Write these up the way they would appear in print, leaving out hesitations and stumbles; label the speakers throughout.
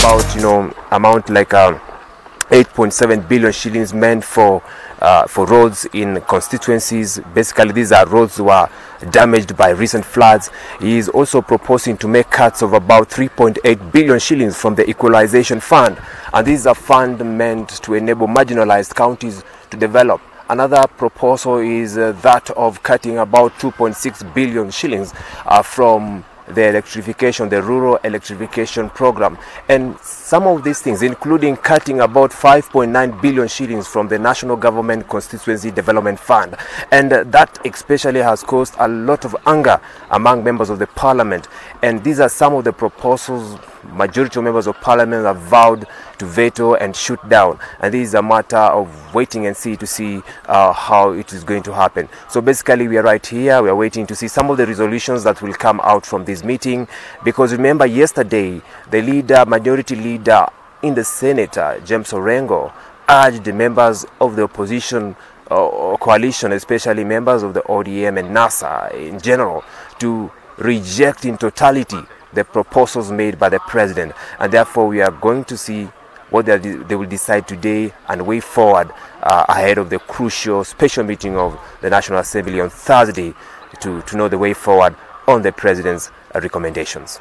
Speaker 1: about, amount like 8.7 billion shillings meant for roads in constituencies. Basically, these are roads who are damaged by recent floods. He is also proposing to make cuts of about 3.8 billion shillings from the equalization fund, and this is a fund meant to enable marginalized counties to develop. Another proposal is that of cutting about 2.6 billion shillings from the electrification, the rural electrification program. And some of these things, including cutting about 5.9 billion shillings from the National Government Constituency Development Fund. And that especially has caused a lot of anger among members of the Parliament. And these are some of the proposals majority of members of Parliament have vowed to veto and shoot down. And this is a matter of waiting and see to see how it is going to happen. So basically, we are right here. We are waiting to see some of the resolutions that will come out from this meeting. Because remember, yesterday, the majority leader in the Senate, James Orengo, urged the members of the opposition coalition, especially members of the ODM and NASA in general, to reject in totality the proposals made by the president. And therefore, we are going to see what they will decide today and way forward ahead of the crucial special meeting of the National Assembly on Thursday to know the way forward on the president's recommendations.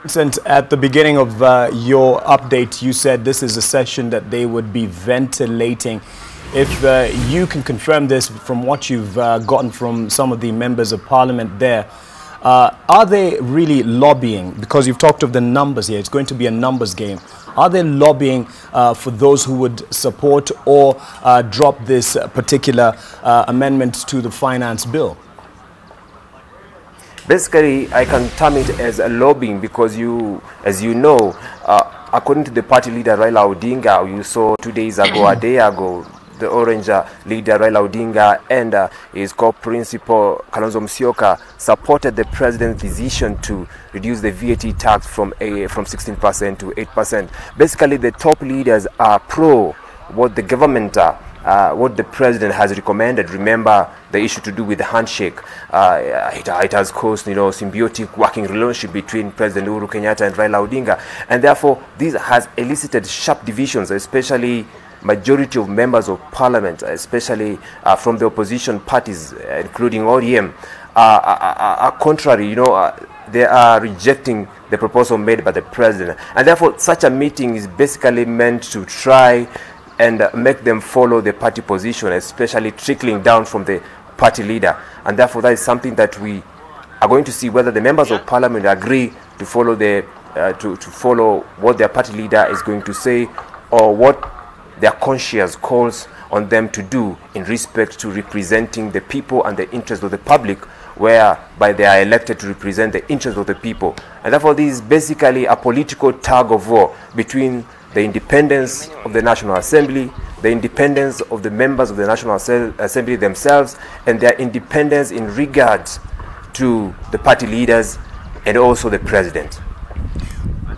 Speaker 2: Vincent, at the beginning of your update, you said this is a session that they would be ventilating. If you can confirm this from what you've gotten from some of the members of Parliament there, are they really lobbying? Because you've talked of the numbers here. It's going to be a numbers game. Are they lobbying for those who would support or drop this particular amendment to the finance bill?
Speaker 1: Basically, I can term it as a lobbying because as you know, according to the party leader Raila Odinga, you saw 2 days ago, a day ago, the Orange leader Raila Odinga and his co-principal Kalonzo Musyoka supported the president's decision to reduce the VAT tax from 16% to 8%. Basically, the top leaders are pro what the government, what the president has recommended. Remember the issue to do with the handshake. It has caused, symbiotic working relationship between President Uhuru Kenyatta and Raila Odinga, and therefore this has elicited sharp divisions, especially majority of members of Parliament, especially from the opposition parties, including ODM, are contrary. They are rejecting the proposal made by the president, and therefore such a meeting is basically meant to try and make them follow the party position, especially trickling down from the party leader. And therefore that is something that we are going to see whether the members of Parliament agree to follow to follow what their party leader is going to say, or what their conscience calls on them to do in respect to representing the people and the interests of the public, whereby they are elected to represent the interests of the people. And therefore this is basically a political tug of war between the independence of the National Assembly, the independence of the members of the National Assembly themselves, and their independence in regards to the party leaders and also the president.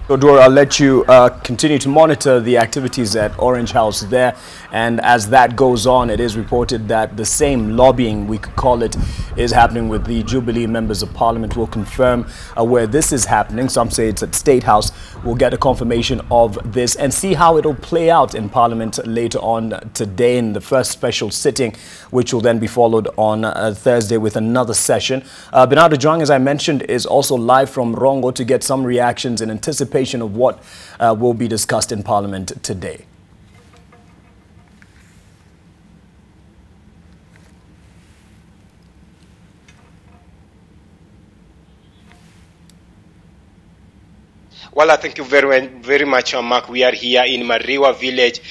Speaker 2: So, Dora, I'll let you continue to monitor the activities at Orange House there. And as that goes on, it is reported that the same lobbying, we could call it, is happening with the Jubilee members of Parliament. We'll confirm where this is happening. Some say it's at State House. We'll get a confirmation of this and see how it'll play out in Parliament later on today in the first special sitting, which will then be followed on Thursday with another session. Bernardo Juang, as I mentioned, is also live from Rongo to get some reactions in anticipation of what will be discussed in Parliament today.
Speaker 3: Well, thank you very much, Mark. We are here in Mariwa village,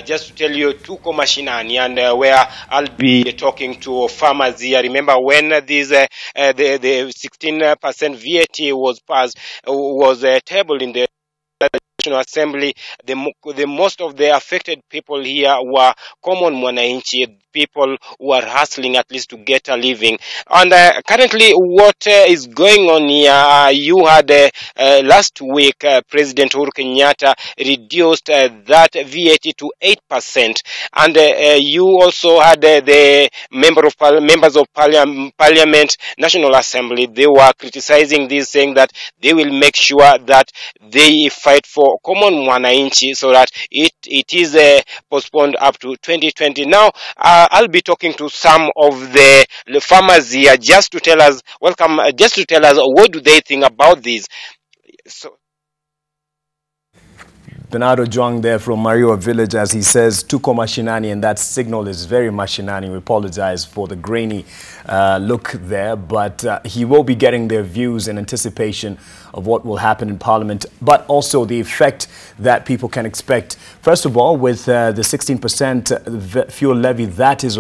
Speaker 3: just to tell you Tuko Mashinani, and where I'll be talking to farmers here. Remember when this the 16% VAT was passed, was tabled in the National Assembly, the most of the affected people here were common mwananchi, people who are hustling at least to get a living. And currently what is going on here, you had last week President Uhuru Kenyatta reduced that VAT to 8%, and you also had the members of Parliament, National Assembly. They were criticizing this, saying that they will make sure that they fight for for common mwananchi, so that it is postponed up to 2020. Now, I'll be talking to some of the farmers here just to tell us, what do they think about this. So,
Speaker 2: Bernardo Juang there from Mariwa village, as he says, tuko mashinani, and that signal is very mashinani. We apologize for the grainy look there, but he will be getting their views in anticipation of what will happen in Parliament, but also the effect that people can expect. First of all, with the 16% fuel levy that is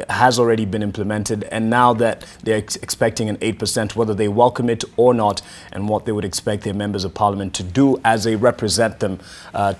Speaker 2: has already been implemented, and now that they're expecting an 8%, whether they welcome it or not, and what they would expect their members of Parliament to do as they represent them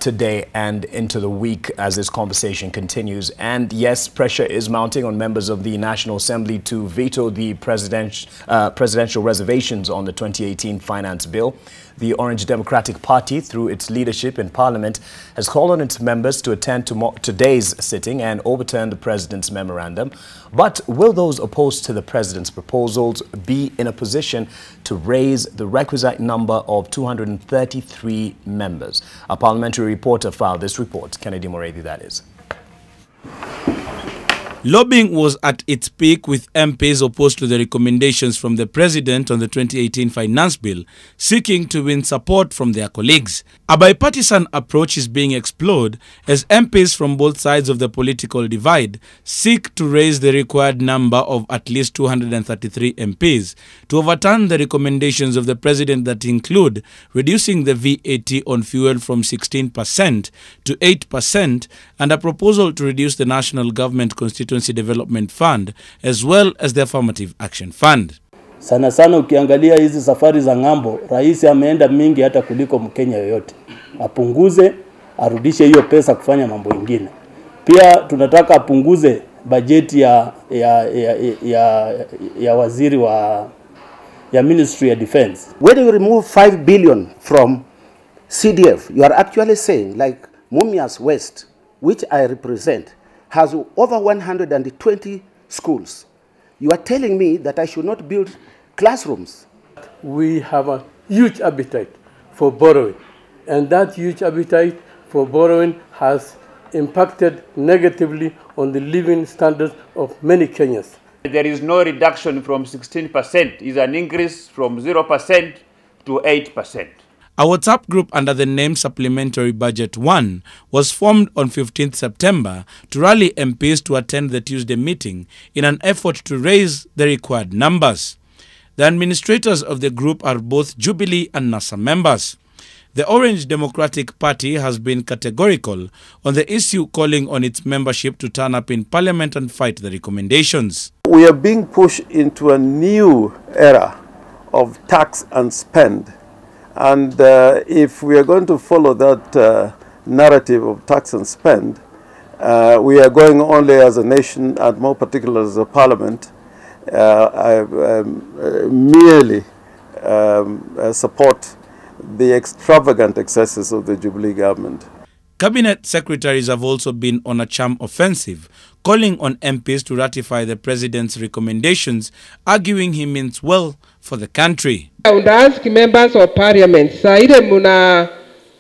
Speaker 2: today and into the week as this conversation continues. And yes, pressure is mounting on members of the National Assembly to veto the presidential reservations on the 2018 Finance Bill. The Orange Democratic Party, through its leadership in Parliament, has called on its members to attend today's sitting and overturn the President's memorandum. But will those opposed to the President's proposals be in a position to raise the requisite number of 233 members? A parliamentary reporter filed this report. Kennedy Moredi, that is.
Speaker 4: Lobbying was at its peak, with MPs opposed to the recommendations from the President on the 2018 Finance Bill, seeking to win support from their colleagues. A bipartisan approach is being explored as MPs from both sides of the political divide seek to raise the required number of at least 233 MPs to overturn the recommendations of the President that include reducing the VAT on fuel from 16% to 8% and a proposal to reduce the National Government Constituency Development Fund as well as the Affirmative Action Fund.
Speaker 5: Sana sana ukiangalia hizi safari za ngambo, rais ameenda mingi hata kuliko Mkenya yoyote. Apunguze, arudishe hiyo pesa kufanya mambo mengine. Pia tunataka apunguze bajeti ya waziri ya Ministry ya Defense.
Speaker 6: When you remove 5 billion from CDF, you are actually saying, like Mumias West, which I represent, has over 120 schools. You are telling me that I should not build classrooms.
Speaker 7: We have a huge appetite for borrowing, and that huge appetite for borrowing has impacted negatively on the living standards of many Kenyans.
Speaker 8: There is no reduction from 16%. It's an increase from 0% to 8%.
Speaker 4: A WhatsApp group under the name Supplementary Budget 1 was formed on 15th September to rally MPs to attend the Tuesday meeting in an effort to raise the required numbers. The administrators of the group are both Jubilee and NASA members. The Orange Democratic Party has been categorical on the issue, calling on its membership to turn up in Parliament and fight the recommendations.
Speaker 9: We are being pushed into a new era of tax and spend. And if we are going to follow that narrative of tax and spend, we are going only as a nation, and more particularly as a parliament, merely support the extravagant excesses of the Jubilee government.
Speaker 4: Cabinet secretaries have also been on a charm offensive, calling on MPs to ratify the President's recommendations, arguing he means well for the country.
Speaker 10: I would ask members of Parliament, saide muna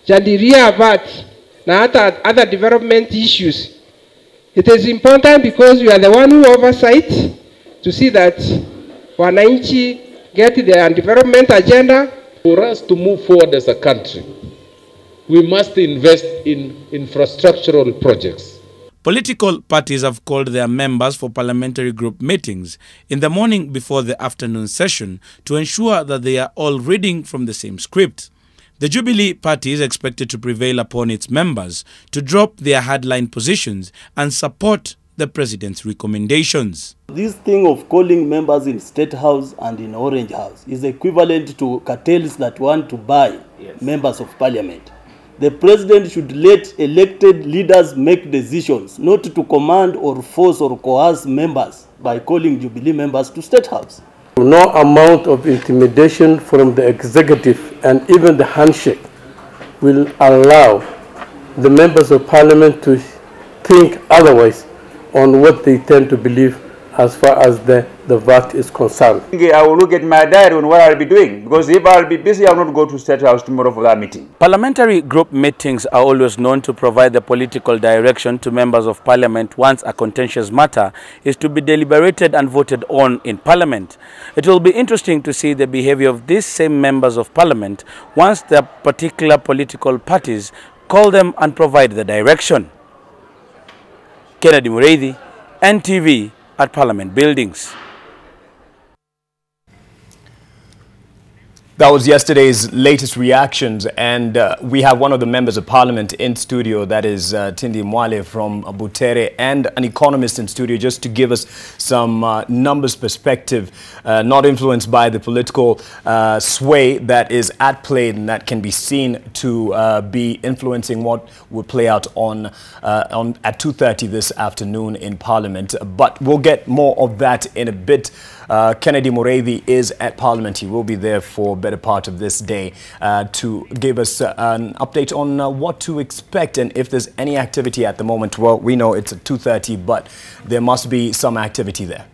Speaker 10: jadiria VAT na other development issues. It is important because we are the one who oversight to see that wananchi get their development agenda.
Speaker 11: For us to move forward as a country, we must invest in infrastructural projects.
Speaker 4: Political parties have called their members for parliamentary group meetings in the morning before the afternoon session to ensure that they are all reading from the same script. The Jubilee Party is expected to prevail upon its members to drop their hardline positions and support the President's recommendations.
Speaker 5: This thing of calling members in State House and in Orange House is equivalent to cartels that want to buy members of Parliament. The President should let elected leaders make decisions, not to command or force or coerce members by calling Jubilee members to State House.
Speaker 7: No amount of intimidation from the executive and even the handshake will allow the members of Parliament to think otherwise on what they tend to believe as far as the VAT is concerned.
Speaker 8: I will look at my diary on what I'll be doing, because if I'll be busy, I'll not go to State House tomorrow for that meeting.
Speaker 4: Parliamentary group meetings are always known to provide the political direction to members of Parliament once a contentious matter is to be deliberated and voted on in Parliament. It will be interesting to see the behavior of these same members of Parliament once their particular political parties call them and provide the direction. Kennedy Mureithi, NTV at Parliament Buildings.
Speaker 2: That was yesterday's latest reactions, and we have one of the members of Parliament in studio, that is Tindi Mwale from Budgetary, and an economist in studio just to give us some numbers perspective, not influenced by the political sway that is at play and that can be seen to be influencing what will play out at 2:30 this afternoon in Parliament. But we'll get more of that in a bit. Kennedy Mureithi is at Parliament. He will be there for a better part of this day to give us an update on what to expect and if there's any activity at the moment. Well, we know it's at 2:30, but there must be some activity there.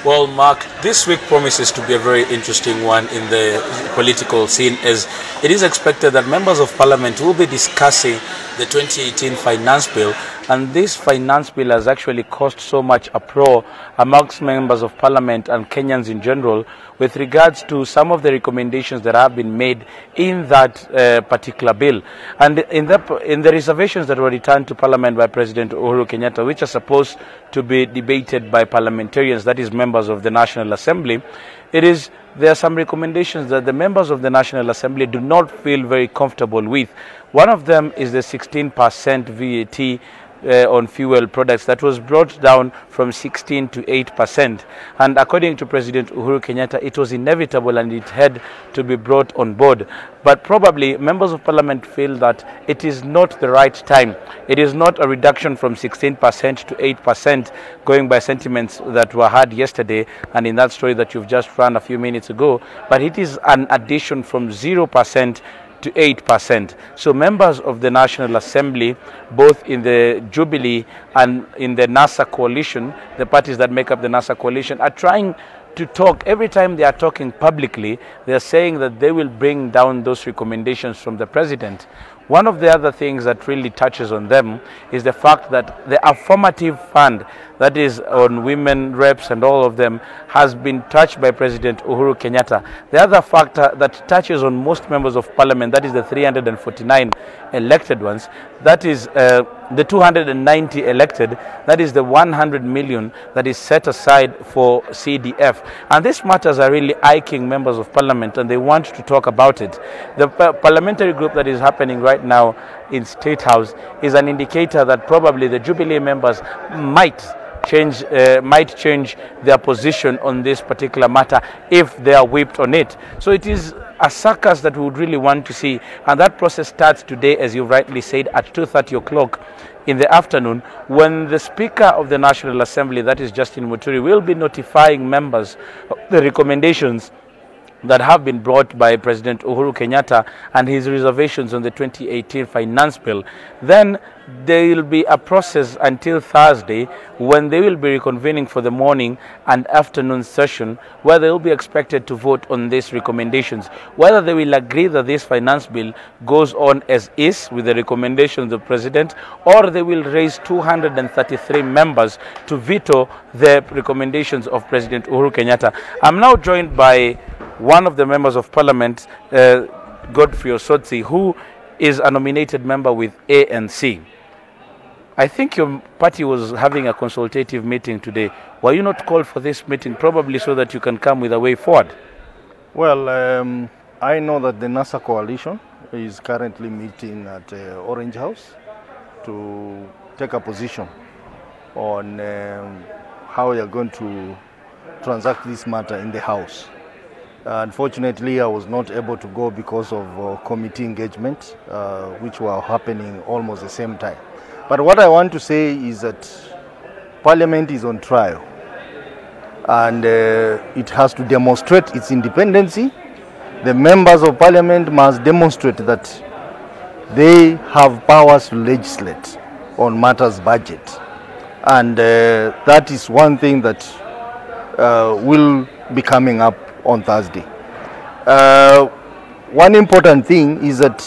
Speaker 4: Well, Mark, this week promises to be a very interesting one in the political scene, as it is expected that members of Parliament will be discussing the 2018 finance bill, and this finance bill has actually caused so much uproar amongst members of Parliament and Kenyans in general with regards to some of the recommendations that have been made in that particular bill. And in the reservations that were returned to Parliament by President Uhuru Kenyatta, which are supposed to be debated by parliamentarians, that is members of the National Assembly, there are some recommendations that the members of the National Assembly do not feel very comfortable with. One of them is the 16% VAT on fuel products that was brought down from 16 to 8%. And according to President Uhuru Kenyatta, it was inevitable and it had to be brought on board. But probably members of Parliament feel that it is not the right time. It is not a reduction from 16% to 8%, going by sentiments that were heard yesterday and in that story that you've just run a few minutes ago, but it is an addition from 0% to 8%. So members of the National Assembly, both in the Jubilee and in the NASA coalition, the parties that make up the NASA coalition, are trying to talk. Every time they are talking publicly, they are saying that they will bring down those recommendations from the president. One of the other things that really touches on them is the fact that the affirmative fund, that is on women reps and all of them, has been touched by President Uhuru Kenyatta. The other factor that touches on most members of Parliament, that is the 349 elected ones, that is the 290 elected, that is the 100 million that is set aside for CDF. And these matters are really aching members of Parliament, and they want to talk about it. The parliamentary group that is happening right now in State House is an indicator that probably the Jubilee members might change their position on this particular matter if they are whipped on it. So it is a circus that we would really want to see, and that process starts today, as you rightly said, at 2:30 o'clock in the afternoon, when the Speaker of the National Assembly, that is Justin Muturi, will be notifying members of the recommendations that have been brought by President Uhuru Kenyatta and his reservations on the 2018 finance bill. Then there will be a process until Thursday when they will be reconvening for the morning and afternoon session, where they will be expected to vote on these recommendations. Whether they will agree that this finance bill goes on as is with the recommendations of the president, or they will raise 233 members to veto the recommendations of President Uhuru Kenyatta. I'm now joined by one of the members of Parliament, Godfrey Osotsi, who is a nominated member with ANC. I think your party was having a consultative meeting today. Were you not called for this meeting, probably so that you can come with a way forward?
Speaker 12: Well, I know that the NASA coalition is currently meeting at Orange House to take a position on how we are going to transact this matter in the House. Unfortunately, I was not able to go because of committee engagement, which were happening almost the same time. But what I want to say is that Parliament is on trial, and it has to demonstrate its independency. The members of Parliament must demonstrate that they have powers to legislate on matters budget. And that is one thing that will be coming up on Thursday. One important thing is that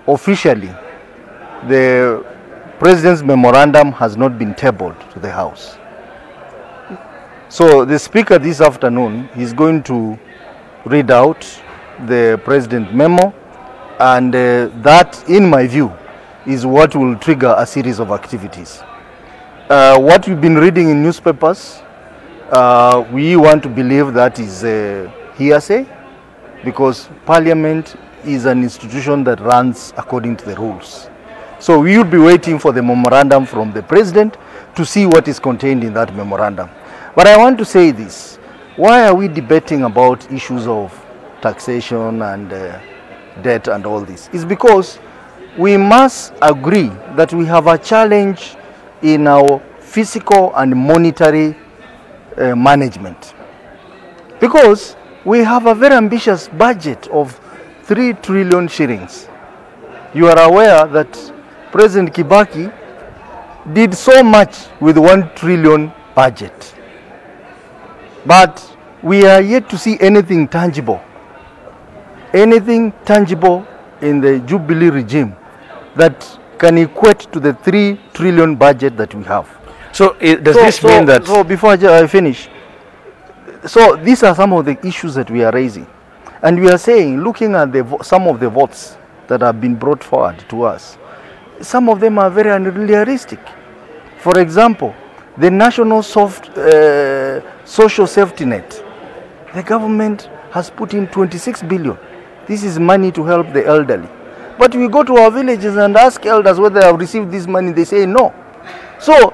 Speaker 12: officially the President's memorandum has not been tabled to the House. So the Speaker this afternoon is going to read out the President's memo, and that, in my view, is what will trigger a series of activities. What we've been reading in newspapers, we want to believe that is hearsay, because Parliament is an institution that runs according to the rules. So we will be waiting for the memorandum from the President to see what is contained in that memorandum. But I want to say this: why are we debating about issues of taxation and debt and all this? It's because we must agree that we have a challenge in our fiscal and monetary management, because we have a very ambitious budget of 3 trillion shillings. You are aware that President Kibaki did so much with 1 trillion budget, but we are yet to see anything tangible in the Jubilee regime that can equate to the 3 trillion budget that we have.
Speaker 2: So does this mean that...
Speaker 12: So before I finish, so these are some of the issues that we are raising. And we are saying, looking at some of the votes that have been brought forward to us, some of them are very unrealistic. For example, the national social safety net, the government has put in 26 billion. This is money to help the elderly. But we go to our villages and ask elders whether they have received this money, they say no. So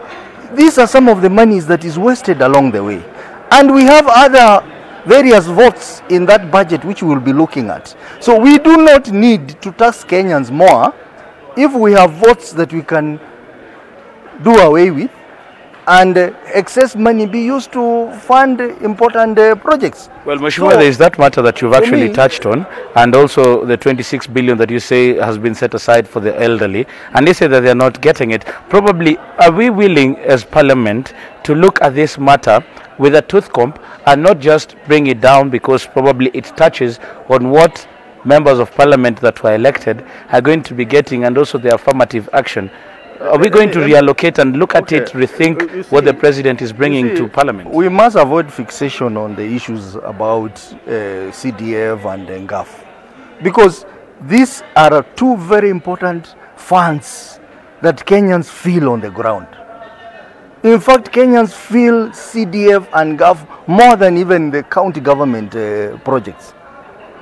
Speaker 12: these are some of the monies that is wasted along the way. And we have other various votes in that budget which we will be looking at. So we do not need to tax Kenyans more if we have votes that we can do away with, and excess money be used to fund important projects.
Speaker 2: Well, Mheshimiwa, there is that matter that you've actually touched on, and also the 26 billion that you say has been set aside for the elderly, and they say that they're not getting it. Probably, are we willing as Parliament to look at this matter with a tooth comb and not just bring it down, because probably it touches on what members of Parliament that were elected are going to be getting, and also the affirmative action? Are we going to reallocate and look at it, rethink what the President is bringing to Parliament?
Speaker 12: We must avoid fixation on the issues about CDF and NGAF, because these are two very important funds that Kenyans feel on the ground. In fact, Kenyans feel CDF and NGAF more than even the county government projects.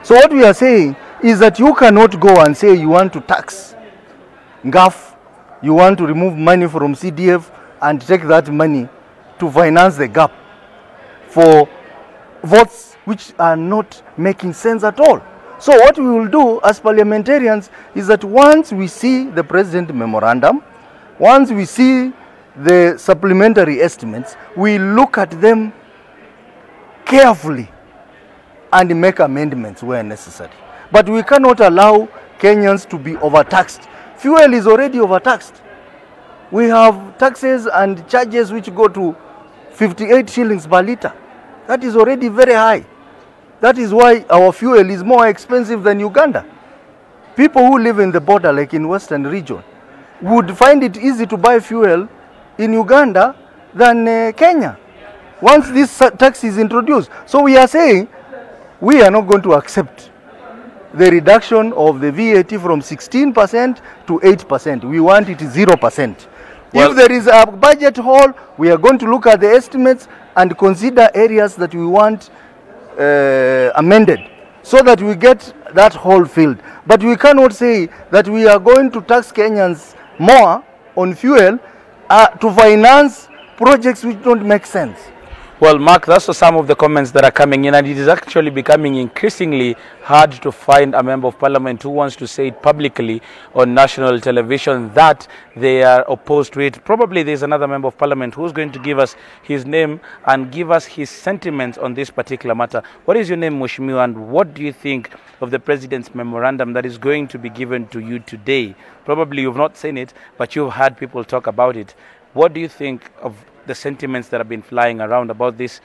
Speaker 12: So what we are saying is that you cannot go and say you want to tax NGAF, you want to remove money from CDF and take that money to finance the gap for votes which are not making sense at all. So what we will do as parliamentarians is that once we see the President memorandum, once we see the supplementary estimates, we look at them carefully and make amendments where necessary. But we cannot allow Kenyans to be overtaxed. Fuel is already overtaxed. We have taxes and charges which go to 58 shillings per litre. That is already very high. That is why our fuel is more expensive than Uganda. People who live in the border, like in Western region, would find it easy to buy fuel in Uganda than Kenya once this tax is introduced. So we are saying we are not going to accept the reduction of the VAT from 16% to 8%. We want it 0%. Well, if there is a budget hole, we are going to look at the estimates and consider areas that we want amended, so that we get that hole filled. But we cannot say that we are going to tax Kenyans more on fuel to finance projects which don't make sense.
Speaker 2: Well, Mark, that's some of the comments that are coming in, and it is actually becoming increasingly hard to find a member of Parliament who wants to say it publicly on national television that they are opposed to it. Probably there's another member of Parliament who's going to give us his name and give us his sentiments on this particular matter. What is your name, Mheshimiwa, and what do you think of the President's memorandum that is going to be given to you today? Probably you've not seen it, but you've heard people talk about it.
Speaker 4: What do you think of the sentiments that have been flying around about these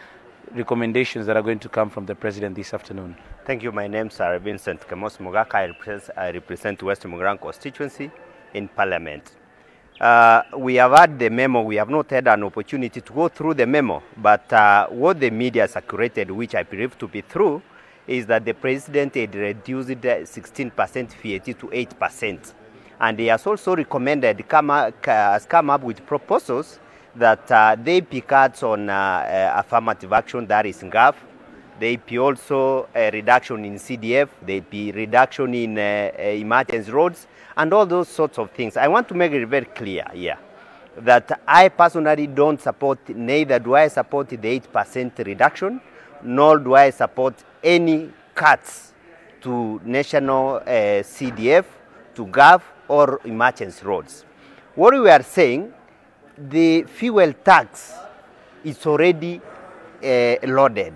Speaker 4: recommendations that are going to come from the President this afternoon?
Speaker 13: Thank you. My name is Vincent Kemos Mugaka. I represent West Mugirango constituency in Parliament. We have had the memo. We have not had an opportunity to go through the memo, but what the media circulated, which I believe to be true, is that the President had reduced 16% VAT to 8%. And he has also recommended, has come up with proposals that they be cuts on affirmative action, that is GAF. They be also a reduction in CDF. They be reduction in emergency roads and all those sorts of things. I want to make it very clear here that I personally don't support, neither do I support the 8% reduction, nor do I support any cuts to national CDF, to GAF, or emergency roads. What we are saying, the fuel tax is already loaded.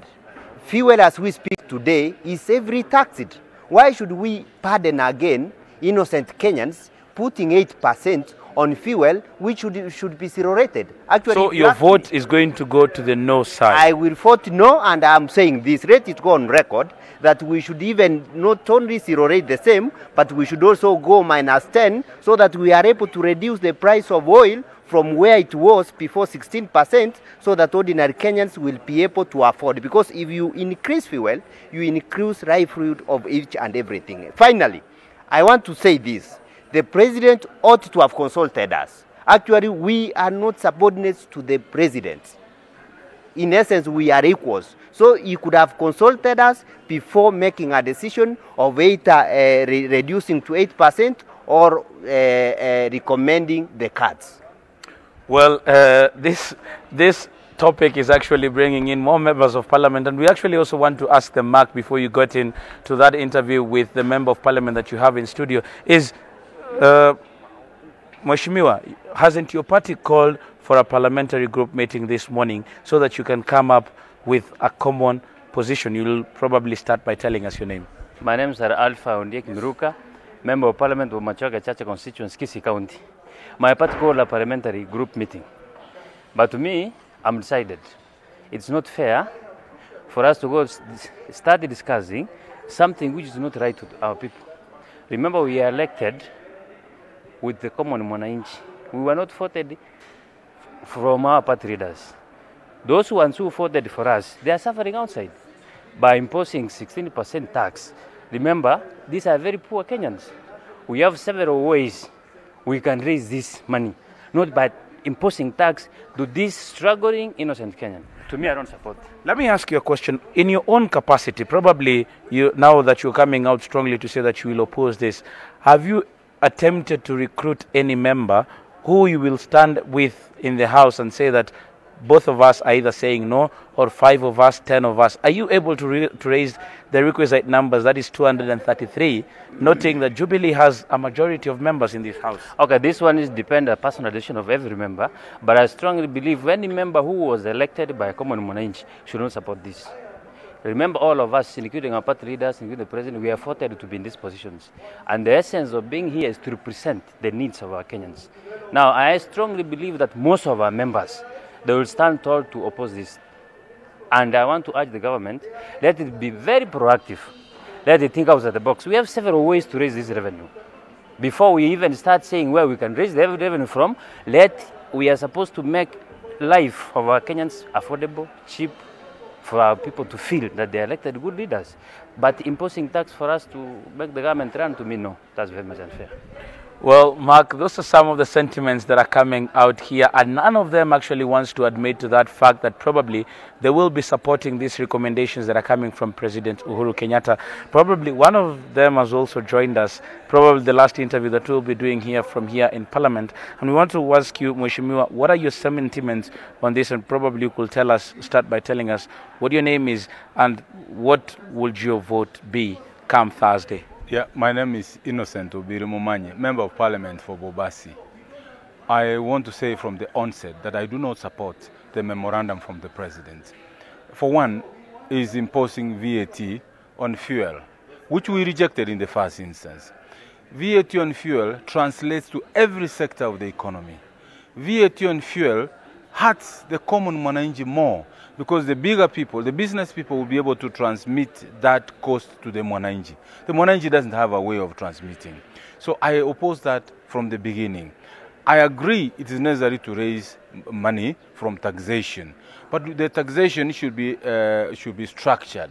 Speaker 13: Fuel, as we speak today, is every taxed. Why should we pardon again innocent Kenyans putting 8% on fuel, which should be zero rated? Actually,
Speaker 4: so your vote is going to go to the no side?
Speaker 13: I will vote no, and I'm saying this. Let it go on record that we should even not only zero rate the same, but we should also go -10, so that we are able to reduce the price of oil from where it was before 16%, so that ordinary Kenyans will be able to afford. Because if you increase fuel, you increase livelihood of each and everything. Finally, I want to say this. The President ought to have consulted us. Actually, we are not subordinates to the President. In essence, we are equals. So he could have consulted us before making a decision of reducing to 8% or recommending the cuts.
Speaker 4: Well, this topic is actually bringing in more members of Parliament, and we actually also want to ask them, Mark, before you got into that interview with the Member of Parliament that you have in studio, is, Mheshimiwa, hasn't your party called for a parliamentary group meeting this morning so that you can come up with a common position? You'll probably start by telling us your name.
Speaker 14: My name is Alpha Ondiek Miruka, Member of Parliament of Machoga Chacha constituency, Kisii County. My party called a parliamentary group meeting. But to me, I'm decided. It's not fair for us to go start discussing something which is not right to our people. Remember, we are elected with the common mwananchi. We were not voted from our party leaders. Those who voted for us, they are suffering outside by imposing 16% tax. Remember, these are very poor Kenyans. We have several ways we can raise this money, not by imposing tax to these struggling innocent Kenyans. To me, I don't support.
Speaker 4: Let me ask you a question. In your own capacity, probably now that you're coming out strongly to say that you will oppose this, have you attempted to recruit any member who you will stand with in the House and say that both of us are either saying no, or 5 of us, 10 of us? Are you able to raise the requisite numbers, that is 233, noting that Jubilee has a majority of members in this House?
Speaker 14: Okay, this one is depend on personal decision of every member, but I strongly believe any member who was elected by a common mwananchi should not support this. Remember, all of us, including our party leaders, including the President, we are voted to be in these positions. And the essence of being here is to represent the needs of our Kenyans. Now, I strongly believe that most of our members, they will stand tall to oppose this. And I want to urge the government, let it be very proactive. Let it think outside the box. We have several ways to raise this revenue. Before we even start saying where we can raise the revenue from, we are supposed to make life of our Kenyans affordable, cheap, for our people to feel that they elected good leaders. But imposing tax for us to make the government run, to me, no, that's very much unfair.
Speaker 4: Well, Mark, those are some of the sentiments that are coming out here, and none of them actually wants to admit to that fact that probably they will be supporting these recommendations that are coming from President Uhuru Kenyatta. Probably one of them has also joined us, probably the last interview that we'll be doing here from here in Parliament. And we want to ask you, Mheshimiwa, what are your sentiments on this? And probably you could tell us, start by telling us what your name is and what would your vote be come Thursday.
Speaker 15: Yeah, my name is Innocent Obirimumanye, Member of Parliament for Bobasi. I want to say from the onset that I do not support the memorandum from the President. For one, is imposing VAT on fuel, which we rejected in the first instance. VAT on fuel translates to every sector of the economy. VAT on fuel hurts the common mwananchi more, because the bigger people, the business people, will be able to transmit that cost to the mwananchi. The mwananchi doesn't have a way of transmitting. So I oppose that from the beginning. I agree it is necessary to raise money from taxation, but the taxation should be structured.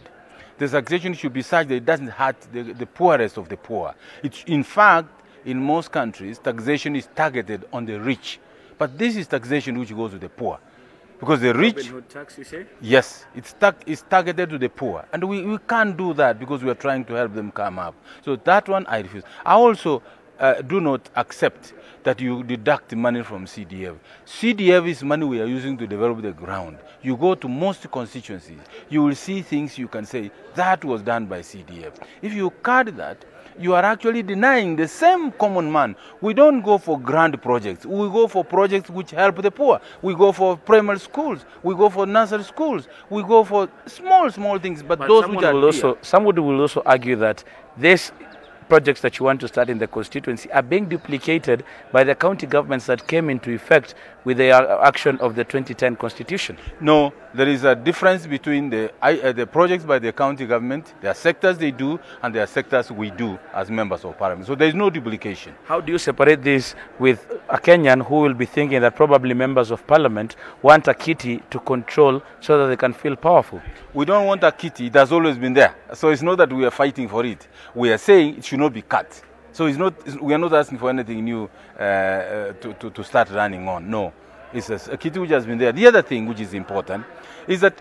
Speaker 15: The taxation should be such that it doesn't hurt the poorest of the poor. In fact, in most countries, taxation is targeted on the rich. But this is taxation which goes to the poor. Because the rich... Robin Hood tax, you say? Yes, it's targeted to the poor. And we can't do that because we are trying to help them come up. So that one I refuse. I also do not accept that you deduct money from CDF. CDF is money we are using to develop the ground. You go to most constituencies, you will see things you can say, that was done by CDF. If you cut that, you are actually denying the same common man. We don't go for grand projects. We go for projects which help the poor. We go for primary schools. We go for nursery schools. We go for small things, but those which are
Speaker 4: somebody will also argue that this projects that you want to start in the constituency are being duplicated by the county governments that came into effect with the action of the 2010 constitution.
Speaker 15: No, there is a difference between the projects by the county government. There are sectors they do, and there are sectors we do as members of parliament. So there is no duplication.
Speaker 4: How do you separate this with a Kenyan who will be thinking that probably members of parliament want a kitty to control so that they can feel powerful?
Speaker 15: We don't want a kitty. It has always been there. So it's not that we are fighting for it. We are saying it should not be cut. So we are not asking for anything new to start running on. No, it's a kitty which has been there. The other thing which is important is that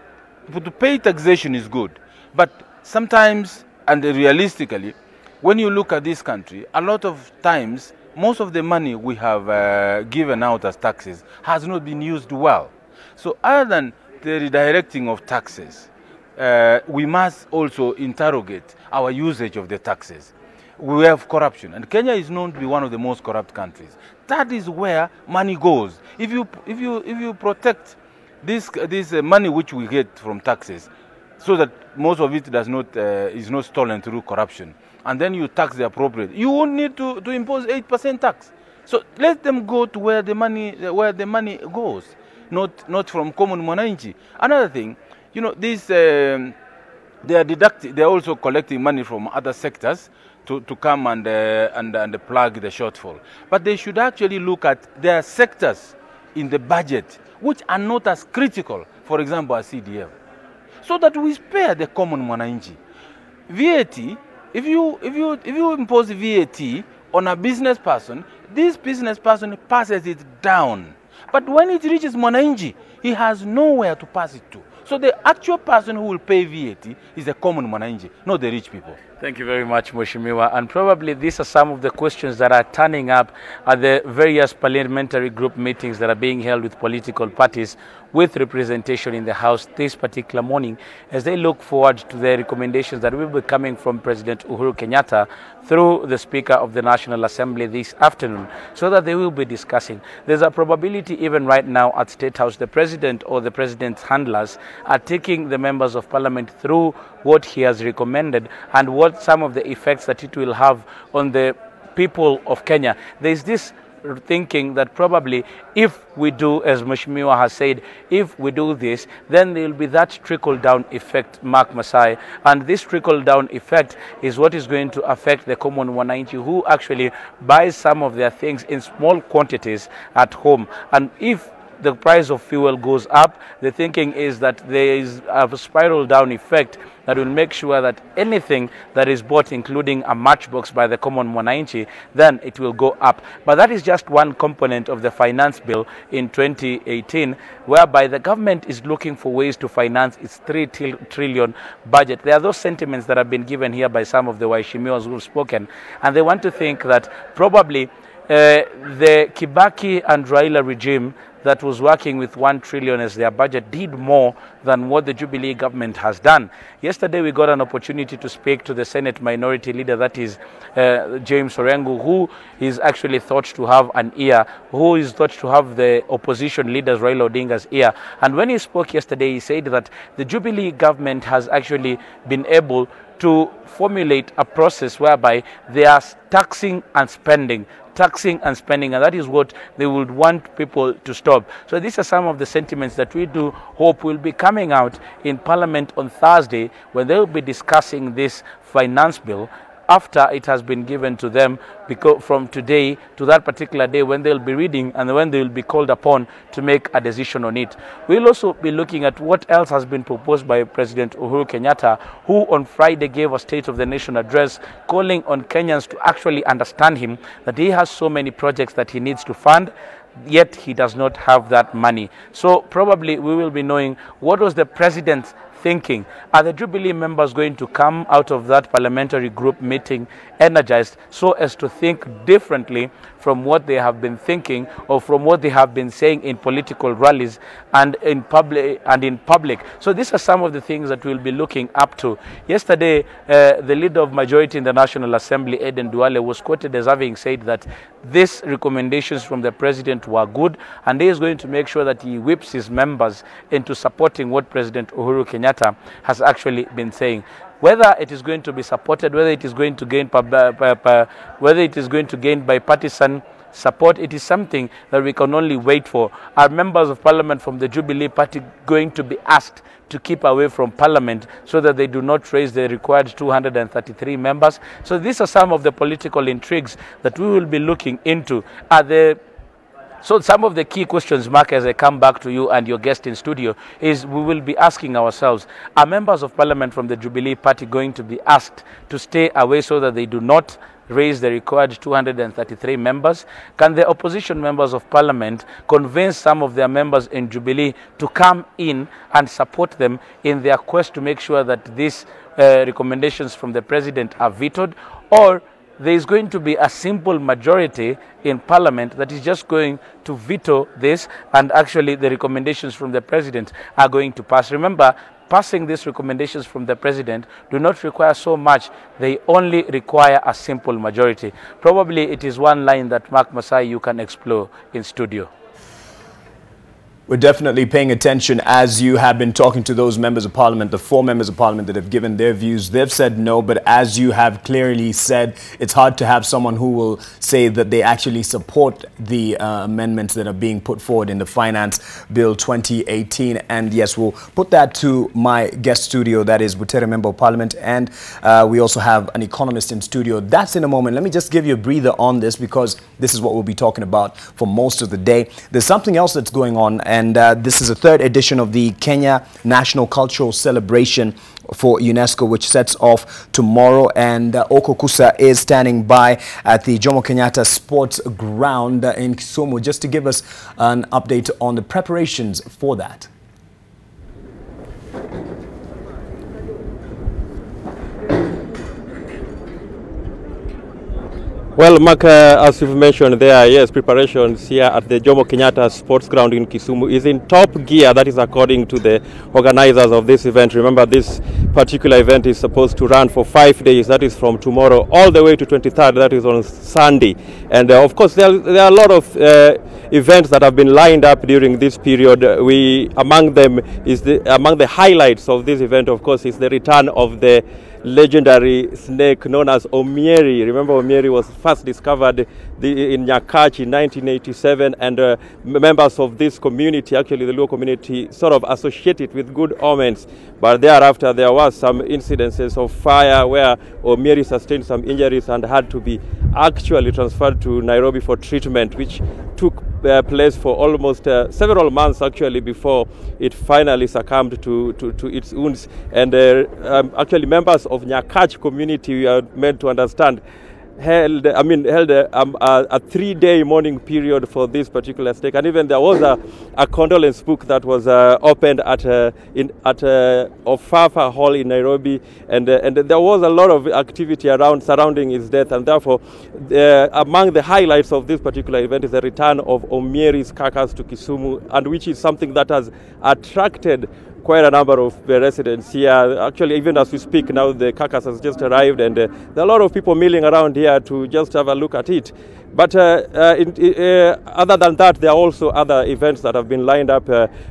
Speaker 15: to pay taxation is good. But sometimes, and realistically, when you look at this country, a lot of times, most of the money we have given out as taxes has not been used well. So other than the redirecting of taxes, we must also interrogate our usage of the taxes. We have corruption, and Kenya is known to be one of the most corrupt countries. That is where money goes. If you protect this money which we get from taxes, so that most of it is not stolen through corruption, and then you tax the appropriate, you won't need to impose 8% tax. So let them go to where the money goes, not from common mwananchi. Another thing, you know, they are also collecting money from other sectors to come and plug the shortfall. But they should actually look at their sectors in the budget which are not as critical, for example, as CDF, so that we spare the common mwananchi. VAT, if you impose VAT on a business person, this business person passes it down. But when it reaches mwananchi, he has nowhere to pass it to. So the actual person who will pay VAT is the common mwananchi, not the rich people.
Speaker 4: Thank you very much, Mheshimiwa. And probably these are some of the questions that are turning up at the various parliamentary group meetings that are being held with political parties with representation in the House this particular morning, as they look forward to the recommendations that will be coming from President Uhuru Kenyatta through the Speaker of the National Assembly this afternoon, so that they will be discussing. There's a probability even right now at State House, the President or the President's handlers are taking the members of Parliament through what he has recommended and what some of the effects that it will have on the people of Kenya. There's this thinking that probably if we do, as Mheshimiwa has said, if we do this, then there will be that trickle-down effect, Mark Masai, and this trickle-down effect is what is going to affect the common mwananchi who actually buys some of their things in small quantities at home. And if the price of fuel goes up, the thinking is that there is a spiral down effect that will make sure that anything that is bought, including a matchbox by the common mwananchi, then it will go up. But that is just one component of the finance bill in 2018, whereby the government is looking for ways to finance its 3 trillion budget. There are those sentiments that have been given here by some of the Waheshimiwas who have spoken, and they want to think that probably the Kibaki and Raila regime that was working with 1 trillion as their budget did more than what the Jubilee government has done. Yesterday we got an opportunity to speak to the Senate Minority Leader, that is James Orengo, who is actually thought to have an ear, who is thought to have the opposition leaders Raila Odinga's ear. And when he spoke yesterday, he said that the Jubilee government has actually been able to formulate a process whereby they are taxing and spending, and that is what they would want people to stop. So these are some of the sentiments that we do hope will be coming out in Parliament on Thursday, when they will be discussing this finance bill after it has been given to them, because from today to that particular day when they'll be reading and when they will be called upon to make a decision on it. We'll also be looking at what else has been proposed by President Uhuru Kenyatta, who on Friday gave a State of the Nation address calling on Kenyans to actually understand him, that he has so many projects that he needs to fund, yet he does not have that money. So probably we will be knowing what was the president's thinking. Are the Jubilee members going to come out of that parliamentary group meeting energized so as to think differently from what they have been thinking or from what they have been saying in political rallies and in public? So these are some of the things that we'll be looking up to. Yesterday, the leader of majority in the National Assembly, Eden Duale, was quoted as having said that these recommendations from the president were good, and he is going to make sure that he whips his members into supporting what President Uhuru Kenyatta has actually been saying. Whether it is going to be supported, whether it is going to gain bipartisan support, it is something that we can only wait for. Are members of Parliament from the Jubilee Party going to be asked to keep away from Parliament so that they do not raise the required 233 members? So these are some of the political intrigues that we will be looking into. So some of the key questions, Mark, as I come back to you and your guest in studio, is we will be asking ourselves, are members of Parliament from the Jubilee Party going to be asked to stay away so that they do not raise the required 233 members? Can the opposition members of Parliament convince some of their members in Jubilee to come in and support them in their quest to make sure that these recommendations from the president are vetoed? Or there is going to be a simple majority in Parliament that is just going to veto this, and actually the recommendations from the president are going to pass? Remember, passing these recommendations from the president do not require so much. They only require a simple majority. Probably it is one line that, Mark Masai, you can explore in studio.
Speaker 2: We're definitely paying attention as you have been talking to those members of Parliament, the 4 members of Parliament that have given their views. They've said no, but as you have clearly said, it's hard to have someone who will say that they actually support the amendments that are being put forward in the Finance Bill 2018. And yes, we'll put that to my guest studio, that is Budgetary Member of Parliament, and we also have an economist in studio. That's in a moment. Let me just give you a breather on this, because this is what we'll be talking about for most of the day. There's something else that's going on, and this is the 3rd edition of the Kenya National Cultural Celebration for UNESCO, which sets off tomorrow. And Oko Kusa is standing by at the Jomo Kenyatta Sports Ground in Kisumu just to give us an update on the preparations for that.
Speaker 16: Well, Mark, as you've mentioned there, yes, preparations here at the Jomo Kenyatta Sports Ground in Kisumu is in top gear. That is according to the organizers of this event. Remember, this particular event is supposed to run for 5 days. That is from tomorrow all the way to 23rd. That is on Sunday. And of course, there are a lot of events that have been lined up during this period. Among the highlights of this event, of course, is the return of the legendary snake known as Omieri. Remember, Omieri was first discovered in Nyakach in 1987, and members of this community, actually the Luo community, sort of associate it with good omens. But thereafter, there was some incidences of fire where Omieri sustained some injuries and had to be actually transferred to Nairobi for treatment, which took place for almost several months actually before it finally succumbed to its wounds. And actually members of Nyakach community, we are meant to understand, held a 3-day mourning period for this particular snake. And even there was a condolence book that was opened at Ofafa Hall in Nairobi, and there was a lot of activity surrounding his death. And therefore, among the highlights of this particular event is the return of Omieri's carcass to Kisumu, and which is something that has attracted quite a number of residents here. Actually, even as we speak now, the carcass has just arrived, and there are a lot of people milling around here to just have a look at it. But other than that, there are also other events that have been lined up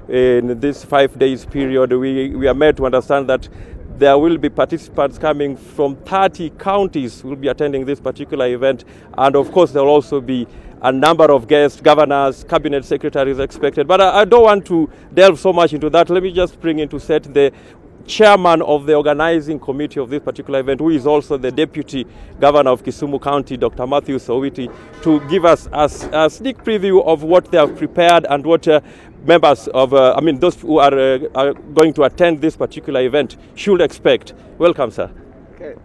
Speaker 16: in this 5 days period. We are made to understand that There will be participants coming from 30 counties who will be attending this particular event. And of course, there will also be a number of guests, governors, cabinet secretaries expected. But I don't want to delve so much into that. Let me just bring into set the chairman of the organizing committee of this particular event, who is also the deputy governor of Kisumu County, Dr. Matthew Sowiti, to give us a sneak preview of what they have prepared and what members of, those who are going to attend this particular event should expect. Welcome, sir.
Speaker 17: Okay.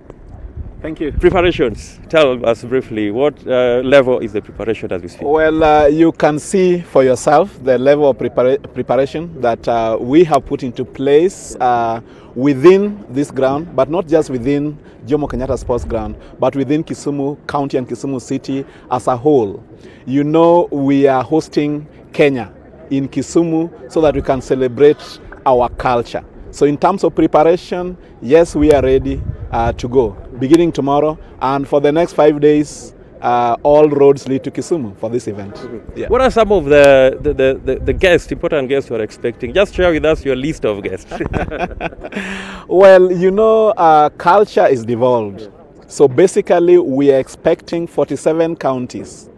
Speaker 17: Thank you.
Speaker 16: Preparations. Tell us briefly, what level is the preparation as we speak?
Speaker 17: Well, you can see for yourself the level of preparation that we have put into place within this ground, but not just within Jomo Kenyatta Sports Ground, but within Kisumu County and Kisumu City as a whole. You know, we are hosting Kenya in Kisumu so that we can celebrate our culture. So in terms of preparation, yes, we are ready to go, beginning tomorrow, and for the next 5 days, all roads lead to Kisumu for this event. Yeah.
Speaker 16: What are some of the guests, important guests you are expecting? Just share with us your list of guests.
Speaker 17: Well, you know, culture is devolved. So basically, we are expecting 47 counties.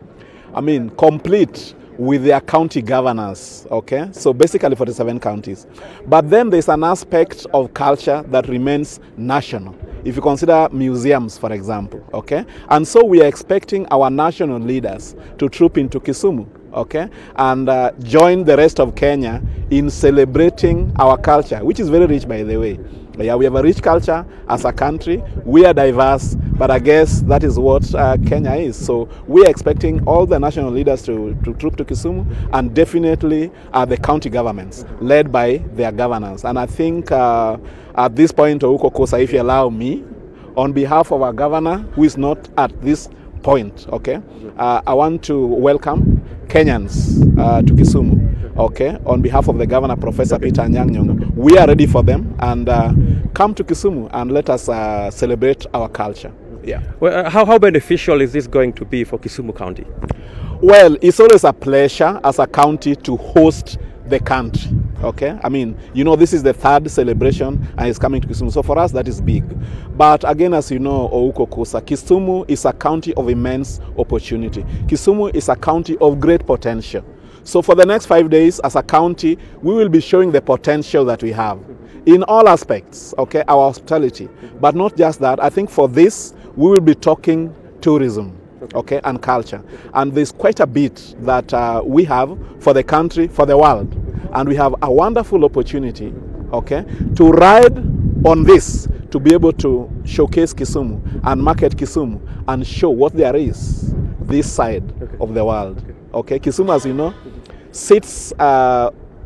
Speaker 17: Complete with their county governors, okay? So basically 47 counties. But then there's an aspect of culture that remains national. If you consider museums, for example, okay? And so we are expecting our national leaders to troop into Kisumu, okay? And join the rest of Kenya in celebrating our culture, which is very rich, by the way. Yeah, we have a rich culture as a country. We are diverse, but I guess that is what Kenya is. So we are expecting all the national leaders to troop to Kisumu, and definitely the county governments led by their governors. And I think at this point, Ouko Kosa, if you allow me, on behalf of our governor, who is not at this point, okay, I want to welcome Kenyans to Kisumu. Okay, on behalf of the governor, Professor Peter Anyang', we are ready for them, and come to Kisumu and let us celebrate our culture. Yeah.
Speaker 16: Well, how beneficial is this going to be for Kisumu County?
Speaker 17: Well, it's always a pleasure as a county to host the country. Okay, you know, this is the third celebration and it's coming to Kisumu. So for us, that is big. But again, as you know, Ouko Kosa, Kisumu is a county of immense opportunity. Kisumu is a county of great potential. So for the next 5 days, as a county, we will be showing the potential that we have in all aspects, okay, our hospitality. But not just that, I think for this, we will be talking tourism, okay, and culture. And there's quite a bit that we have for the country, for the world. And we have a wonderful opportunity, okay, to ride on this, to be able to showcase Kisumu and market Kisumu and show what there is this side of the world. Okay, Kisumu, as you know, sits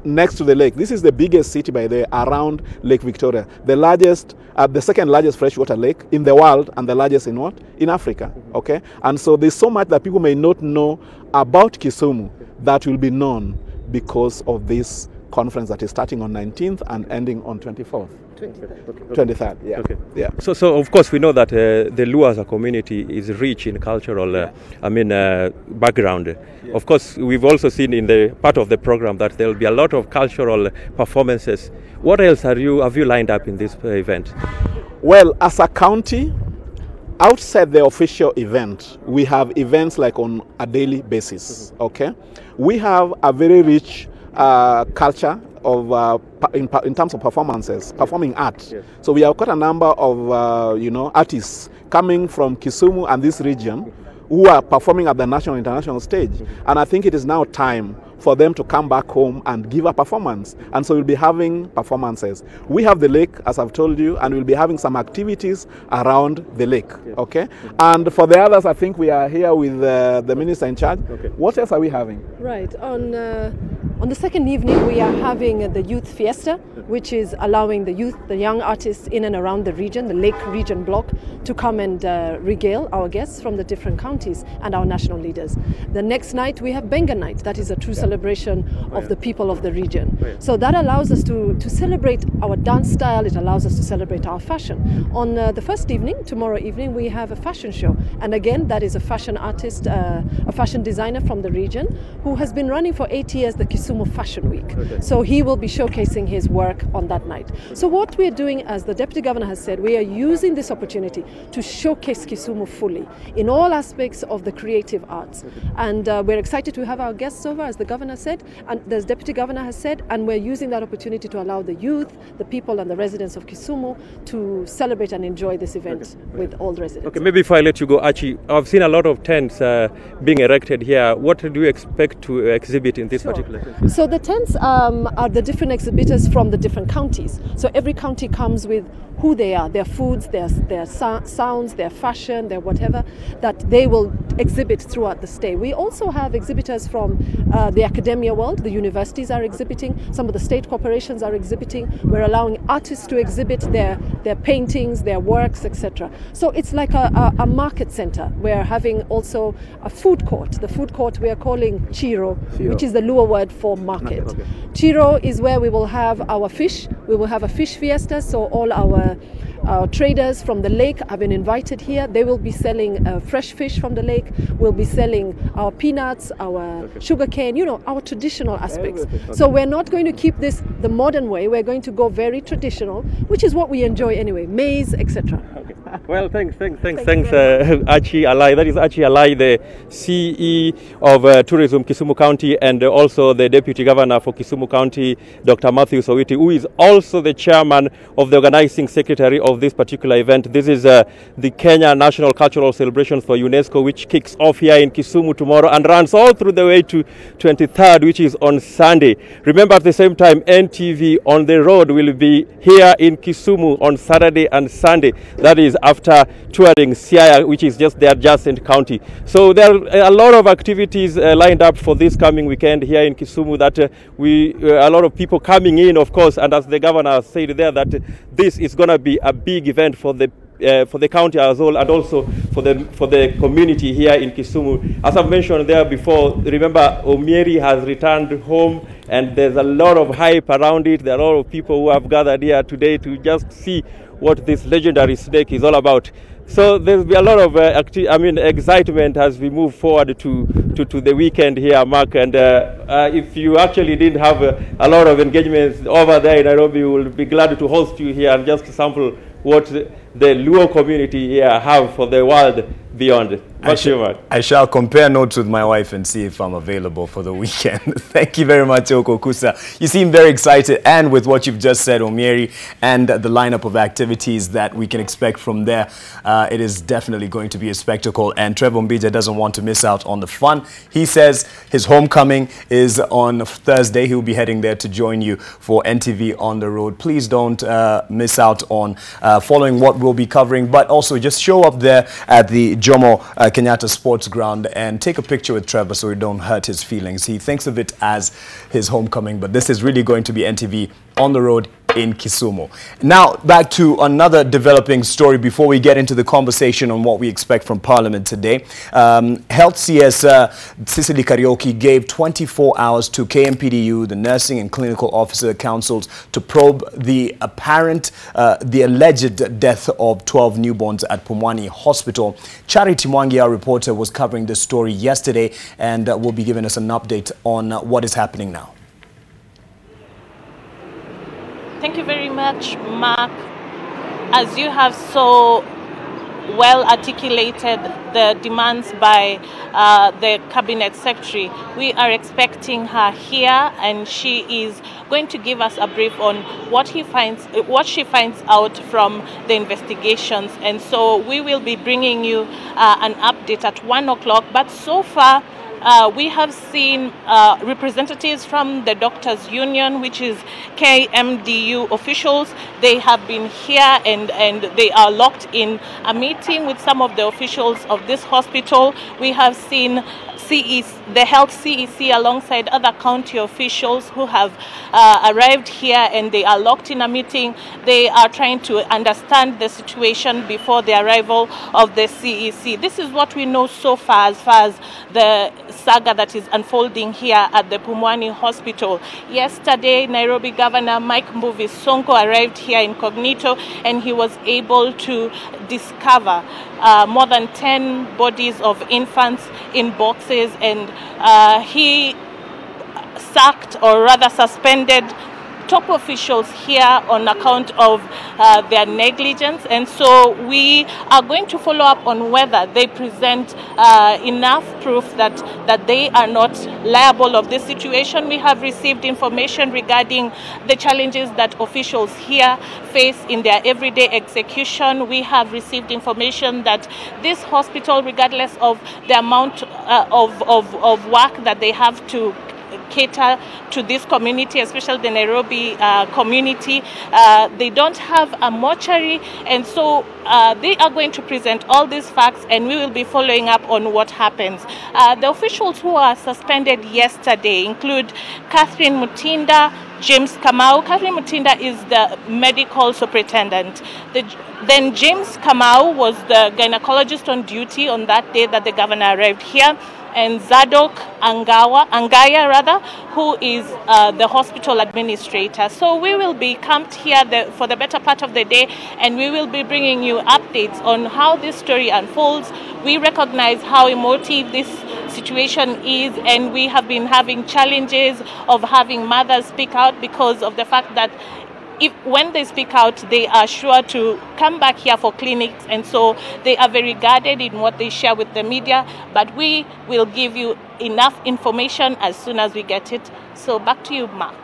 Speaker 17: next to the lake. This is the biggest city, by the way, around Lake Victoria. The largest, the second largest freshwater lake in the world, and the largest in what? In Africa. Okay, and so there's so much that people may not know about Kisumu that will be known because of this conference that is starting on 19th and ending on 24th. 23rd, yeah. Okay. Yeah.
Speaker 16: So of course we know that the Luo as a community is rich in cultural, background. Yeah. Of course, we've also seen in the part of the program that there will be a lot of cultural performances. What else have you lined up in this event?
Speaker 17: Well, as a county, outside the official event, we have events like on a daily basis. Okay, we have a very rich culture of in terms of performances, performing art. Yes. So we have got a number of artists coming from Kisumu and this region who are performing at the national and international stage. And I think it is now time for them to come back home and give a performance. And so we'll be having performances. We have the lake, as I've told you, and we'll be having some activities around the lake. Okay? And for the others, I think we are here with the minister in charge. Okay. What else are we having?
Speaker 18: Right. On the second evening, we are having the Youth Fiesta, which is allowing the youth, the young artists in and around the region, the Lake Region block, to come and regale our guests from the different counties and our national leaders. The next night, we have Benga Night. That is a true celebration celebration of the people of the region. So that allows us to celebrate our dance style. It allows us to celebrate our fashion. On the first evening, tomorrow evening, we have a fashion show. And again, that is a fashion artist, a fashion designer from the region who has been running for 8 years the Kisumu Fashion Week. So he will be showcasing his work on that night. So what we're doing, as the Deputy Governor has said, we are using this opportunity to showcase Kisumu fully in all aspects of the creative arts. And we're excited to have our guests over, as the Governor said, and the Deputy Governor has said, and we're using that opportunity to allow the youth, the people and the residents of Kisumu to celebrate and enjoy this event with all the residents.
Speaker 16: Okay, maybe if I let you go, Archie, I've seen a lot of tents being erected here. What do you expect to exhibit in this particular tent?
Speaker 18: So the tents are the different exhibitors from the different counties. So every county comes with who they are, their foods, their sounds, their fashion, their whatever, that they will exhibit throughout the stay. We also have exhibitors from the academia world. The universities are exhibiting, some of the state corporations are exhibiting. We're allowing artists to exhibit their paintings, their works, etc. So it's like a market center. We're having also a food court. The food court we are calling Chiro, which is the Luo word for market. Chiro is where we will have our fish. We will have a fish fiesta, so all our traders from the lake have been invited here. They will be selling fresh fish from the lake. We'll be selling our peanuts, our sugarcane, you know, our traditional aspects. So we're not going to keep this the modern way. We're going to go very traditional, which is what we enjoy anyway, maize, etc.
Speaker 16: Well, thanks, Archie Alai. That is Archie Alai, the CE of Tourism Kisumu County, and also the Deputy Governor for Kisumu County, Dr. Matthew Sowiti, who is also the chairman of the organizing secretary of this particular event. This is the Kenya National Cultural Celebrations for UNESCO, which kicks off here in Kisumu tomorrow and runs all through the way to 23rd, which is on Sunday. Remember, at the same time, NTV on the road will be here in Kisumu on Saturday and Sunday. That is after touring Siaya, which is just the adjacent county. So there are a lot of activities lined up for this coming weekend here in Kisumu that a lot of people coming in, of course, and as the governor said there, that this is going to be a big event for the county as well, and also for the community here in Kisumu. As I've mentioned there before, remember Omieri has returned home, and there's a lot of hype around it. There are a lot of people who have gathered here today to just see what this legendary snake is all about. So there'll be a lot of excitement as we move forward to the weekend here, Mark. And if you actually didn't have a lot of engagements over there in Nairobi, we'll be glad to host you here and just sample what the Luo community here have for the world beyond.
Speaker 2: I shall compare notes with my wife and see if I'm available for the weekend. Thank you very much, Oko Kusa. You seem very excited, and with what you've just said, Omieri, and the lineup of activities that we can expect from there, it is definitely going to be a spectacle, and Trevor Mbija doesn't want to miss out on the fun. He says his homecoming is on Thursday. He'll be heading there to join you for NTV on the road. Please don't miss out on following what we'll be covering, but also just show up there at the Jomo Kenyatta Sports Ground and take a picture with Trevor so we don't hurt his feelings. He thinks of it as his homecoming, but this is really going to be NTV on the road in Kisumu. Now, back to another developing story before we get into the conversation on what we expect from Parliament today. Health CS Cicely Karaoke gave 24 hours to KMPDU, the Nursing and Clinical Officer Councils, to probe the alleged death of 12 newborns at Pumwani Hospital. Charity Mwangi, our reporter, was covering this story yesterday and will be giving us an update on what is happening now.
Speaker 19: Thank you very much, Mark. As you have so well articulated the demands by the Cabinet Secretary, we are expecting her here, and she is going to give us a brief on what she finds out from the investigations. And so we will be bringing you an update at 1 o'clock. But so far, we have seen representatives from the Doctors Union, which is KMDU officials. They have been here and they are locked in a meeting with some of the officials of this hospital. We have seen the health CEC alongside other county officials who have arrived here, and they are locked in a meeting. They are trying to understand the situation before the arrival of the CEC. This is what we know so far as the saga that is unfolding here at the Pumwani Hospital. Yesterday, Nairobi Governor Mike Mbuvi Sonko arrived here incognito, and he was able to discover more than 10 bodies of infants in boxes, and he sacked, or rather suspended, top officials here on account of their negligence. And so we are going to follow up on whether they present enough proof that they are not liable of this situation. We have received information regarding the challenges that officials here face in their everyday execution. We have received information that this hospital, regardless of the amount of work that they have to cater to this community, especially the Nairobi community, they don't have a mortuary, and so they are going to present all these facts, and we will be following up on what happens. The officials who are suspended yesterday include Catherine Mutinda, James Kamau. Catherine Mutinda is the medical superintendent. Then James Kamau was the gynecologist on duty on that day that the governor arrived here, and Zadok Angaya, who is the hospital administrator. So we will be camped here for the better part of the day, and we will be bringing you updates on how this story unfolds. We recognize how emotive this situation is, and we have been having challenges of having mothers speak out because of the fact that when they speak out, they are sure to come back here for clinics, and so they are very guarded in what they share with the media. But we will give you enough information as soon as we get it. So back to you, Mark.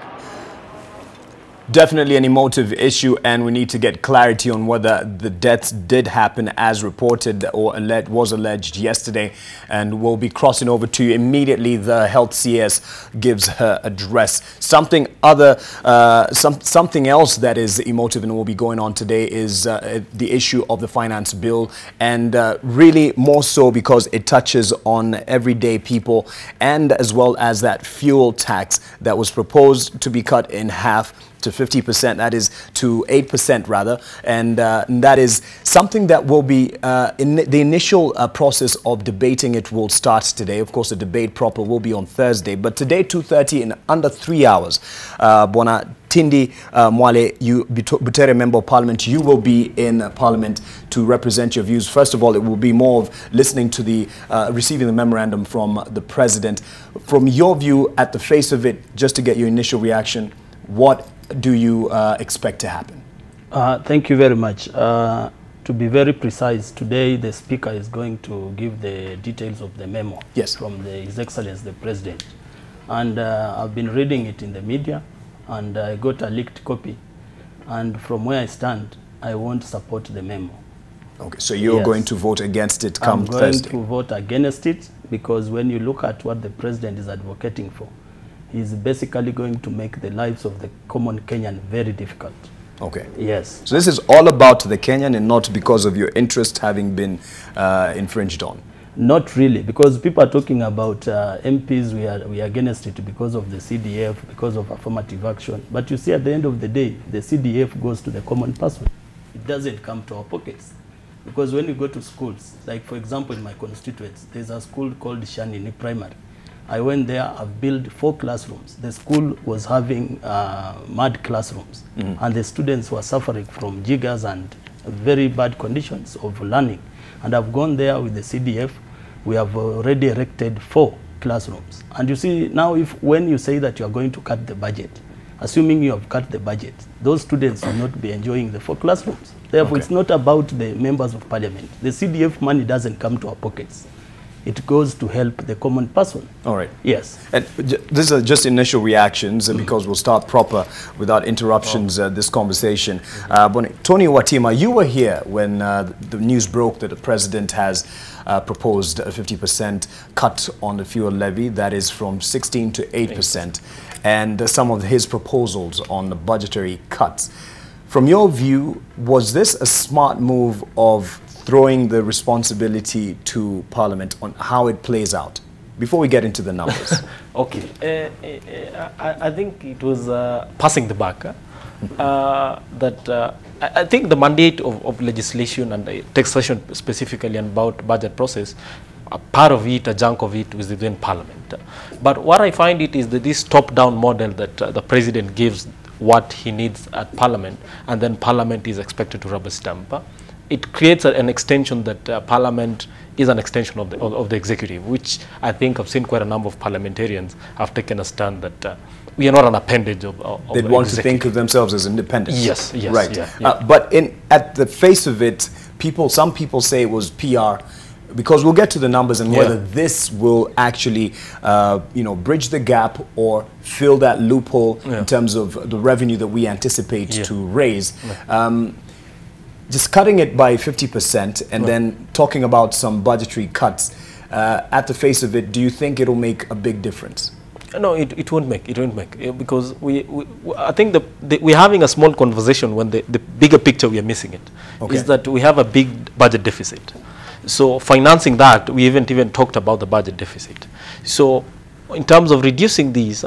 Speaker 2: Definitely an emotive issue, and we need to get clarity on whether the deaths did happen as reported or was alleged yesterday. And we'll be crossing over to you immediately. The health CS gives her address. Something else that is emotive and will be going on today is the issue of the finance bill, and really more so because it touches on everyday people, and as well as that fuel tax that was proposed to be cut in half to 50%, that is to 8% rather, and that is something that will be in the initial process of debating. It will start today. Of course, the debate proper will be on Thursday, but today 2:30, in under 3 hours, Bwana Tindi Mwale, you Budgetary Member of Parliament, you will be in Parliament to represent your views. First of all, it will be more of listening to the receiving the memorandum from the President. From your view, at the face of it, just to get your initial reaction, what do you expect to happen?
Speaker 5: Thank you very much. To be very precise, today the Speaker is going to give the details of the memo from His Excellency the President. And I've been reading it in the media, and I got a leaked copy. And from where I stand, I won't support the memo.
Speaker 2: Okay, so you're going to vote against it come Thursday? I'm
Speaker 5: going to vote against it, because when you look at what the President is advocating for, he's basically going to make the lives of the common Kenyan very difficult.
Speaker 2: Okay.
Speaker 5: Yes.
Speaker 2: So this is all about the Kenyan and not because of your interest having been infringed on?
Speaker 5: Not really, because people are talking about MPs, we are against it because of the CDF, because of affirmative action. But you see, at the end of the day, the CDF goes to the common person. It doesn't come to our pockets. Because when you go to schools, like for example in my constituents, there's a school called Shanini Primary. I went there, I've built 4 classrooms. The school was having mud classrooms, and the students were suffering from jiggers and very bad conditions of learning. And I've gone there with the CDF. We have already erected 4 classrooms. And you see, now when you say that you are going to cut the budget, assuming you have cut the budget, those students will not be enjoying the 4 classrooms. Therefore, it's not about the members of Parliament. The CDF money doesn't come to our pockets. It goes to help the common person.
Speaker 2: All right.
Speaker 5: Yes.
Speaker 2: And these are just initial reactions, because we'll start proper without interruptions this conversation. Tony Watima, you were here when the news broke that the President has proposed a 50% cut on the fuel levy, that is from 16 to 8%, and some of his proposals on the budgetary cuts. From your view, was this a smart move of throwing the responsibility to Parliament on how it plays out? before we get into the numbers?
Speaker 20: Okay. I think it was passing the buck. I think the mandate of legislation and taxation specifically about budget process, a part of it, a chunk of it, is within Parliament. But what I find it is that this top-down model that the President gives what he needs at Parliament, and then Parliament is expected to rubber stamp. It creates an extension that Parliament is an extension of the executive, which I think I've seen quite a number of parliamentarians have taken a stand that we are not an appendage of
Speaker 2: They'd want to think of themselves as independent.
Speaker 20: Yes, yes.
Speaker 2: Right.
Speaker 20: Yeah.
Speaker 2: But at the face of it, some people say it was PR, because we'll get to the numbers and whether this will actually, bridge the gap or fill that loophole in terms of the revenue that we anticipate to raise. Just cutting it by 50% and then talking about some budgetary cuts, at the face of it, do you think it'll make a big difference?
Speaker 20: No, it won't make. It won't make, because I think we're having a small conversation when the bigger picture we are missing it is that we have a big budget deficit. So financing that, we haven't even talked about the budget deficit. So in terms of reducing these,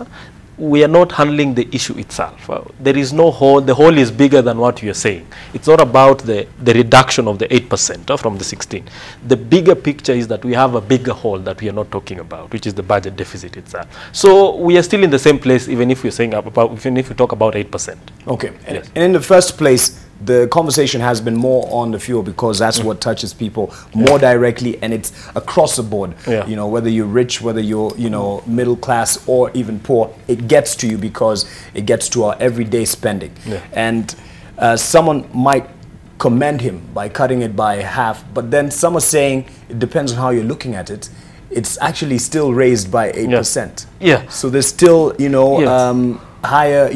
Speaker 20: we are not handling the issue itself. There is no hole. The hole is bigger than what you are saying. It's not about the reduction of the 8% from the 16. The bigger picture is that we have a bigger hole that we are not talking about, which is the budget deficit itself. So we are still in the same place, even if we're saying even if we talk about 8%.
Speaker 2: Okay. Yes. And in the first place, the conversation has been more on the fuel, because that's what touches people more directly, and it's across the board. You know, whether you're rich, whether you're, middle class or even poor, it gets to you because it gets to our everyday spending. And someone might commend him by cutting it by half, but then some are saying, it depends on how you're looking at it, it's actually still raised by 8%. So there's still, higher,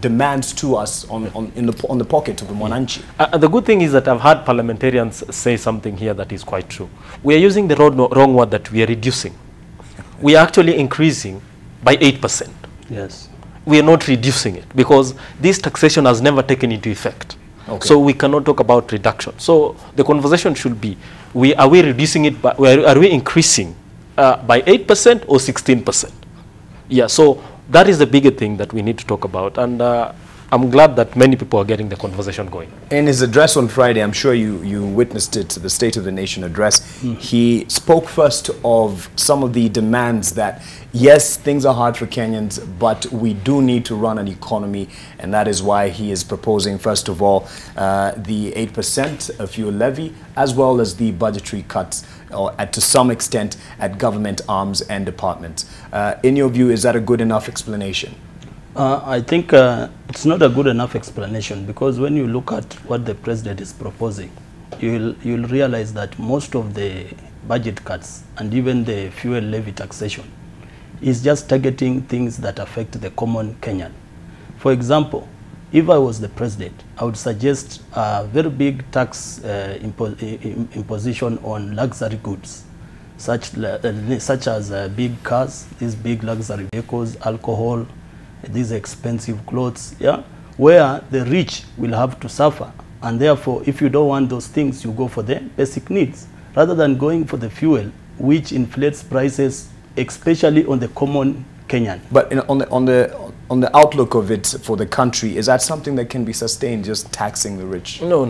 Speaker 2: demands to us on the pocket of the Mwananchi.
Speaker 20: The good thing is that I've had parliamentarians say something here that is quite true. We are using the wrong word, that we are reducing. We are actually increasing by 8%.
Speaker 5: Yes.
Speaker 20: We are not reducing it, because this taxation has never taken into effect. So we cannot talk about reduction. So the conversation should be, are we reducing it, are we increasing by 8% or 16%? Yeah, so that is the bigger thing that we need to talk about, and I'm glad that many people are getting the conversation going.
Speaker 2: In his address on Friday, I'm sure you witnessed it, the State of the Nation address, he spoke first of some of the demands that, yes, things are hard for Kenyans, but we do need to run an economy, and that is why he is proposing, first of all, the 8% fuel levy, as well as the budgetary cuts, or to some extent at government arms and departments. In your view, is that a good enough explanation?
Speaker 5: I think it's not a good enough explanation, because when you look at what the president is proposing, you'll realize that most of the budget cuts and even the fuel levy taxation is just targeting things that affect the common Kenyan. For example, if I was the president, I would suggest a very big tax imposition on luxury goods, such as big cars, these big luxury vehicles, alcohol, these expensive clothes, where the rich will have to suffer. And therefore, if you don't want those things, you go for the basic needs, rather than going for the fuel, which inflates prices, especially on the common Kenyan.
Speaker 2: But on the outlook of it for the country, is that something that can be sustained, just taxing the rich?
Speaker 20: No.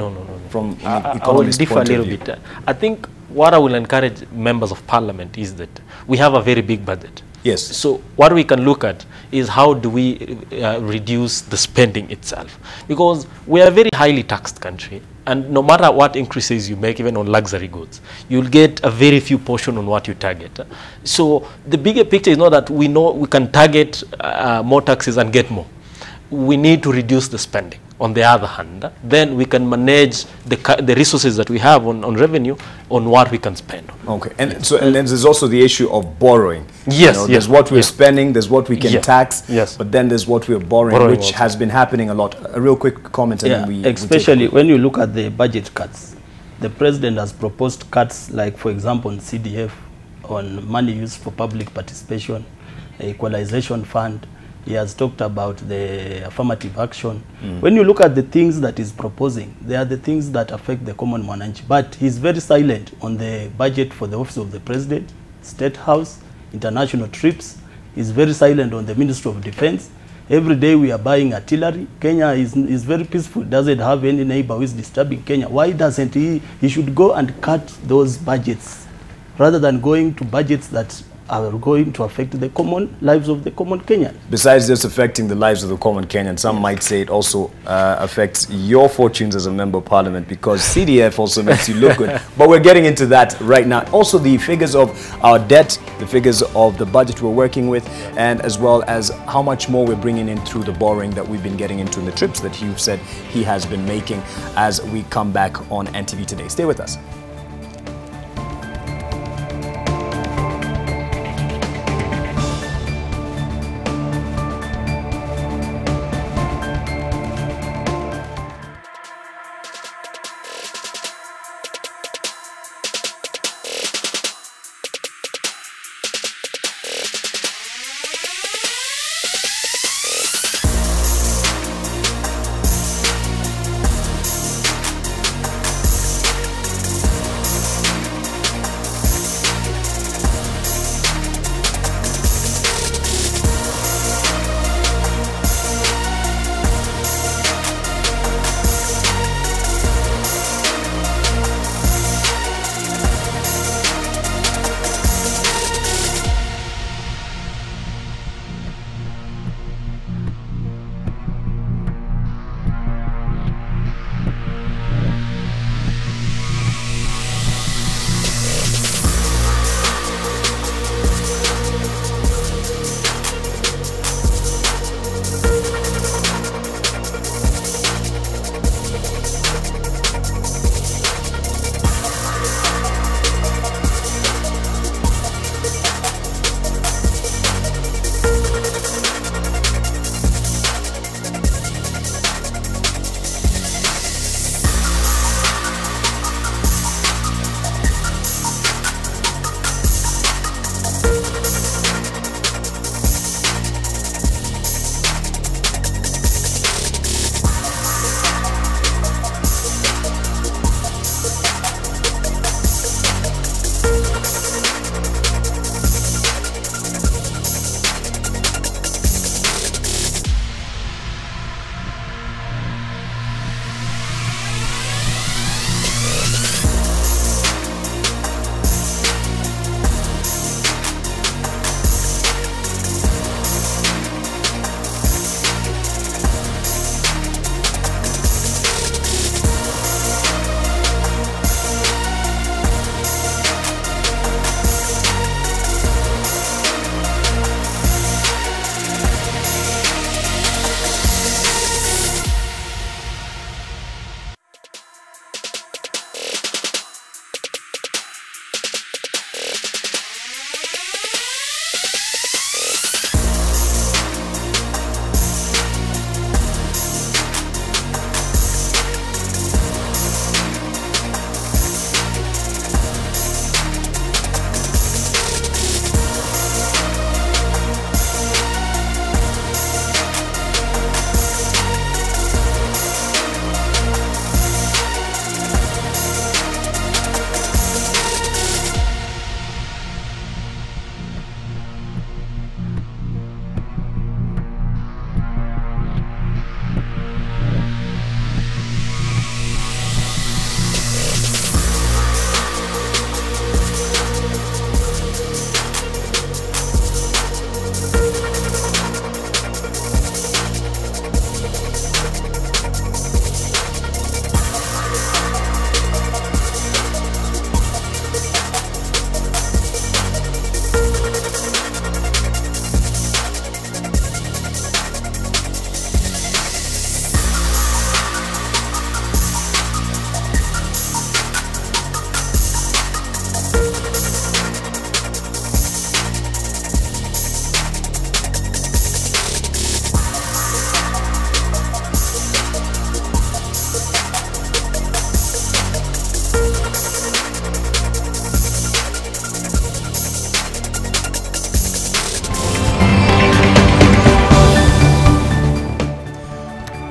Speaker 2: From
Speaker 20: I will differ a little bit. I think what I will encourage members of parliament is that we have a very big budget.
Speaker 2: Yes.
Speaker 20: So what we can look at is how do we reduce the spending itself, because we are a very highly taxed country, and no matter what increases you make, even on luxury goods, you'll get a very few portion on what you target. So the bigger picture is not that we know we can target more taxes and get more. We need to reduce the spending. On the other hand, then we can manage the resources that we have on revenue on what we can spend on.
Speaker 2: Okay, and then there's also the issue of borrowing.
Speaker 20: Yes,
Speaker 2: there's what we're spending, there's what we can tax, but then there's what we're borrowing which also has been happening a lot. A real quick comment, and then
Speaker 5: especially when you look at the budget cuts, the president has proposed cuts, like for example on CDF, on money used for public participation, equalization fund. He has talked about the affirmative action. When you look at the things that he's proposing, they are the things that affect the common Mwananchi. But he's very silent on the budget for the office of the president, State House, international trips. He's very silent on the Ministry of Defense. Every day we are buying artillery. Kenya is very peaceful, doesn't have any neighbor who is disturbing Kenya. Why doesn't he? He should go and cut those budgets rather than going to budgets that are going to affect the common lives of the common Kenyan.
Speaker 2: Besides just affecting the lives of the common Kenyan, some might say it also affects your fortunes as a member of parliament, because CDF also makes you look good. But we're getting into that right now. Also the figures of our debt, the figures of the budget we're working with, and as well as how much more we're bringing in through the borrowing that we've been getting into in the trips that Hugh said he has been making, as we come back on NTV Today. Stay with us.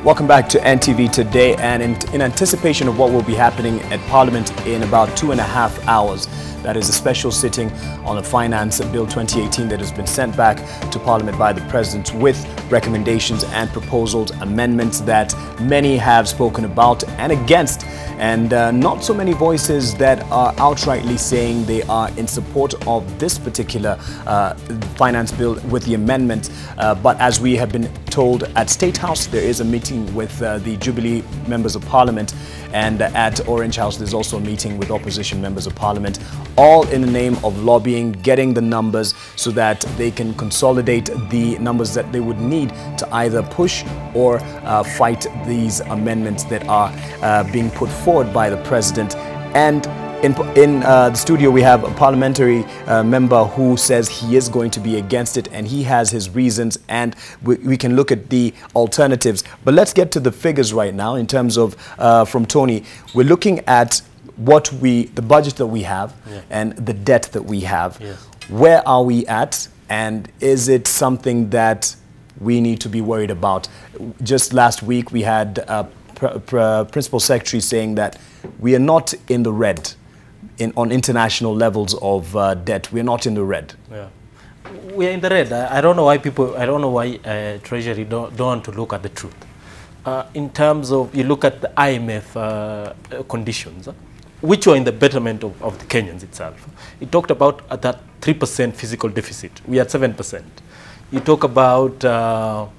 Speaker 2: Welcome back to NTV Today, and in anticipation of what will be happening at Parliament in about 2.5 hours, That is a special sitting on the Finance Bill 2018 that has been sent back to Parliament by the President with recommendations and proposals, amendments that many have spoken about and against, and not so many voices that are outrightly saying they are in support of this particular finance bill with the amendment. But as we have been told at State House, there is a meeting with the Jubilee members of Parliament, and at Orange House there's also a meeting with opposition members of Parliament, all in the name of lobbying, getting the numbers so that they can consolidate the numbers that they would need to either push or fight these amendments that are being put forward by the President. And in the studio, we have a parliamentary member who says he is going to be against it, and he has his reasons, and we can look at the alternatives. But let's get to the figures right now in terms of, from Tony, we're looking at the budget that we have and the debt that we have. Yes. Where are we at, and is it something that we need to be worried about? Just last week, we had Principal Secretary saying that we are not in the red. On international levels of debt, we're not in the red.
Speaker 20: Yeah, we're in the red. I don't know why Treasury don't want to look at the truth. In terms of, you look at the IMF conditions, which were in the betterment of the Kenyans itself. It talked about that 3% fiscal deficit. We had 7%. You talk about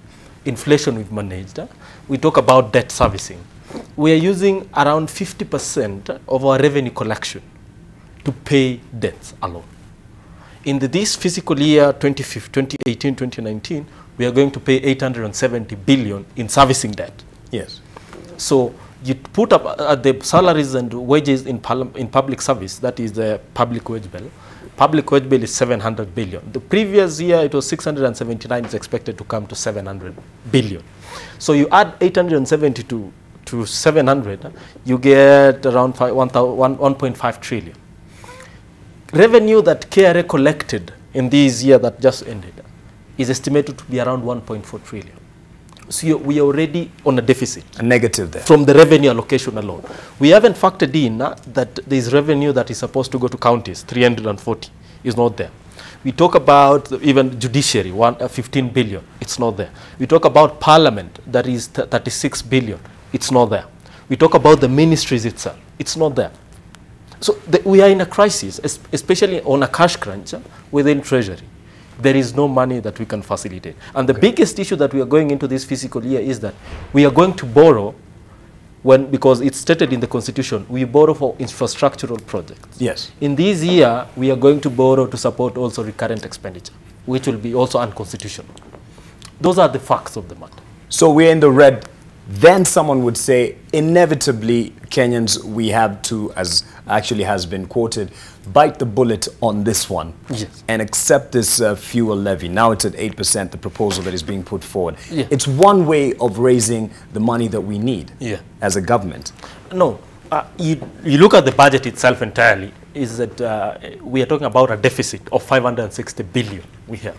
Speaker 20: inflation we've managed. We talk about debt servicing. We are using around 50% of our revenue collection to pay debts alone. In this fiscal year 2018-2019, we are going to pay 870 billion in servicing debt.
Speaker 2: Yes.
Speaker 20: So you put up the salaries and wages in public service, that is the public wage bill. Public wage bill is 700 billion. The previous year it was 679, it's expected to come to 700 billion. So you add 870 to 700, you get around 1.5 trillion. Revenue that KRA collected in this year that just ended is estimated to be around 1.4 trillion. So we are already on a deficit.
Speaker 2: A negative there.
Speaker 20: From the revenue allocation alone. We haven't factored in that there is revenue that is supposed to go to counties, 340, is not there. We talk about even judiciary, 15 billion, it's not there. We talk about parliament, that is 36 billion, it's not there. We talk about the ministries itself, it's not there. So we are in a crisis, especially on a cash crunch within Treasury. There is no money that we can facilitate. And the biggest issue that we are going into this fiscal year is that we are going to borrow because it's stated in the Constitution, we borrow for infrastructural projects.
Speaker 2: Yes.
Speaker 20: In this year, we are going to borrow to support also recurrent expenditure, which will be also unconstitutional. Those are the facts of the matter.
Speaker 2: So we're in the red. Then someone would say, inevitably, Kenyans, we have to, as actually has been quoted, bite the bullet on this one and accept this fuel levy. Now it's at 8%, the proposal that is being put forward. It's one way of raising the money that we need as a government.
Speaker 20: No, you look at the budget itself entirely, is that we are talking about a deficit of 560 billion we have.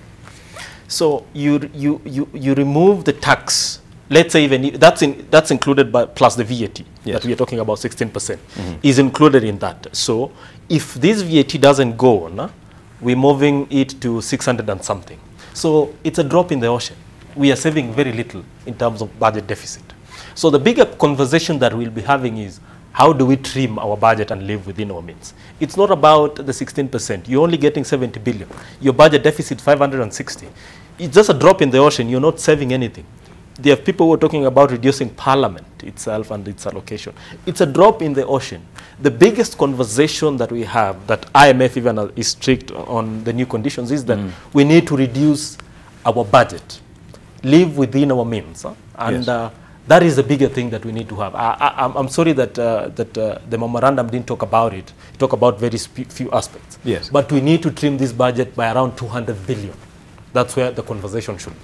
Speaker 20: So you remove the tax. Let's say even that's included by plus the VAT that we are talking about 16% is included in that. So if this VAT doesn't go on, we're moving it to 600 and something. So it's a drop in the ocean. We are saving very little in terms of budget deficit. So the bigger conversation that we'll be having is how do we trim our budget and live within our means? It's not about the 16%. You're only getting 70 billion. Your budget deficit 560. It's just a drop in the ocean. You're not saving anything. There are people who are talking about reducing parliament itself and its allocation. It's a drop in the ocean. The biggest conversation that we have, that IMF even is strict on the new conditions, is that we need to reduce our budget, live within our means. And that is the bigger thing that we need to have. I'm sorry that the memorandum didn't talk about it. It talked about very few aspects.
Speaker 2: Yes.
Speaker 20: But we need to trim this budget by around 200 billion. That's where the conversation should be.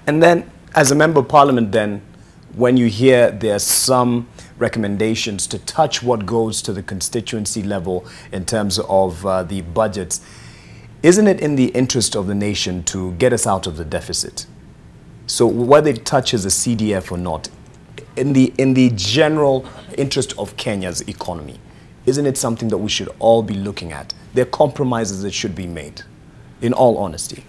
Speaker 2: And then, as a member of parliament then, when you hear there are some recommendations to touch what goes to the constituency level in terms of the budgets, isn't it in the interest of the nation to get us out of the deficit? So whether it touches the CDF or not, in the general interest of Kenya's economy, isn't it something that we should all be looking at? There are compromises that should be made, in all honesty.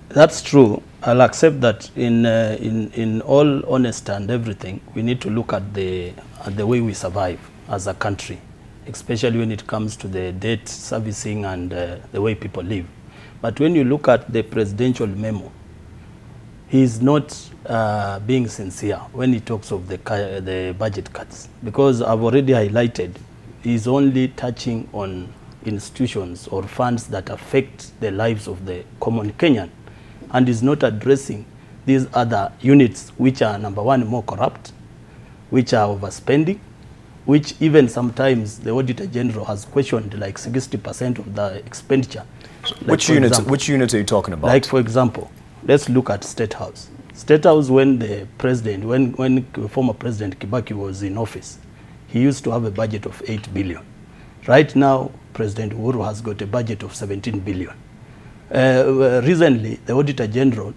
Speaker 5: That's true. I'll accept that in all honesty and everything, we need to look at the way we survive as a country, especially when it comes to the debt servicing and the way people live. But when you look at the presidential memo, he's not being sincere when he talks of the budget cuts, because I've already highlighted he's only touching on institutions or funds that affect the lives of the common Kenyan, and is not addressing these other units which are, number one, more corrupt, which are overspending, which even sometimes the Auditor General has questioned like 60% of the expenditure.
Speaker 2: Like which units are you talking about?
Speaker 5: Like, for example, let's look at State House. State House, when the president, when former President Kibaki was in office, he used to have a budget of 8 billion. Right now, President Uhuru has got a budget of 17 billion. Recently, the Auditor General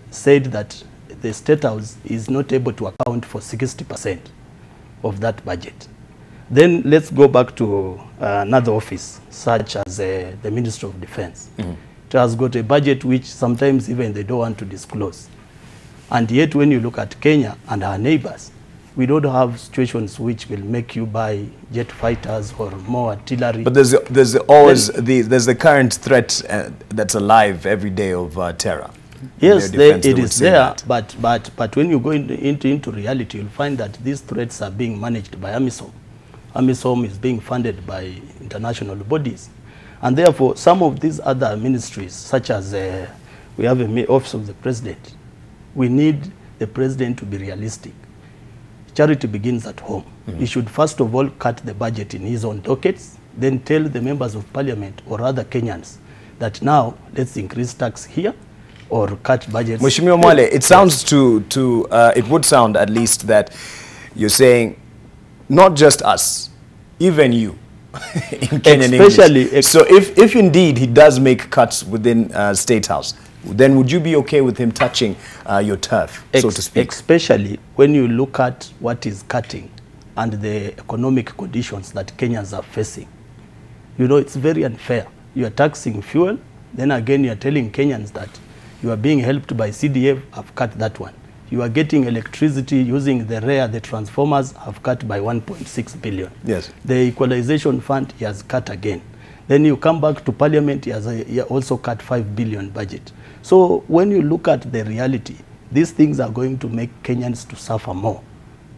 Speaker 5: said that the State House is not able to account for 60% of that budget. Then let's go back to another office, such as the Ministry of Defense. Mm-hmm. It has got a budget which sometimes even they don't want to disclose. And yet when you look at Kenya and our neighbors, we don't have situations which will make you buy jet fighters or more artillery.
Speaker 2: But there's always there's the current threat that's alive every day of terror.
Speaker 5: Yes, it is there, but when you go into reality, you'll find that these threats are being managed by AMISOM. AMISOM is being funded by international bodies. And therefore, some of these other ministries, such as we have an Office of the President, we need the President to be realistic. Charity begins at home. Mm-hmm. He should first of all cut the budget in his own dockets, then tell the members of parliament or other Kenyans that now let's increase tax here or cut budgets.
Speaker 2: Mheshimiwa Mwale, it sounds it would sound at least that you're saying not just us, even you in Kenyan English. So if indeed he does make cuts within State House, then would you be okay with him touching your turf, so to speak?
Speaker 5: Especially when you look at what is cutting and the economic conditions that Kenyans are facing. You know, it's very unfair. You are taxing fuel, then again you are telling Kenyans that you are being helped by CDF, I've cut that one. You are getting electricity using the transformers, have cut by 1.6 billion.
Speaker 2: Yes.
Speaker 5: The equalization fund, he has cut again. Then you come back to parliament, he has also cut 5 billion budget. So when you look at the reality, these things are going to make Kenyans to suffer more.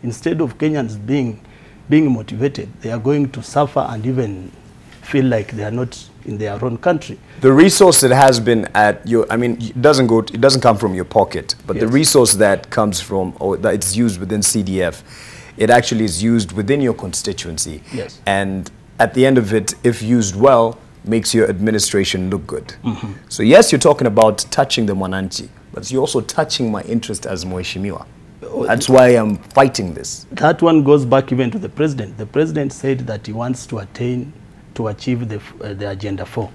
Speaker 5: Instead of Kenyans being motivated, they are going to suffer and even feel like they are not in their own country.
Speaker 2: The resource that has been at your, I mean, it doesn't come from your pocket, but yes, the resource that comes from, or that it's used within CDF, it actually is used within your constituency.
Speaker 5: Yes.
Speaker 2: And at the end of it, if used well, makes your administration look good.
Speaker 5: Mm-hmm.
Speaker 2: So yes, you're talking about touching the Mwananchi, but you're also touching my interest as Mheshimiwa. That's why I'm fighting this.
Speaker 5: That one goes back even to the president. The president said that he wants to achieve the Agenda 4.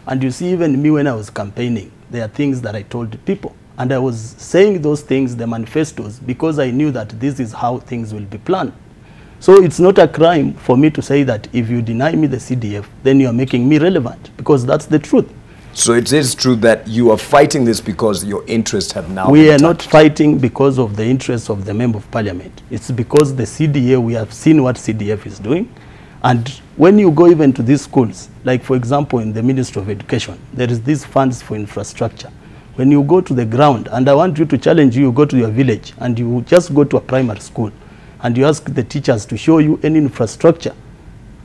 Speaker 5: And you see, even me when I was campaigning, there are things that I told people. And I was saying those things, the manifestos, because I knew that this is how things will be planned. So it's not a crime for me to say that if you deny me the CDF, then you are making me relevant, because that's the truth.
Speaker 2: So it is true that you are fighting this because your interests have now
Speaker 5: We are not fighting because of the interests of the Member of Parliament. It's because the CDA, we have seen what CDF is doing. And when you go even to these schools, like for example in the Ministry of Education, there is these funds for infrastructure. When you go to the ground, and I want you to challenge you go to your village and you just go to a primary school and you ask the teachers to show you any infrastructure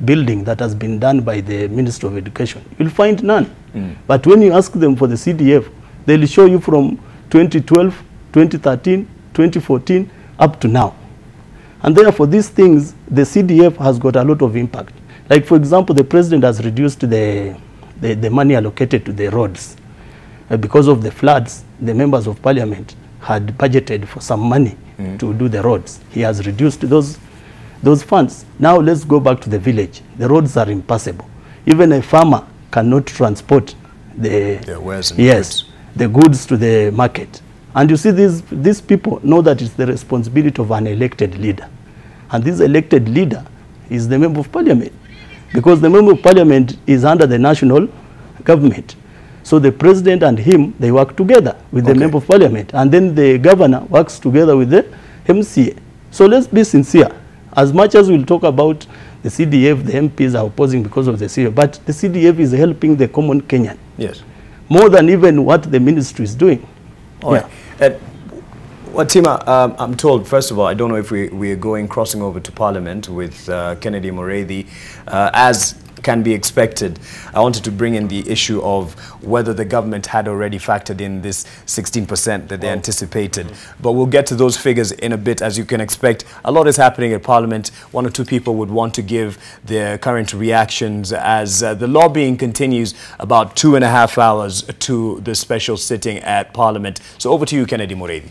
Speaker 5: building that has been done by the Ministry of Education, you'll find none. But when you ask them for the CDF, they'll show you from 2012, 2013, 2014 up to now. And therefore these things, the CDF has got a lot of impact. Like for example, the president has reduced the money allocated to the roads. Because of the floods, the members of parliament had budgeted for some money to do the roads. He has reduced those funds. Now let's go back to the village. The roads are impassable. Even a farmer cannot transport the goods to the market. And you see, these people know that it's the responsibility of an elected leader. And this elected leader is the Member of Parliament. because the member of parliament is under the national government. So the president and him, they work together with the member of parliament, and then the governor works together with the MCA. So let's be sincere. As much as we'll talk about the CDF, the MPs are opposing because of the CDF, but the CDF is helping the common Kenyan.
Speaker 2: Yes.
Speaker 5: More than even what the ministry is doing.
Speaker 2: All right. Watima, I'm told, first of all, I don't know if we are crossing over to Parliament with Kennedy Mureithi. As can be expected, I wanted to bring in the issue of whether the government had already factored in this 16% that they anticipated. But we'll get to those figures in a bit. As you can expect, a lot is happening at Parliament. One or two people would want to give their current reactions as the lobbying continues about 2.5 hours to the special sitting at Parliament. So over to you, Kennedy Mureithi.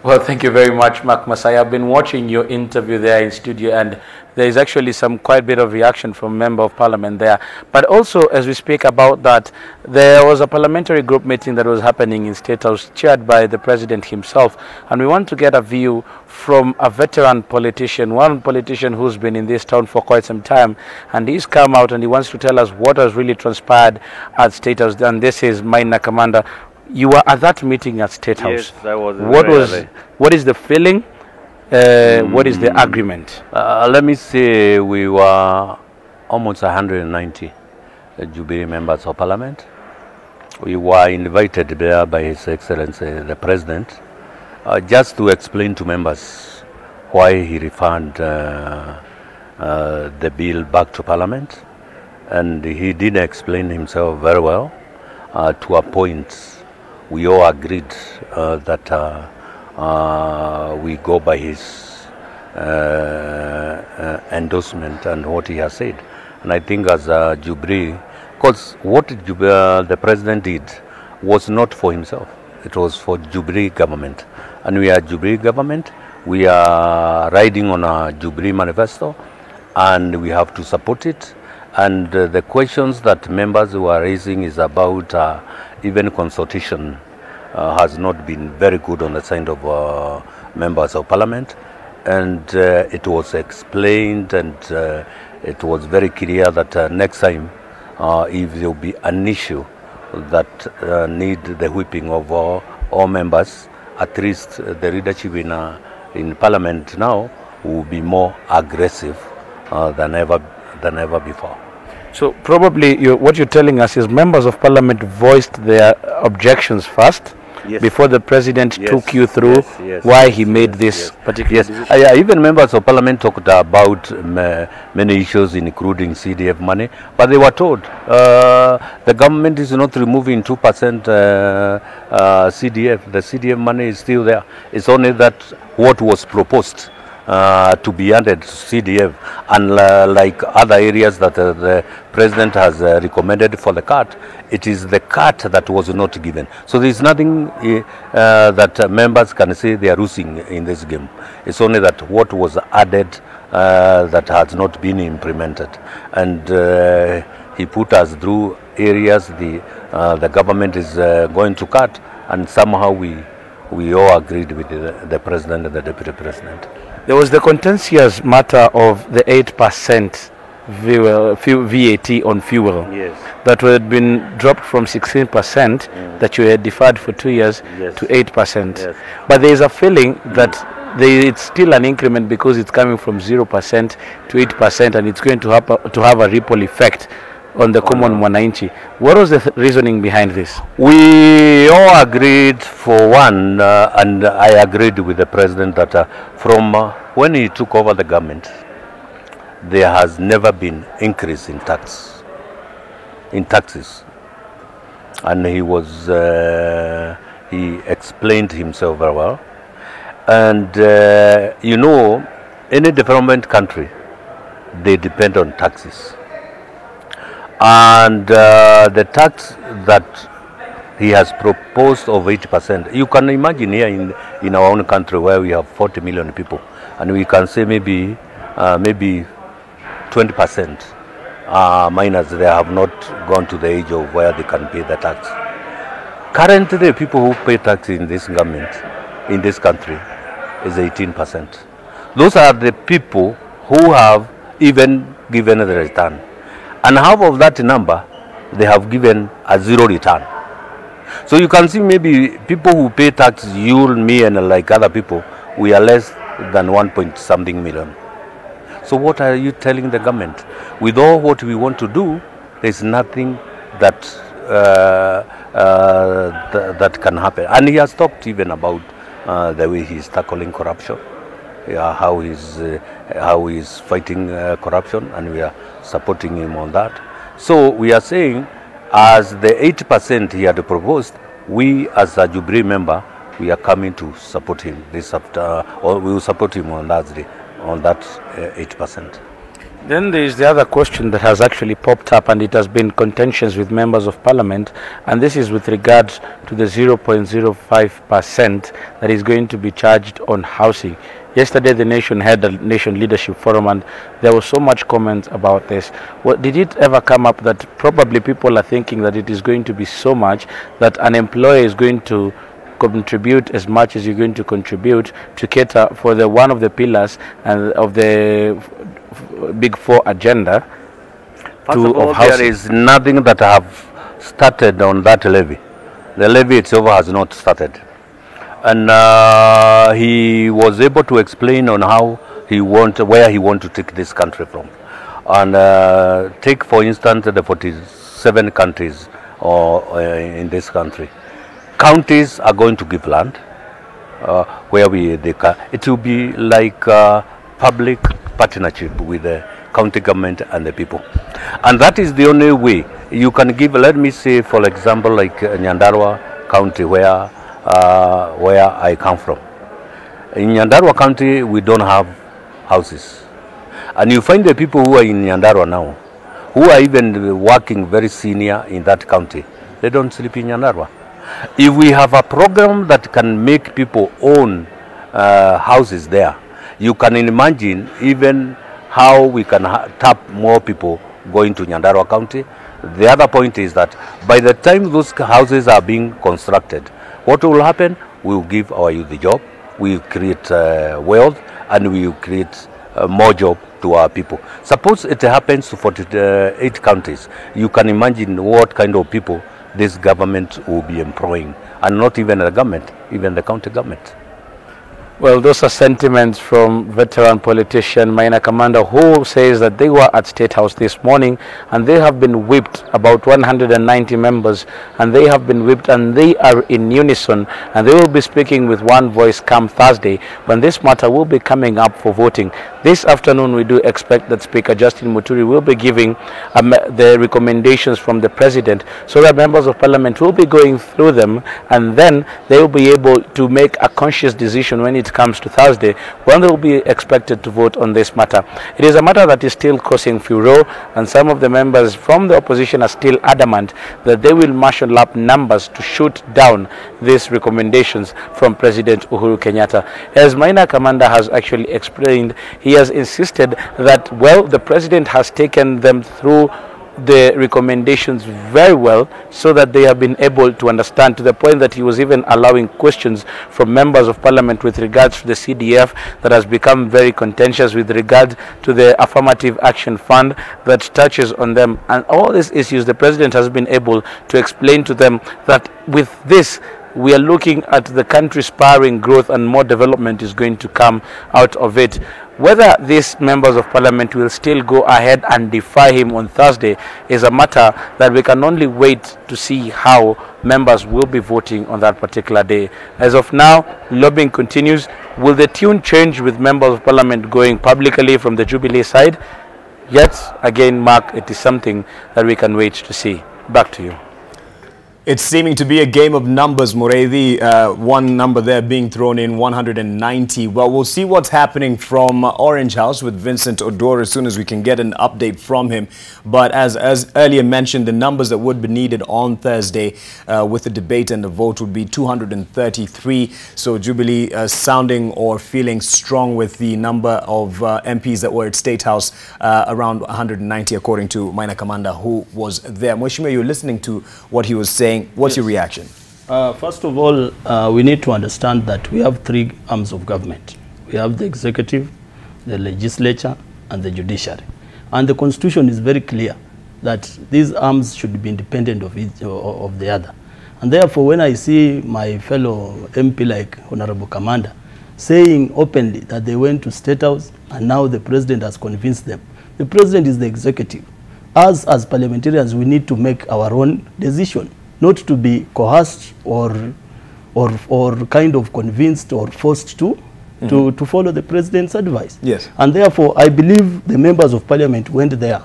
Speaker 4: Well, thank you very much, Mark Masai. I've been watching your interview there in studio, and there is actually quite a bit of reaction from Member of Parliament there. But also, as we speak about that, there was a parliamentary group meeting that was happening in State House, chaired by the President himself, and we want to get a view from a veteran politician, one politician who's been in this town for quite some time, and he's come out and he wants to tell us what has really transpired at State House, and this is Maina Commander. You were at that meeting at State House.
Speaker 21: Yes, I was.
Speaker 4: What is the feeling? What is the agreement?
Speaker 21: Let me say we were almost 190 Jubilee members of Parliament. We were invited there by His Excellency the President just to explain to members why he referred the bill back to Parliament, and he did explain himself very well to a point. We all agreed that we go by his endorsement and what he has said. And I think as Jubilee, because what the President did was not for himself, it was for Jubilee government. And we are Jubilee government, we are riding on a Jubilee manifesto, and we have to support it. And the questions that members were raising is about even consultation has not been very good on the side of members of Parliament. And it was explained, and it was very clear that next time, if there will be an issue that need the whipping of all members, at least the leadership in Parliament now will be more aggressive than ever before.
Speaker 4: So probably what you're telling us is members of Parliament voiced their objections first, before the President took you through why he made this particular decision.
Speaker 21: Even members of Parliament talked about many issues, including CDF money, but they were told the government is not removing 2% CDF. The CDF money is still there. It's only that what was proposed to be added to CDF, and like other areas that the President has recommended for the cut, it is the cut that was not given. So there is nothing that members can say they are losing in this game. It's only that what was added that has not been implemented. And he put us through areas the government is going to cut, and somehow we all agreed with the President and the Deputy President.
Speaker 4: There was the contentious matter of the 8% VAT on fuel that had been dropped from 16% that you had deferred for 2 years to 8%. But there is a feeling that it's still an increment because it's coming from 0% to 8%, and it's going to have a ripple effect on the common mwananchi. What was the reasoning behind this?
Speaker 21: We all agreed for one, and I agreed with the President that from when he took over the government, there has never been increase in taxes. And he explained himself very well. And you know, any development country, they depend on taxes. And the tax that he has proposed of 8%, you can imagine here in our own country where we have 40 million people, and we can say maybe 20% minors, they have not gone to the age of where they can pay the tax. Currently, the people who pay tax in this government, in this country, is 18%. Those are the people who have even given the return. And half of that number, they have given a zero return. So you can see maybe people who pay tax, you, me, and like other people, we are less than 1.something million. So what are you telling the government? With all what we want to do, there's nothing that that can happen. And he has talked even about the way he's tackling corruption, how he's fighting corruption, and we are supporting him on that. So we are saying, as the 8% he had proposed, we as a Jubilee member, we are coming to support him this after, or we will support him on that day, on that 8%.
Speaker 4: Then there is the other question that has actually popped up, and it has been contentions with members of parliament, and this is with regards to the 0.05% that is going to be charged on housing. Yesterday the nation had a nation leadership forum, and there was so much comment about this. Did it ever come up that probably people are thinking that it is going to be so much that an employer is going to contribute as much as you're going to contribute to cater for the one of the pillars and of the Big Four agenda?
Speaker 21: First of all, there is nothing that have started on that levy. The levy itself has not started. And he was able to explain on how he where he want to take this country from. And take, for instance, the 47 countries in this country. Counties are going to give land where it will be like public partnership with the county government and the people. And that is the only way you can give, let me say, for example, like Nyandarua County, where I come from. In Nyandarua County, we don't have houses. And you find the people who are in Nyandarua now, who are even working very senior in that county, they don't sleep in Nyandarua. If we have a program that can make people own houses there, you can imagine even how we can tap more people going to Nyandarua County. The other point is that by the time those houses are being constructed, what will happen? We will give our youth the job, we will create wealth, and we will create more job to our people. Suppose it happens to 48 counties, you can imagine what kind of people this government will be employing, and not even the government, even the county government.
Speaker 4: Well, those are sentiments from veteran politician Maina Commander, who says that they were at State House this morning and they have been whipped, about 190 members, and they have been whipped and they are in unison, and they will be speaking with one voice come Thursday when this matter will be coming up for voting. This afternoon we do expect that Speaker Justin Muturi will be giving the recommendations from the President, so that members of Parliament will be going through them, and then they will be able to make a conscious decision when it comes to Thursday, when they will be expected to vote on this matter. It is a matter that is still causing furore, and some of the members from the opposition are still adamant that they will marshal up numbers to shoot down these recommendations from President Uhuru Kenyatta. As Maina Commander has actually explained, he has insisted that, well, the President has taken them through the recommendations very well, so that they have been able to understand, to the point that he was even allowing questions from members of Parliament with regards to the CDF that has become very contentious, with regard to the Affirmative Action Fund that touches on them, and all these issues the President has been able to explain to them that with this we are looking at the country spurring growth and more development is going to come out of it. Whether these members of Parliament will still go ahead and defy him on Thursday is a matter that we can only wait to see how members will be voting on that particular day. As of now, lobbying continues. Will the tune change with members of Parliament going publicly from the Jubilee side? Yet again, Mark, it is something that we can wait to see. Back to you.
Speaker 2: It's seeming to be a game of numbers, Muredi. One number there being thrown in, 190. Well, we'll see what's happening from Orange House with Vincent Odor as soon as we can get an update from him. But as earlier mentioned, the numbers that would be needed on Thursday with the debate and the vote would be 233. So Jubilee sounding or feeling strong with the number of MPs that were at State House, around 190, according to Maina Commander, who was there. Mweshime, you're listening to what he was saying. What's your reaction?
Speaker 5: First of all, we need to understand that we have three arms of government. We have the executive, the legislature, and the judiciary. And the Constitution is very clear that these arms should be independent of each of the other. And therefore, when I see my fellow MP like Honorable Commander saying openly that they went to State House and now the President has convinced them, the President is the executive. Us as parliamentarians, we need to make our own decision, not to be coerced or kind of convinced or forced to follow the President's advice.
Speaker 2: Yes.
Speaker 5: And therefore, I believe the members of Parliament went there.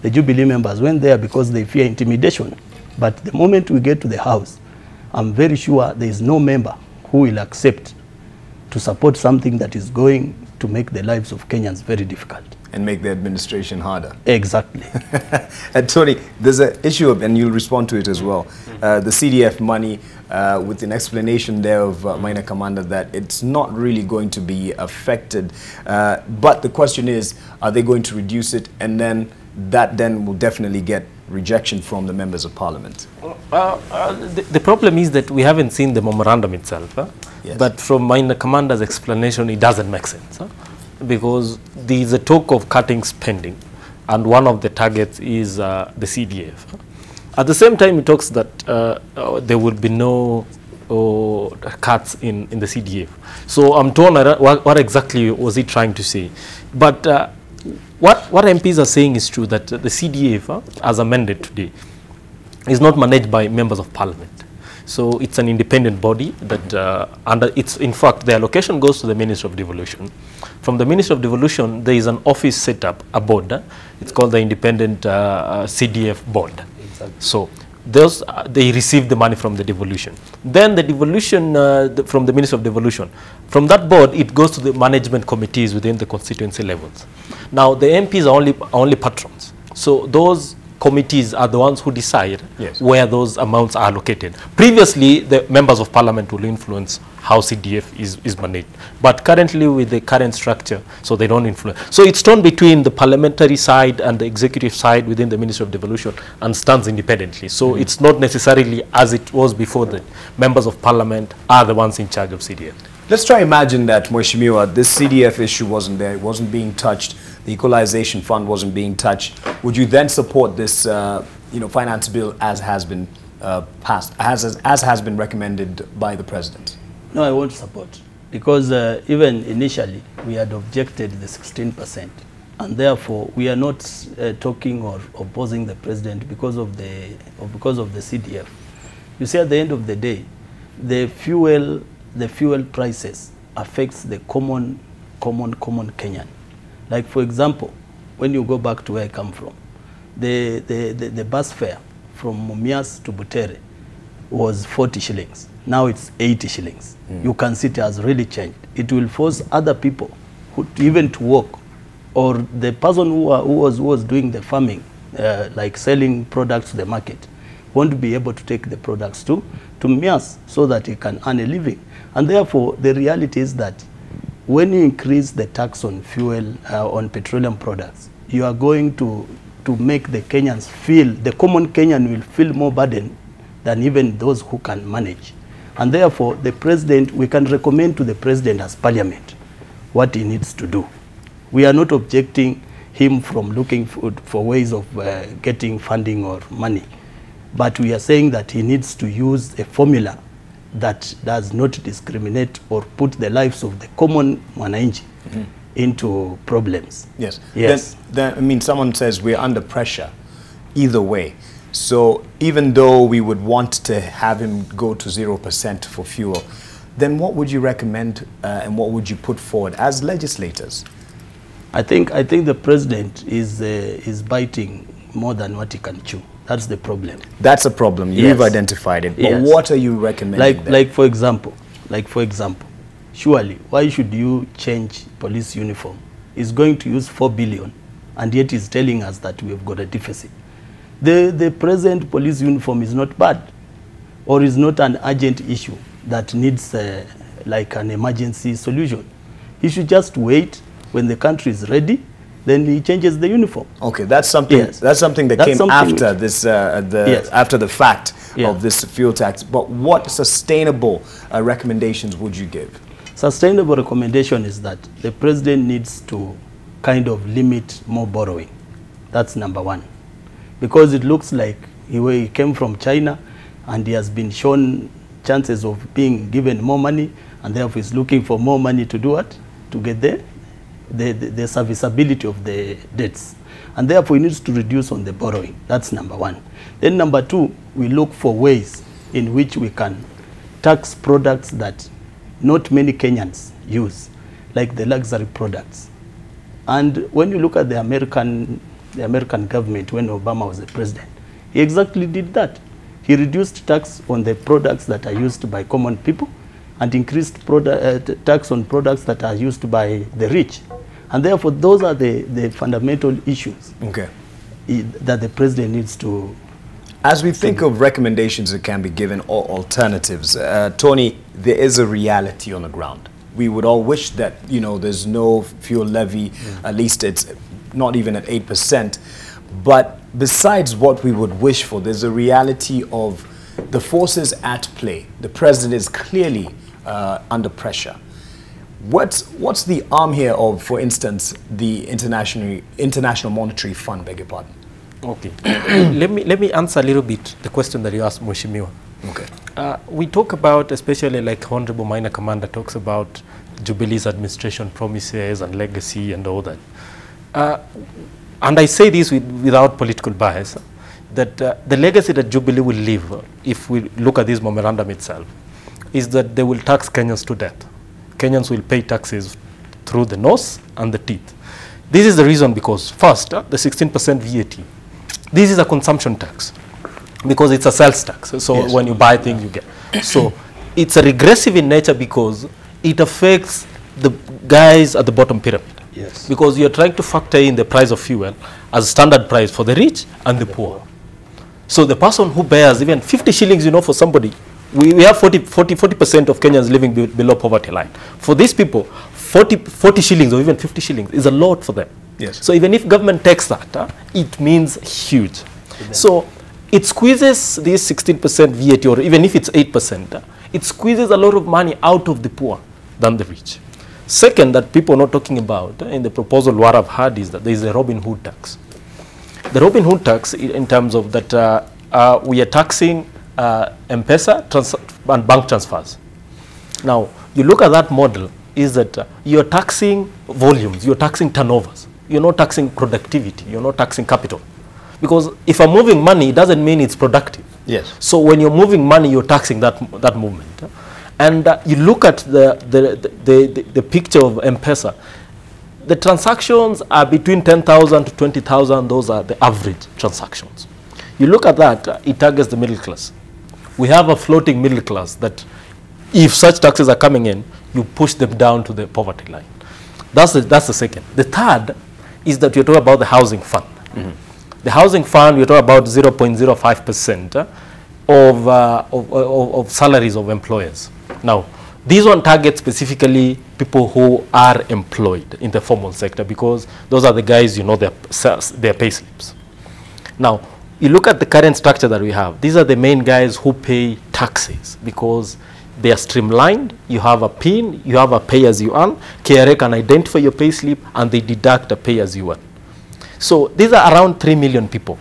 Speaker 5: The Jubilee members went there because they fear intimidation. But the moment we get to the House, I'm very sure there is no member who will accept to support something that is going to make the lives of Kenyans very difficult.
Speaker 2: And make the administration harder.
Speaker 5: Exactly.
Speaker 2: And Tony, there's an issue, and you'll respond to it as well. The CDF money, with an explanation there of Minor Commander that it's not really going to be affected. But the question is, are they going to reduce it? And then that then will definitely get rejection from the members of Parliament.
Speaker 20: The problem is that we haven't seen the memorandum itself.
Speaker 2: Yes.
Speaker 20: But from Minor Commander's explanation, it doesn't make sense. Because there is a talk of cutting spending, and one of the targets is the CDF. At the same time, it talks that there will be no cuts in the CDF. So I'm torn, what exactly was he trying to say? But what MPs are saying is true, that the CDF, as amended today, is not managed by members of Parliament. So it's an independent body that, in fact, the allocation goes to the Ministry of Devolution. From the Ministry of Devolution, there is an office set up, a board. It's called the Independent CDF Board. Exactly. So those, they receive the money from the devolution. Then the devolution from the Ministry of Devolution. From that board, it goes to the management committees within the constituency levels. Now, the MPs are only patrons. So those committees are the ones who decide where those amounts are allocated. Previously, the members of Parliament will influence how CDF is managed. But currently, with the current structure, so they don't influence. So it's torn between the parliamentary side and the executive side within the Ministry of Devolution and stands independently. So it's not necessarily as it was before. The members of Parliament are the ones in charge of CDF.
Speaker 2: Let's try imagine that, Mheshimiwa, this CDF issue wasn't there, it wasn't being touched, the equalization fund wasn't being touched. Would you then support this finance bill as has been passed, as has been recommended by the President?
Speaker 5: No, I won't support, because even initially we had objected the 16%, and therefore we are not talking or opposing the President because of the CDF. You see, at the end of the day, the fuel prices affects the common Kenyan. Like, for example, when you go back to where I come from, the bus fare from Mumias to Butere was 40 shillings. Now it's 80 shillings. You can see it has really changed. It will force other people even to walk, or the person who was doing the farming, like selling products to the market, won't be able to take the products to Mumias so that he can earn a living. And therefore, the reality is that when you increase the tax on fuel, on petroleum products, you are going to make the Kenyans feel, the common Kenyan will feel more burdened than even those who can manage. And therefore, the President, we can recommend to the President as Parliament what he needs to do. We are not objecting him from looking for ways of getting funding or money, but we are saying that he needs to use a formula that does not discriminate or put the lives of the common Mwananchi into problems.
Speaker 2: Yes.
Speaker 5: Yes.
Speaker 2: Then, I mean, someone says we're under pressure either way. So even though we would want to have him go to 0% for fuel, then what would you recommend and what would you put forward as legislators?
Speaker 5: I think the President is biting more than what he can chew. That's the problem.
Speaker 2: That's a problem. You've identified it. But what are you recommending?
Speaker 5: Like for example, surely why should you change police uniform? He's going to use 4 billion, and yet he's telling us that we've got a deficit. The present police uniform is not bad, or is not an urgent issue that needs like an emergency solution. He should just wait when the country is ready. Then he changes the uniform. Okay, that's something.
Speaker 2: Yes. That's something that came after this, after the fact of this fuel tax. But what sustainable recommendations would you give?
Speaker 5: Sustainable recommendation is that the President needs to kind of limit more borrowing. That's number one. Because it looks like he came from China and he has been shown chances of being given more money, and therefore he's looking for more money to do what? To get the serviceability of the debts. And therefore he needs to reduce on the borrowing. That's number one. Then number two, we look for ways in which we can tax products that not many Kenyans use, like the luxury products. And when you look at the American government, when Obama was the president, he exactly did that. He reduced tax on the products that are used by common people and increased tax on products that are used by the rich. And therefore, those are the fundamental issues that the president needs to...
Speaker 2: As we think of recommendations that can be given or alternatives, Tony, there is a reality on the ground. We would all wish that, you know, there's no fuel levy, at least it's not even at 8%. But besides what we would wish for, there's a reality of the forces at play. The president is clearly under pressure. What's the arm here of, for instance, the International Monetary Fund, beg your pardon?
Speaker 20: Okay. let me answer a little bit the question that you asked, Mheshimiwa.
Speaker 2: Okay.
Speaker 20: We talk about, especially like Honorable Minor Commander talks about Jubilee's administration promises and legacy and all that. And I say this without political bias, that the legacy that Jubilee will leave, if we look at this memorandum itself, is that they will tax Kenyans to death. Kenyans will pay taxes through the nose and the teeth. This is the reason because, first, the 16% VAT. This is a consumption tax because it's a sales tax. So yes, when you buy things, you get. So it's a regressive in nature because it affects the guys at the bottom pyramid.
Speaker 5: Yes.
Speaker 20: Because you're trying to factor in the price of fuel as standard price for the rich and the poor. So the person who bears even 50 shillings, you know, for somebody, we have 40% of Kenyans living below poverty line. For these people, 40 shillings or even 50 shillings is a lot for them.
Speaker 2: Yes.
Speaker 20: So even if government takes that, it means huge. So it squeezes this 16% VAT, or even if it's 8%, it squeezes a lot of money out of the poor than the rich. Second, that people are not talking about in the proposal what I've heard is that there is a Robin Hood tax. The Robin Hood tax, in terms of that we are taxing M-Pesa and bank transfers. Now, you look at that model, is that you're taxing volumes, you're taxing turnovers. You're not taxing productivity, you're not taxing capital. Because if I'm moving money, it doesn't mean it's productive.
Speaker 2: Yes.
Speaker 20: So when you're moving money, you're taxing that movement. And you look at the picture of M-Pesa, the transactions are between 10,000 to 20,000. Those are the average transactions. You look at that, it targets the middle class. We have a floating middle class that if such taxes are coming in, you push them down to the poverty line. That's the second. The third is that you're talking about the housing fund. Mm-hmm. The housing fund, you're talking about 0.05% of salaries of employers. Now, this one targets specifically people who are employed in the formal sector because those are the guys, you know, their pay slips. Now, you look at the current structure that we have. These are the main guys who pay taxes because they are streamlined. You have a PIN, you have a pay-as-you-earn. KRA can identify your pay slip and they deduct a pay-as-you-earn. So these are around 3 million people,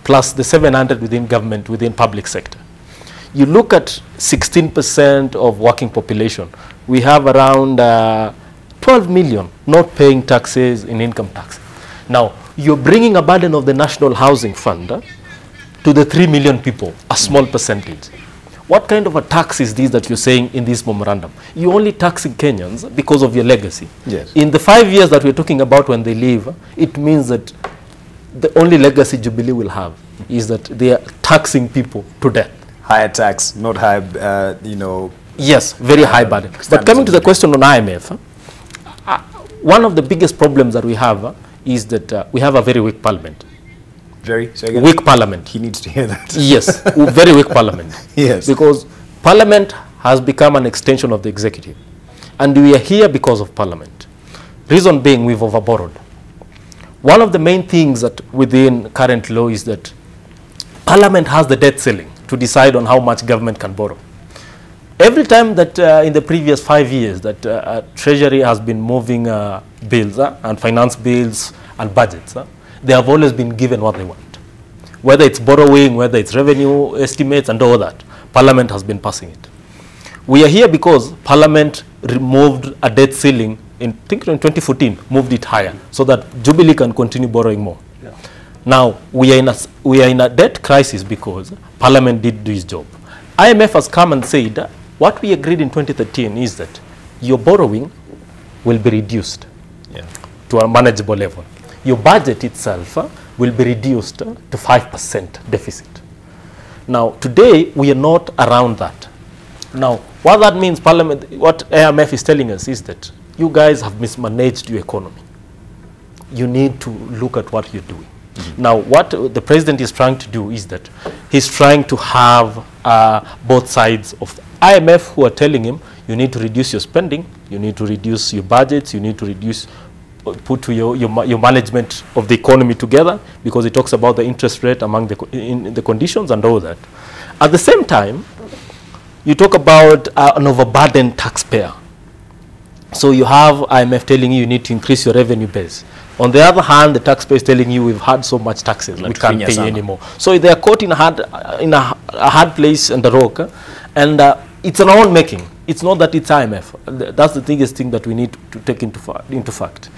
Speaker 20: plus the 700 within government, within public sector. You look at 16% of working population. We have around 12 million not paying taxes in income tax. Now, you're bringing a burden of the National Housing Fund to the 3 million people, a small percentage. What kind of a tax is this that you're saying in this memorandum? You're only taxing Kenyans because of your legacy.
Speaker 2: Yes.
Speaker 20: In the 5 years that we're talking about when they leave, it means that the only legacy Jubilee will have is that they are taxing people to death.
Speaker 2: Higher tax, not high, you know.
Speaker 20: Yes, very high burden. But coming to the question on IMF, one of the biggest problems that we have is that we have a very weak parliament. Weak parliament.
Speaker 2: He needs to hear that.
Speaker 20: Yes, very weak parliament.
Speaker 2: Yes.
Speaker 20: Because parliament has become an extension of the executive. And we are here because of parliament. Reason being, we've overborrowed. One of the main things that within current law is that parliament has the debt ceiling to decide on how much government can borrow. Every time that in the previous 5 years that Treasury has been moving bills and finance bills and budgets, they have always been given what they want. Whether it's borrowing, whether it's revenue estimates and all that, Parliament has been passing it. We are here because Parliament removed a debt ceiling in 2014, moved it higher so that Jubilee can continue borrowing more. Yeah. Now, we are in a debt crisis because Parliament did do its job. IMF has come and said what we agreed in 2013 is that your borrowing will be reduced to a manageable level. Your budget itself will be reduced to 5% deficit. Now, today, we are not around that. Now, what that means, Parliament, what IMF is telling us is that you guys have mismanaged your economy. You need to look at what you're doing. Now, what the president is trying to do is that he's trying to have both sides of IMF who are telling him, you need to reduce your spending, you need to reduce your budgets, you need to reduce, put your management of the economy together, because it talks about the interest rate among the conditions and all that. At the same time, you talk about an overburdened taxpayer. So you have IMF telling you need to increase your revenue base. On the other hand, the taxpayer is telling you we've had so much taxes, we can't pay anymore. So they are caught in a hard place and the rock, and it's an own making. It's not that it's IMF. That's the biggest thing that we need to take into fact.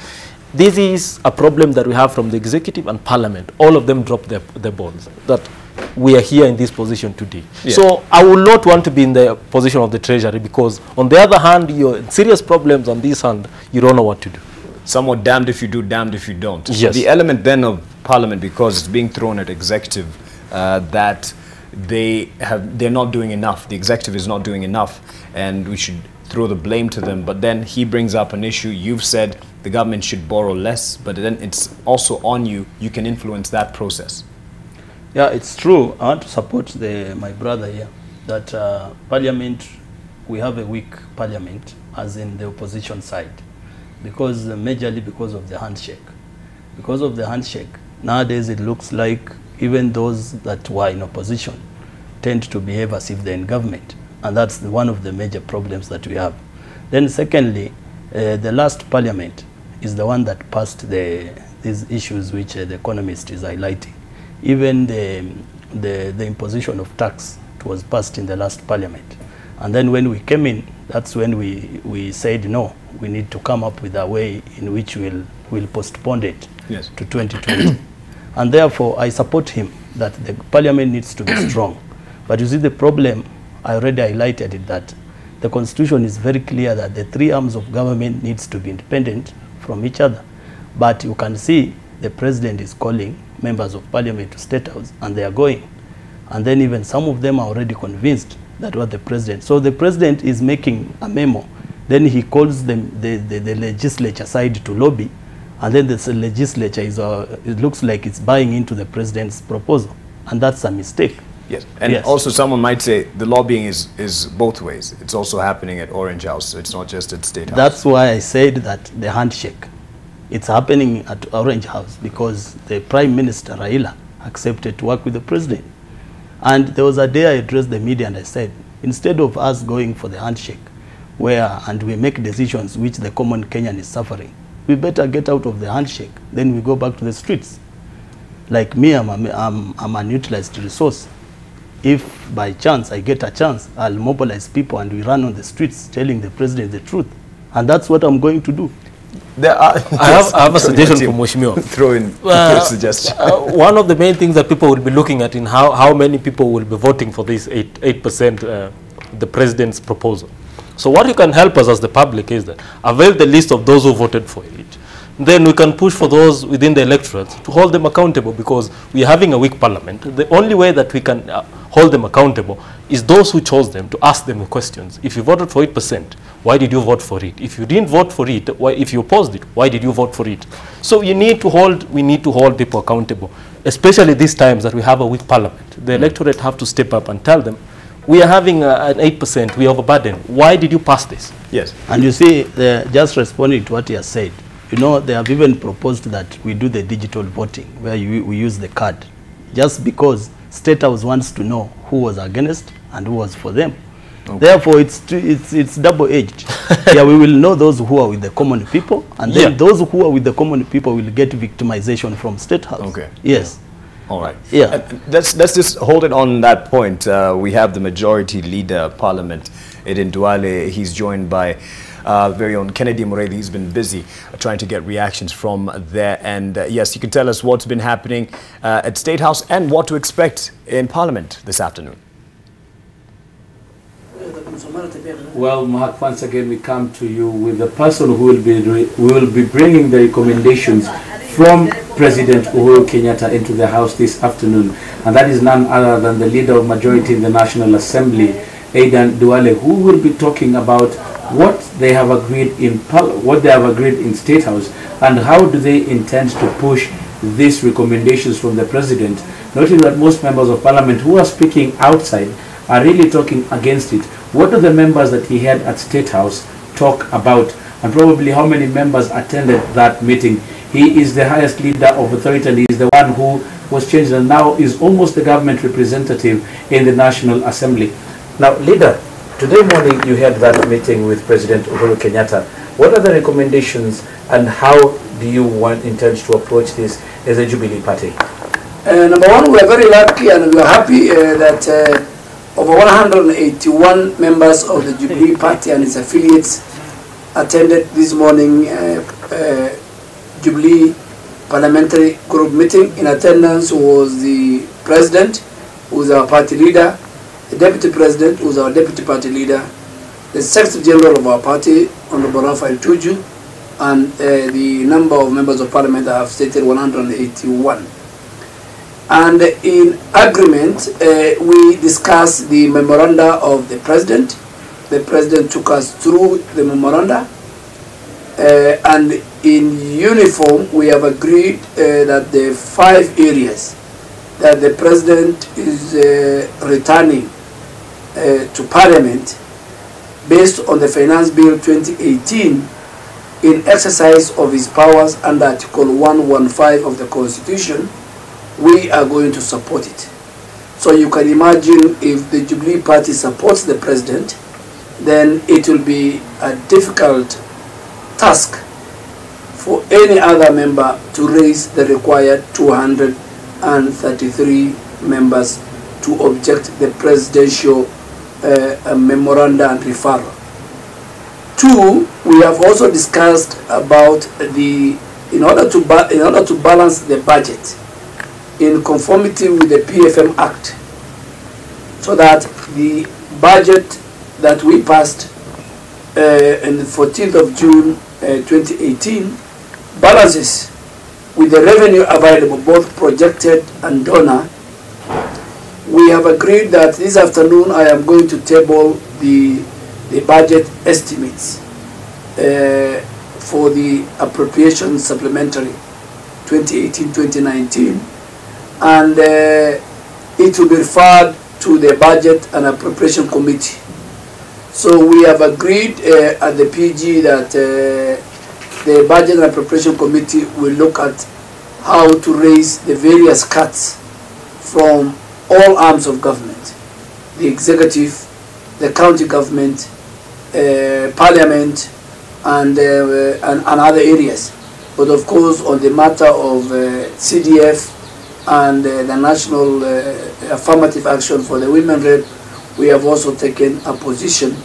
Speaker 20: This is a problem that we have from the executive and Parliament. All of them drop their balls. That we are here in this position today. Yeah. So I will not want to be in the position of the Treasury, because on the other hand, you're in serious problems, on this hand, you don't know what to do.
Speaker 2: Somewhat damned if you do, damned if you don't.
Speaker 20: Yes.
Speaker 2: The element then of Parliament, because it's being thrown at executive, that they're not doing enough. The executive is not doing enough, and we should throw the blame to them. But then he brings up an issue. You've said the government should borrow less, but then it's also on you. You can influence that process.
Speaker 5: Yeah, it's true. I want to support my brother here that Parliament, we have a weak Parliament, as in the opposition side, because majorly because of the handshake. Because of the handshake, nowadays it looks like even those that were in opposition tend to behave as if they're in government, and that's one of the major problems that we have. Then secondly, the last Parliament is the one that passed these issues which the economist is highlighting. Even the imposition of tax, it was passed in the last Parliament. And then when we came in, that's when we said, no, we need to come up with a way in which we'll postpone it to 2020. And therefore, I support him that the Parliament needs to be strong. But you see, the problem, I already highlighted it, that the Constitution is very clear that the three arms of government needs to be independent from each other. But you can see the President is calling members of Parliament to State House, and they are going. And then even some of them are already convinced that what the President. So the President is making a memo. Then he calls them the legislature side to lobby, and then the legislature it looks like it's buying into the President's proposal, and that's a mistake.
Speaker 2: Yes, and also someone might say the lobbying is both ways. It's also happening at Orange House, so it's not just at State House.
Speaker 5: That's why I said that the handshake, it's happening at Orange House because the Prime Minister, Raila, accepted to work with the President. And there was a day I addressed the media and I said, instead of us going for the handshake, and we make decisions which the common Kenyan is suffering, we better get out of the handshake, then we go back to the streets. Like me, I'm an unutilized resource. If by chance I get a chance, I'll mobilize people and we run on the streets telling the President the truth. And that's what I'm going to do.
Speaker 20: I have a suggestion from Mheshimiwa.
Speaker 2: Throw in a suggestion.
Speaker 20: One of the main things that people will be looking at in how many people will be voting for this 8% the President's proposal. So what you can help us as the public is that avail the list of those who voted for it. Then we can push for those within the electorate to hold them accountable, because we are having a weak Parliament. The only way that we can hold them accountable is those who chose them, to ask them questions. If you voted for 8%, why did you vote for it? If you didn't vote for it, if you opposed it, why did you vote for it? So we need to hold people accountable, especially these times that we have a weak Parliament. The electorate have to step up and tell them, we are having an 8%, we have a burden. Why did you pass this?
Speaker 5: Yes. And you see, just responding to what he has said, you know, they have even proposed that we do the digital voting, where we use the card, just because State House wants to know who was against and who was for them. Okay. Therefore, it's double-edged. Yeah, we will know those who are with the common people, and then those who are with the common people will get victimization from State House.
Speaker 2: Okay.
Speaker 5: Yes.
Speaker 2: All right.
Speaker 5: Yeah.
Speaker 2: Let's just hold it on that point. We have the majority leader of Parliament, Eden Duale. He's joined by very own Kennedy Morelli. He's been busy trying to get reactions from there. And yes, you can tell us what's been happening at State House and what to expect in Parliament this afternoon.
Speaker 4: Well, Mark, once again we come to you with the person who will be bringing the recommendations from President Uhuru Kenyatta into the House this afternoon, and that is none other than the leader of majority in the National Assembly, Eden Duale, who will be talking about what they have agreed in State House and how do they intend to push these recommendations from the President, noting that most members of Parliament who are speaking outside are really talking against it. What do the members that he had at State House talk about, and probably how many members attended that meeting? He is the highest leader of authority, and he is the one who was changed and now is almost the government representative in the National Assembly. Now, leader, today morning you had that meeting with President Uhuru Kenyatta. What are the recommendations and how do you intend to approach this as a Jubilee party?
Speaker 1: Number one, we are very lucky and we are happy that over 181 members of the Jubilee party and its affiliates attended this morning Jubilee Parliamentary Group meeting. In attendance was the President, who is our party leader, the Deputy President, who is our Deputy Party leader, the Secretary General of our party, Honorable Raphael Tuju, and the number of members of Parliament I have stated, 181. And in agreement, we discussed the memoranda of the President. The President took us through the memoranda, and in uniform, we have agreed that the 5 areas that the President is returning to Parliament based on the Finance Bill 2018 in exercise of his powers under Article 115 of the Constitution, we are going to support it. So you can imagine if the Jubilee Party supports the President, then it will be a difficult task for any other member to raise the required 233 members to object the presidential memoranda and referral. 2, we have also discussed about in order to balance the budget in conformity with the PFM Act, so that the budget that we passed on the 14th of June 2018 balances with the revenue available, both projected and donor. We have agreed that this afternoon I am going to table the budget estimates for the appropriation supplementary 2018-2019, and it will be referred to the Budget and Appropriation Committee. So we have agreed at the PG that the Budget and Appropriation Committee will look at how to raise the various cuts from all arms of government, the executive, the county government, Parliament, and other areas. But of course, on the matter of CDF and the National Affirmative Action for the Women Rep, we have also taken a position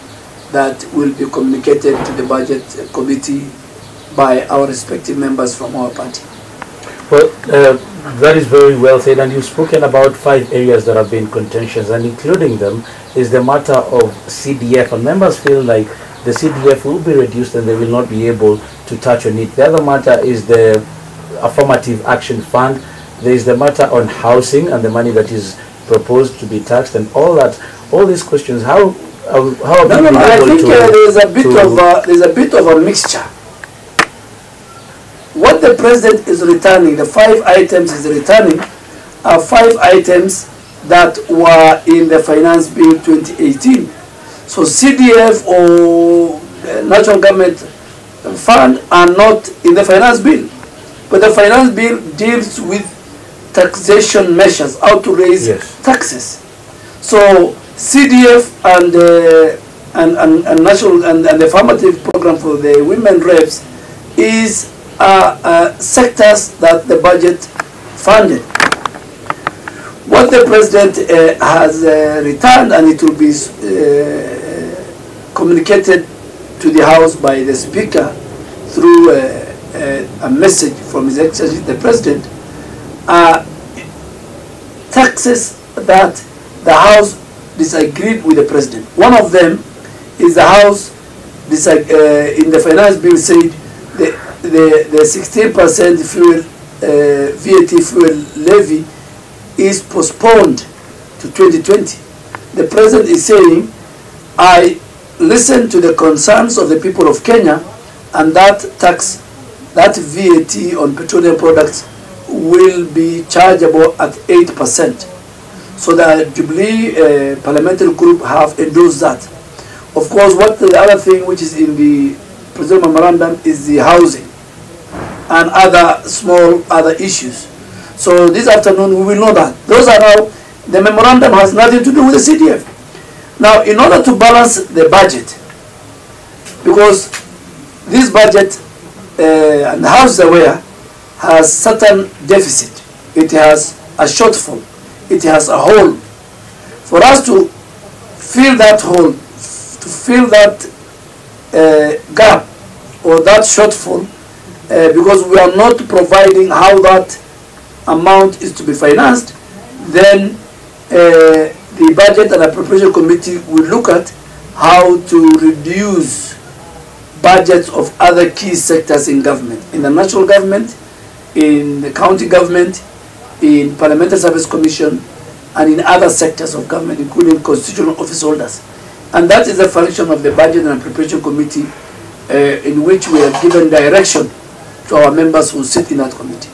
Speaker 1: that will be communicated to the Budget Committee by our respective members from our party.
Speaker 4: Well, that is very well said, and you've spoken about 5 areas that have been contentious, and including them is the matter of CDF, and members feel like the CDF will be reduced and they will not be able to touch on it. The other matter is the Affirmative Action Fund. There is the matter on housing and the money that is proposed to be taxed, and all that. All these questions, how have you been able
Speaker 1: I think
Speaker 4: to...
Speaker 1: there's a bit of a mixture. What the President is returning, the 5 items he's returning, are 5 items that were in the Finance Bill 2018. So CDF or National Government Fund are not in the Finance Bill. But the Finance Bill deals with taxation measures, how to raise taxes. So CDF and national and the affirmative program for the women reps is sectors that the budget funded. What the president has returned, and it will be communicated to the House by the Speaker through a message from His Excellency the President, are taxes that the House disagreed with the President. One of them is the House in the finance bill said the 16% fuel VAT fuel levy is postponed to 2020. The President is saying, I listen to the concerns of the people of Kenya, and that tax, that VAT on petroleum products will be chargeable at 8%. So the Jubilee Parliamentary Group have endorsed that. Of course, what the other thing which is in the President Memorandum is the housing and other small other issues. So this afternoon we will know that. Those are now, the memorandum has nothing to do with the CDF. Now, in order to balance the budget, because this budget, and the House is aware, has certain deficit. It has a shortfall. It has a hole. For us to fill that hole, to fill that gap or that shortfall, because we are not providing how that amount is to be financed, then the Budget and Appropriation Committee will look at how to reduce budgets of other key sectors in government, in the national government, in the county government, in Parliamentary Service Commission, and in other sectors of government, including constitutional office holders. And that is the function of the Budget and Appropriation Committee, in which we have given direction to our members who sit in that committee.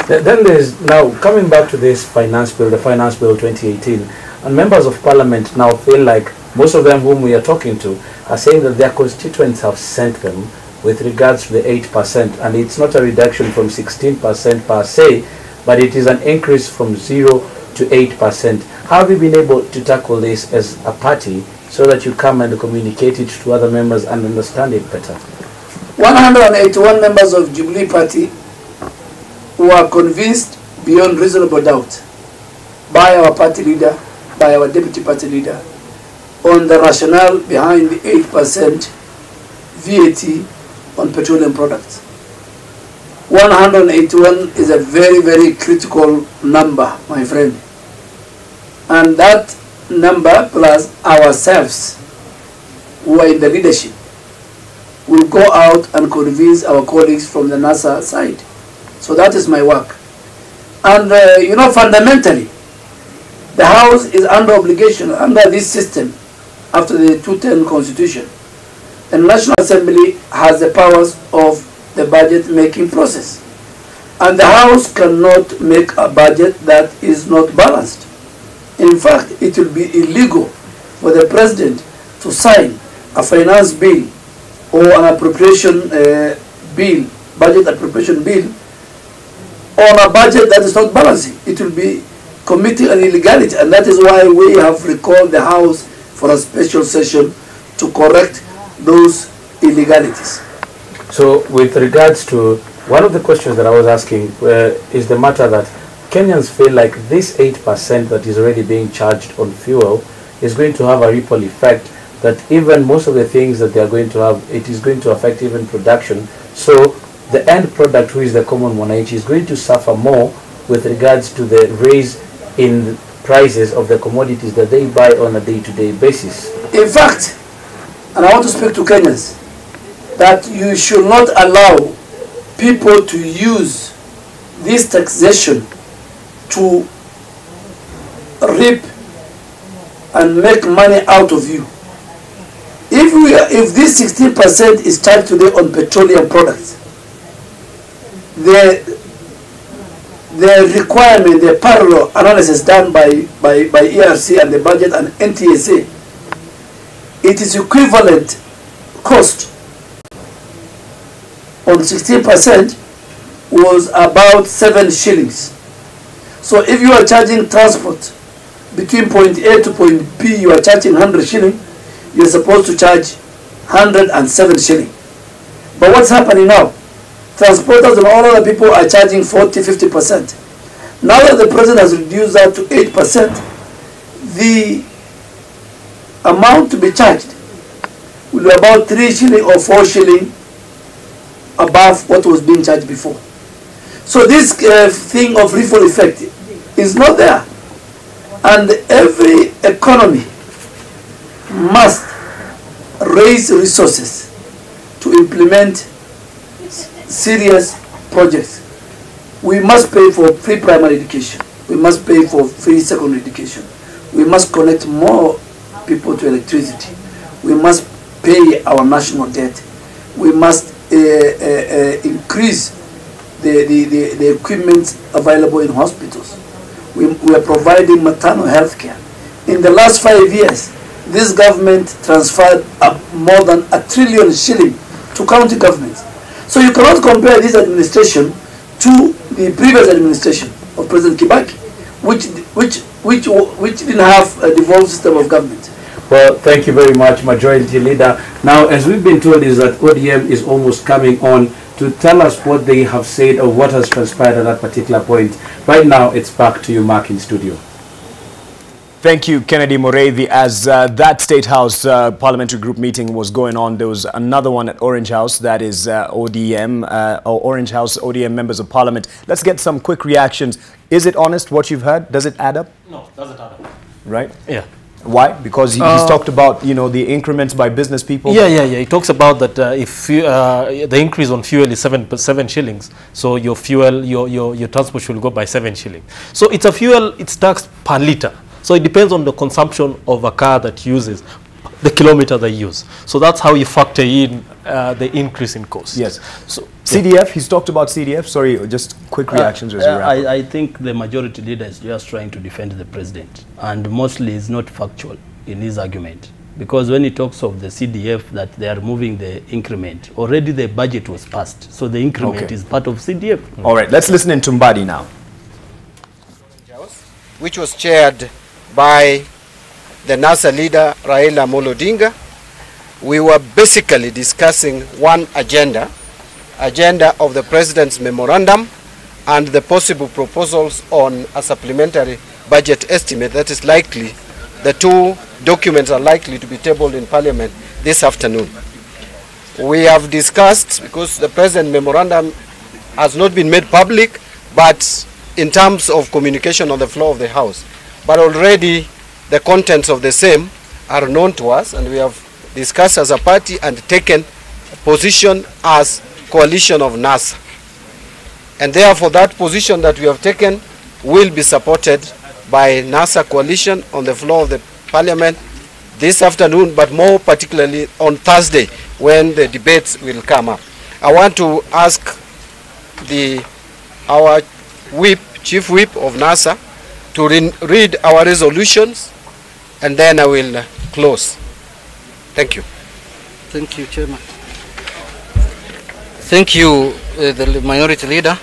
Speaker 3: Then there's now, coming back to this finance bill, the Finance Bill 2018, and members of Parliament now feel like most of them whom we are talking to are saying that their constituents have sent them with regards to the 8%, and it's not a reduction from 16% per se, but it is an increase from 0 to 8%. How have you been able to tackle this as a party so that you come and communicate it to other members and understand it better?
Speaker 1: 181 members of Jubilee Party who are convinced beyond reasonable doubt by our party leader, by our deputy party leader, on the rationale behind the 8% VAT on petroleum products. 181 is a very, very critical number, my friend. And that number plus ourselves, who are in the leadership, will go out and convince our colleagues from the NASA side. So that is my work. And you know, fundamentally, the House is under obligation, under this system, after the 2010 Constitution. The National Assembly has the powers of the budget making process. And the House cannot make a budget that is not balanced. In fact, it will be illegal for the President to sign a finance bill or an appropriation bill, budget appropriation bill, on a budget that is not balancing. It will be committing an illegality, and that is why we have recalled the House for a special session to correct those illegalities.
Speaker 3: So with regards to one of the questions that I was asking is the matter that Kenyans feel like this 8% that is already being charged on fuel is going to have a ripple effect, that even most of the things that they are going to have, it is going to affect even production. So the end product, who is the common mwananchi, is going to suffer more with regards to the raise in prices of the commodities that they buy on a day-to-day basis.
Speaker 1: In fact, and I want to speak to Kenyans, that you should not allow people to use this taxation to reap and make money out of you. If this 16% is charged today on petroleum products, the requirement, the parallel analysis done by ERC and the budget and NTSA, it is equivalent cost on 16% was about 7 shillings. So if you are charging transport between point A to point B, you are charging 100 shilling, you're supposed to charge 107 shilling. But what's happening now? Transporters and all other people are charging 40–50%. Now that the president has reduced that to 8%, the amount to be charged will be about 3 shilling or 4 shilling above what was being charged before. So this thing of ripple effect is not there. And every economy must raise resources to implement serious projects. We must pay for free primary education. We must pay for free secondary education. We must connect more people to electricity. We must pay our national debt. We must increase the equipment available in hospitals. We are providing maternal health care. In the last 5 years, this government transferred more than 1 trillion shilling to county governments. So you cannot compare this administration to the previous administration of President Kibaki, which didn't have a devolved system of government.
Speaker 3: Well, thank you very much, Majority Leader. Now, as we've been told, is that ODM is almost coming on to tell us what they have said or what has transpired at that particular point. Right now, it's back to you, Mark, in studio.
Speaker 2: Thank you, Kennedy Morethi. As that State House Parliamentary Group meeting was going on, there was another one at Orange House, that is ODM, or Orange House ODM members of Parliament. Let's get some quick reactions. Is it honest what you've heard? Does it add up?
Speaker 20: No, doesn't add up.
Speaker 2: Right?
Speaker 20: Yeah.
Speaker 2: Why? Because he's talked about, you know, the increments by business people.
Speaker 20: Yeah. He talks about that if the increase on fuel is 7 shillings, so your fuel, your transport should go by 7 shillings. So it's a fuel, it's taxed per litre. So it depends on the consumption of a car that uses, the kilometer they use. So that's how you factor in the increase in cost.
Speaker 2: Yes. So CDF, he's talked about CDF. Sorry, just quick reactions as we wrap up.
Speaker 5: I think the majority leader is just trying to defend the president, and mostly is not factual in his argument. Because when he talks of the CDF, that they are moving the increment, already the budget was passed. So the increment is part of CDF.
Speaker 2: All right, let's listen in to Mbadi now.
Speaker 6: Which was chaired by the NASA leader, Raila Amolo Odinga. We were basically discussing one agenda of the president's memorandum and the possible proposals on a supplementary budget estimate that is likely, the two documents are likely to be tabled in Parliament this afternoon. We have discussed, because the president memorandum has not been made public, but in terms of communication on the floor of the House. But already the contents of the same are known to us, and we have discussed as a party and taken a position as coalition of NASA. And therefore that position that we have taken will be supported by NASA coalition on the floor of the Parliament this afternoon, but more particularly on Thursday when the debates will come up. I want to ask our Chief Whip of NASA to read our resolutions, and then I will close. Thank you.
Speaker 22: Thank you, Chairman. Thank you, the Minority Leader.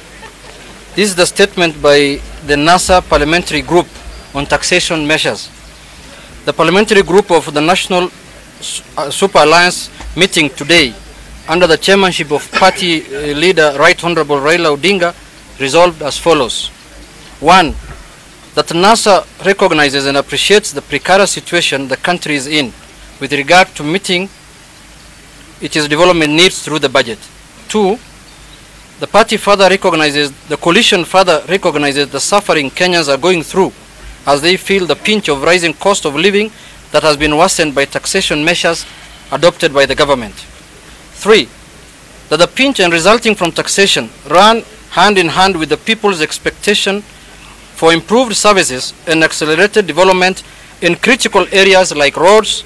Speaker 22: This is the statement by the NASA Parliamentary Group on taxation measures. The Parliamentary Group of the National Super Alliance meeting today, under the chairmanship of Party Leader Right Honorable Raila Odinga, resolved as follows. 1. That NASA recognizes and appreciates the precarious situation the country is in with regard to meeting its development needs through the budget. 2. The party further recognizes, the coalition further recognizes the suffering Kenyans are going through as they feel the pinch of rising cost of living that has been worsened by taxation measures adopted by the government. 3. That the pinch and resulting from taxation run hand in hand with the people's expectation for improved services and accelerated development in critical areas like roads,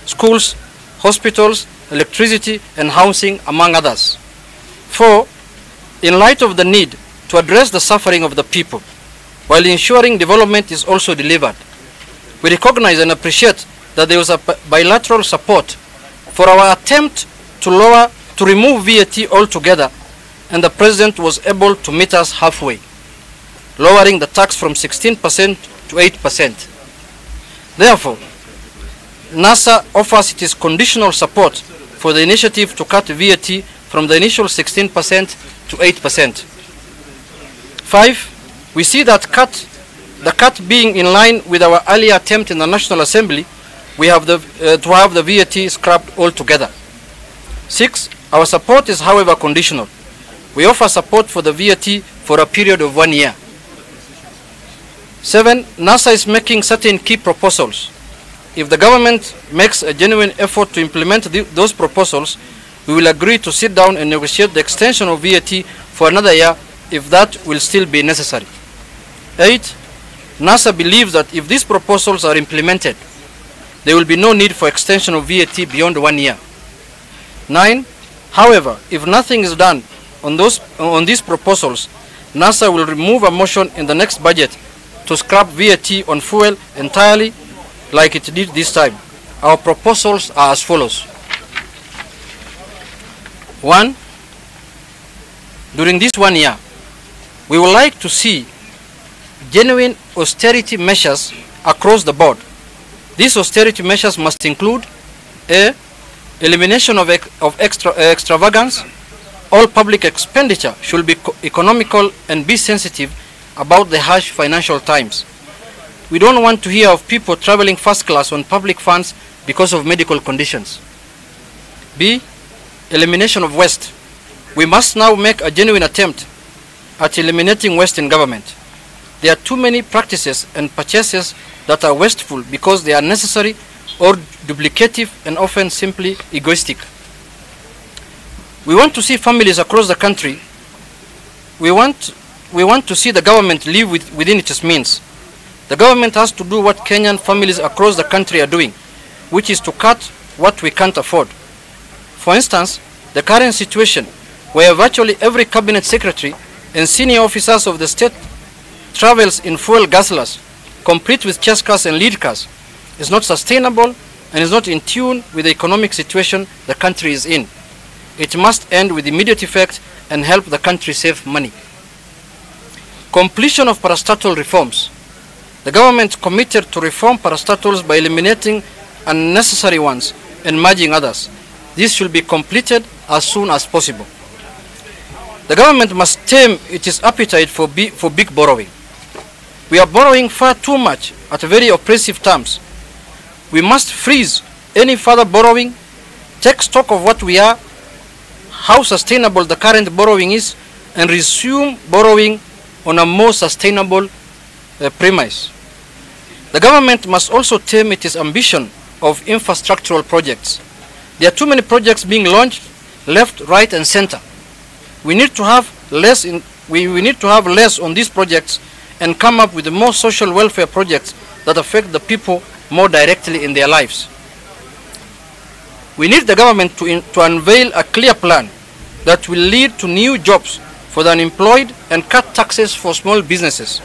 Speaker 22: schools, hospitals, electricity, and housing, among others. 4. In light of the need to address the suffering of the people, while ensuring development is also delivered, we recognize and appreciate that there was a bilateral support for our attempt to remove VAT altogether, and the President was able to meet us halfway, lowering the tax from 16% to 8%. Therefore, NASA offers its conditional support for the initiative to cut VAT from the initial 16% to 8%. 5. We see that the cut being in line with our earlier attempt in the National Assembly, we have to have the VAT scrapped altogether. 6. Our support is, however, conditional. We offer support for the VAT for a period of 1 year. 7. NASA is making certain key proposals. If the government makes a genuine effort to implement those proposals, we will agree to sit down and negotiate the extension of VAT for another year if that will still be necessary. 8. NASA believes that if these proposals are implemented, there will be no need for extension of VAT beyond 1 year. 9. However, if nothing is done on these proposals, NASA will remove a motion in the next budget to scrap VAT on fuel entirely like it did this time. Our proposals are as follows. 1. During this 1 year, we would like to see genuine austerity measures across the board. These austerity measures must include A. Elimination of extravagance. All public expenditure should be economical and be sensitive about the harsh financial times. We don't want to hear of people traveling first class on public funds because of medical conditions. B. Elimination of waste. We must now make a genuine attempt at eliminating waste in government. There are too many practices and purchases that are wasteful because they are necessary or duplicative and often simply egoistic. We want to see families across the country. We want to see the government live within its means. The government has to do what Kenyan families across the country are doing, which is to cut what we can't afford. For instance, the current situation where virtually every cabinet secretary and senior officers of the state travels in fuel guzzlers, complete with chest cars and lead cars, is not sustainable and is not in tune with the economic situation the country is in. It must end with immediate effect and help the country save money. Completion of parastatal reforms. The government committed to reform parastatals by eliminating unnecessary ones and merging others. This should be completed as soon as possible. The government must tame its appetite for big borrowing. We are borrowing far too much at very oppressive terms. We must freeze any further borrowing, take stock of what we are, how sustainable the current borrowing is, and resume borrowing on a more sustainable premise. The government must also tame its ambition of infrastructural projects. There are too many projects being launched left, right, and center. We need to have less on these projects and come up with more social welfare projects that affect the people more directly in their lives. We need the government to unveil a clear plan that will lead to new jobs for the unemployed and cut taxes for small businesses.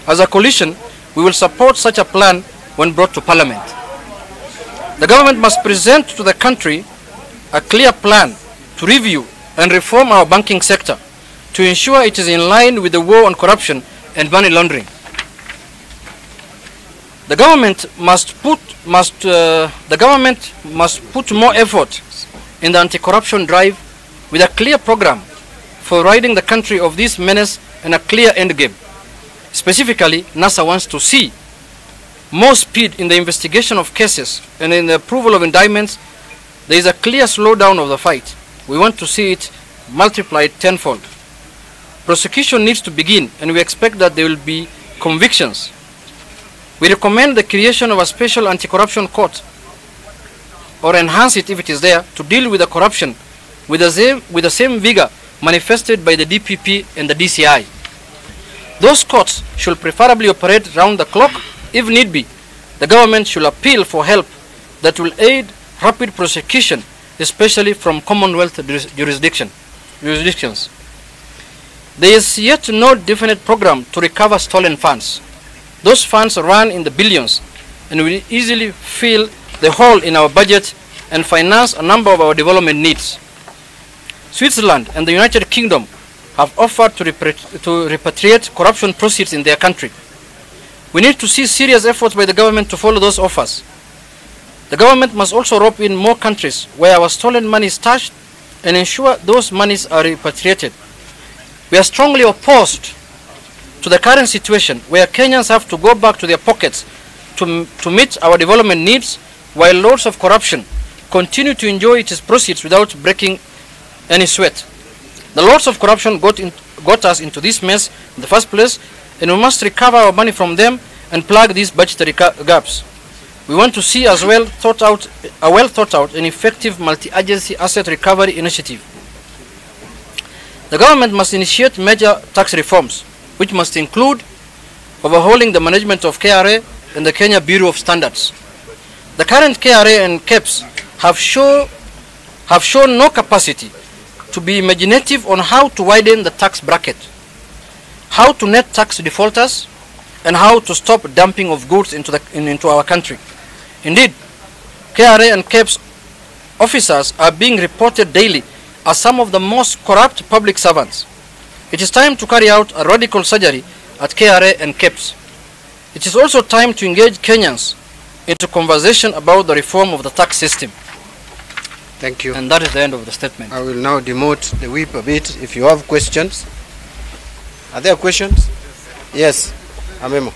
Speaker 22: As a coalition, we will support such a plan when brought to Parliament. The government must present to the country a clear plan to review and reform our banking sector to ensure it is in line with the war on corruption and money laundering. The government must put more effort in the anti-corruption drive with a clear program for ridding the country of this menace and a clear end game. Specifically, NASA wants to see more speed in the investigation of cases and in the approval of indictments. There is a clear slowdown of the fight. We want to see it multiplied tenfold. Prosecution needs to begin, and we expect that there will be convictions. We recommend the creation of a special anti-corruption court, or enhance it if it is there, to deal with the corruption with the same vigor manifested by the DPP and the DCI. Those courts should preferably operate round the clock. If need be, the government should appeal for help that will aid rapid prosecution, especially from Commonwealth jurisdictions. There is yet no definite program to recover stolen funds. Those funds run in the billions and will easily fill the hole in our budget and finance a number of our development needs. Switzerland and the United Kingdom have offered to repatriate corruption proceeds in their country. We need to see serious efforts by the government to follow those offers. The government must also rope in more countries where our stolen money is stashed and ensure those monies are repatriated. We are strongly opposed to the current situation where Kenyans have to go back to their pockets to meet our development needs, while lords of corruption continue to enjoy its proceeds without breaking any sweat. The lords of corruption got us into this mess in the first place, and we must recover our money from them and plug these budgetary gaps. We want to see as well a well thought out and effective multi-agency asset recovery initiative. The government must initiate major tax reforms, which must include overhauling the management of KRA and the Kenya Bureau of Standards. The current KRA and KEPS have shown no capacity to be imaginative on how to widen the tax bracket, how to net tax defaulters, and how to stop dumping of goods into our country. Indeed, KRA and KEPS officers are being reported daily as some of the most corrupt public servants. It is time to carry out a radical surgery at KRA and KEPS. It is also time to engage Kenyans into conversation about the reform of the tax system.
Speaker 6: Thank you.
Speaker 22: And that is the end of the statement.
Speaker 6: I will now demote the whip a bit. If you have questions. Are there questions? Yes. Amemo.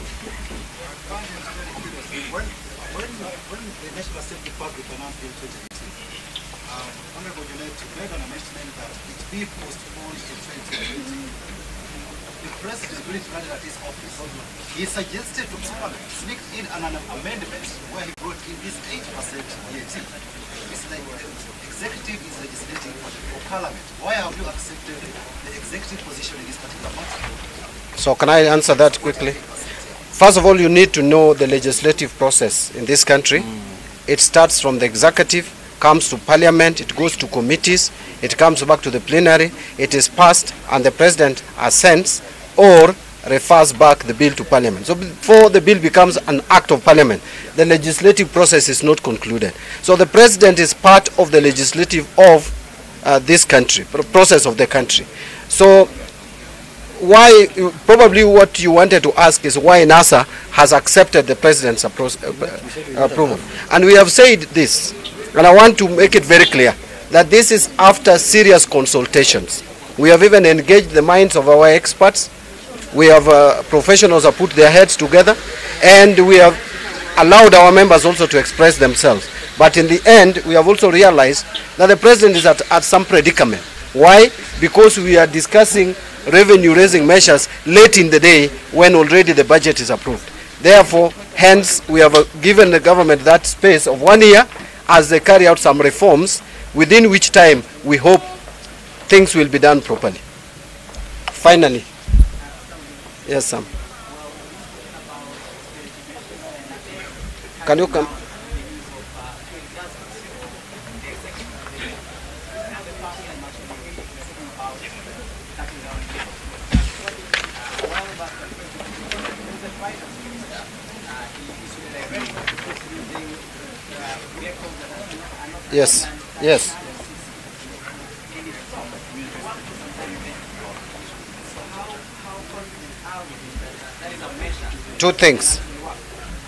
Speaker 9: He suggested to Parliament sneak in an amendment where he brought in this 8% VAT. It's like the executive is legislating for Parliament. Why have you accepted the executive position in this particular matter?
Speaker 6: So can I answer that quickly? First of all, you need to know the legislative process in this country. It starts from the executive, comes to Parliament, it goes to committees, it comes back to the plenary, it is passed, and the President assents or refers back the bill to Parliament. So before the bill becomes an act of Parliament, the legislative process is not concluded. So the President is part of the legislative of this country, process of the country. So why, probably what you wanted to ask is why NASA has accepted the President's approval. And we have said this, and I want to make it very clear, that this is after serious consultations. We have even engaged the minds of our experts. We have professionals have put their heads together, and we have allowed our members also to express themselves. But in the end, we have also realized that the President is at some predicament. Why? Because we are discussing revenue-raising measures late in the day when already the budget is approved. Therefore, hence, we have given the government that space of 1 year as they carry out some reforms, within which time we hope things will be done properly. Finally. Yes, Sam. Can you come? Yes, yes. Two things.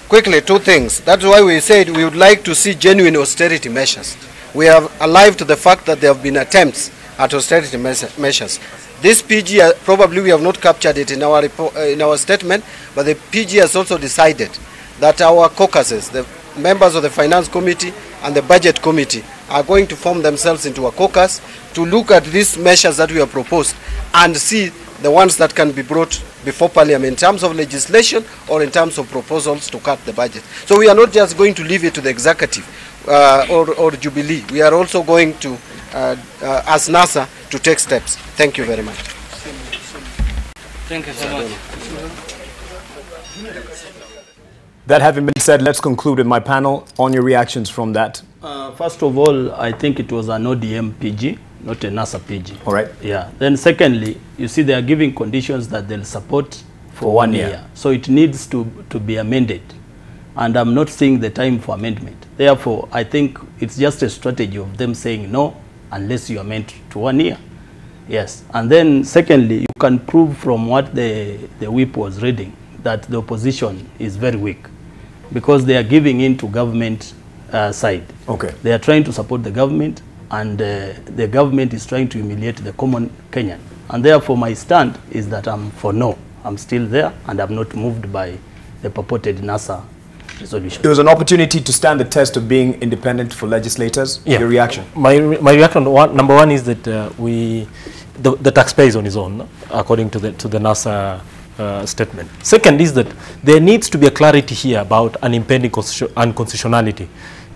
Speaker 6: Quickly, two things. That's why we said we would like to see genuine austerity measures. We are alive to the fact that there have been attempts at austerity measures. This PG, probably we have not captured it in our statement, but the PG has also decided that our caucuses, the members of the Finance Committee and the Budget Committee, are going to form themselves into a caucus to look at these measures that we have proposed and see the ones that can be brought before Parliament in terms of legislation or in terms of proposals to cut the budget. So we are not just going to leave it to the executive or Jubilee. We are also going to, as NASA, to take steps. Thank you very much.
Speaker 22: Thank you so much.
Speaker 2: That having been said, let's conclude with my panel on your reactions from that.
Speaker 5: First of all, I think it was an ODM PG, not a NASA PG.
Speaker 2: All right.
Speaker 5: Yeah. Then secondly, you see they are giving conditions that they'll support for 1 year. So it needs to be amended. And I'm not seeing the time for amendment. Therefore, I think it's just a strategy of them saying no unless you amend to 1 year. Yes. And then secondly, you can prove from what the whip was reading that the opposition is very weak because they are giving in to government side.
Speaker 2: Okay.
Speaker 5: They are trying to support the government, and the government is trying to humiliate the common Kenyan. And therefore, my stand is that I'm for no. I'm still there, and I'm not moved by the purported NASA resolution.
Speaker 2: It was an opportunity to stand the test of being independent for legislators.
Speaker 20: Yeah.
Speaker 2: Your reaction?
Speaker 20: My reaction, number one, is that the taxpayer is on his own, according to the NASA statement. Second is that there needs to be a clarity here about an impending unconstitutionality.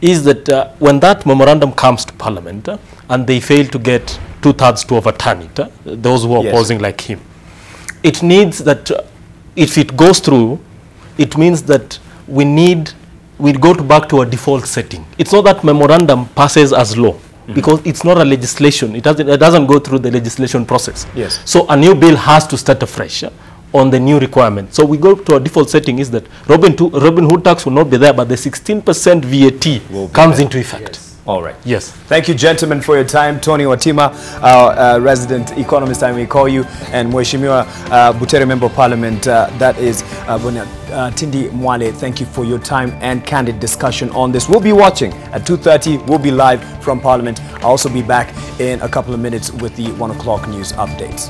Speaker 20: Is that when that memorandum comes to Parliament and they fail to get 2/3 to overturn it, those who are opposing like him, it needs that if it goes through, it means that we go back to a default setting. It's not that memorandum passes as law, because it's not a legislation. It doesn't go through the legislation process.
Speaker 2: Yes.
Speaker 20: So a new bill has to start afresh on the new requirement. So we go to a default setting is that Robin Hood tax will not be there, but the 16% VAT comes into effect.
Speaker 2: Yes. All right.
Speaker 20: Yes.
Speaker 2: Thank you, gentlemen, for your time. Tony Watima, our resident economist, I may call you, and Mheshimiwa Budgetary Member of Parliament, that is Tindi Mwale. Thank you for your time and candid discussion on this. We'll be watching at 2:30. We'll be live from Parliament. I'll also be back in a couple of minutes with the 1 o'clock news updates.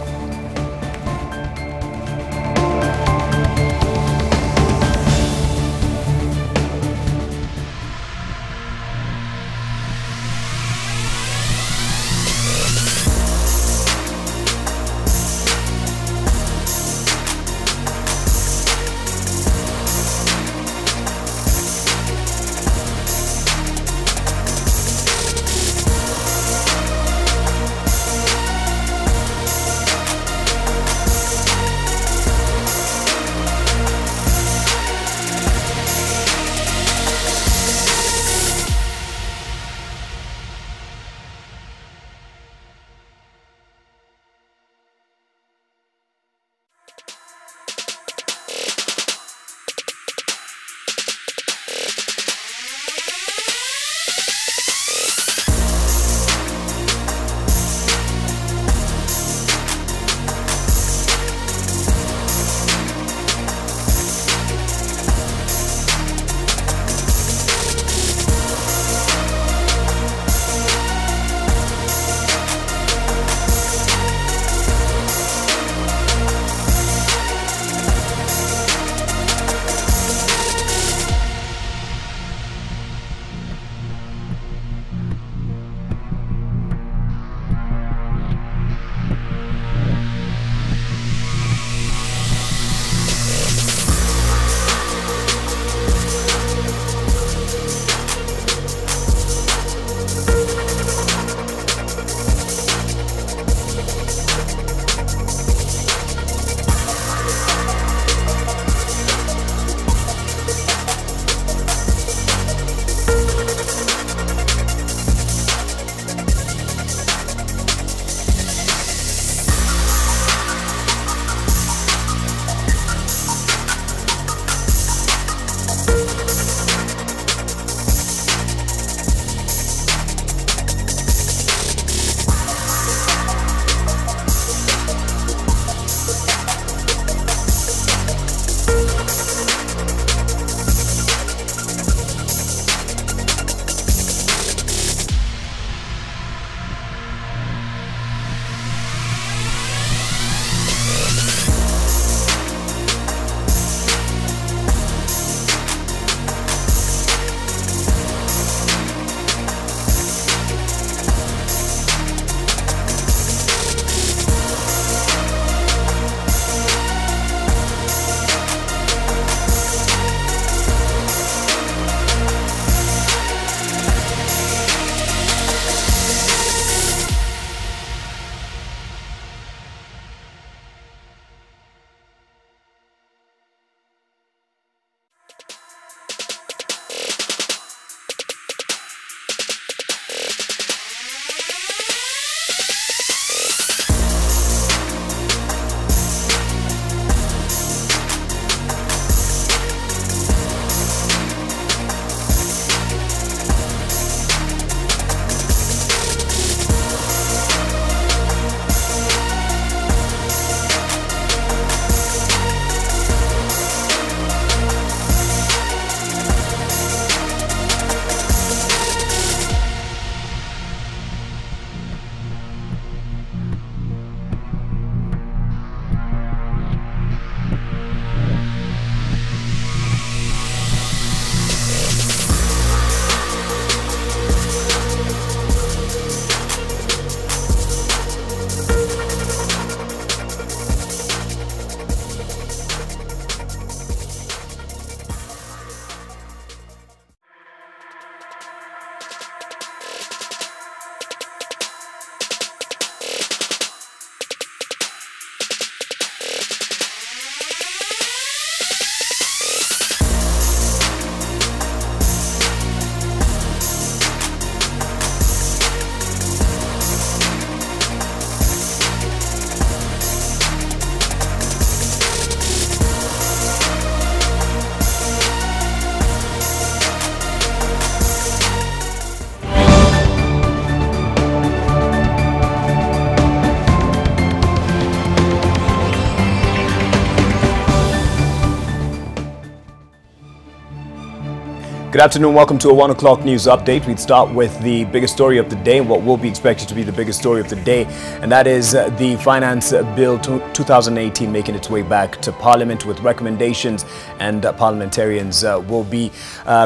Speaker 2: Good afternoon. Welcome to a 1 o'clock news update. We'd start with the biggest story of the day, what will be expected to be the biggest story of the day, and that is the Finance Bill 2018 making its way back to Parliament with recommendations, and parliamentarians will be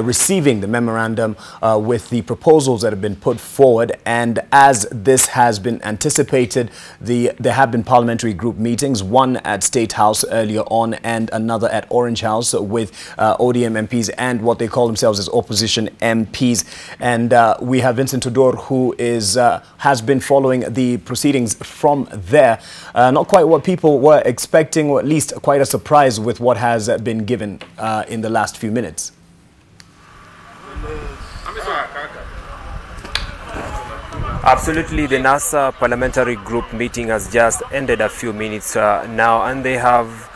Speaker 2: receiving the memorandum with the proposals that have been put forward. And as this has been anticipated, there have been parliamentary group meetings, one at State House earlier on and another at Orange House with ODM MPs and what they call themselves as opposition MPs. And we have Vincent Tudor, who has been following the proceedings from there. Not quite what people were expecting, or at least quite a surprise with what has been given in the last few minutes.
Speaker 10: Absolutely, the NASA Parliamentary Group meeting has just ended a few minutes now, and they have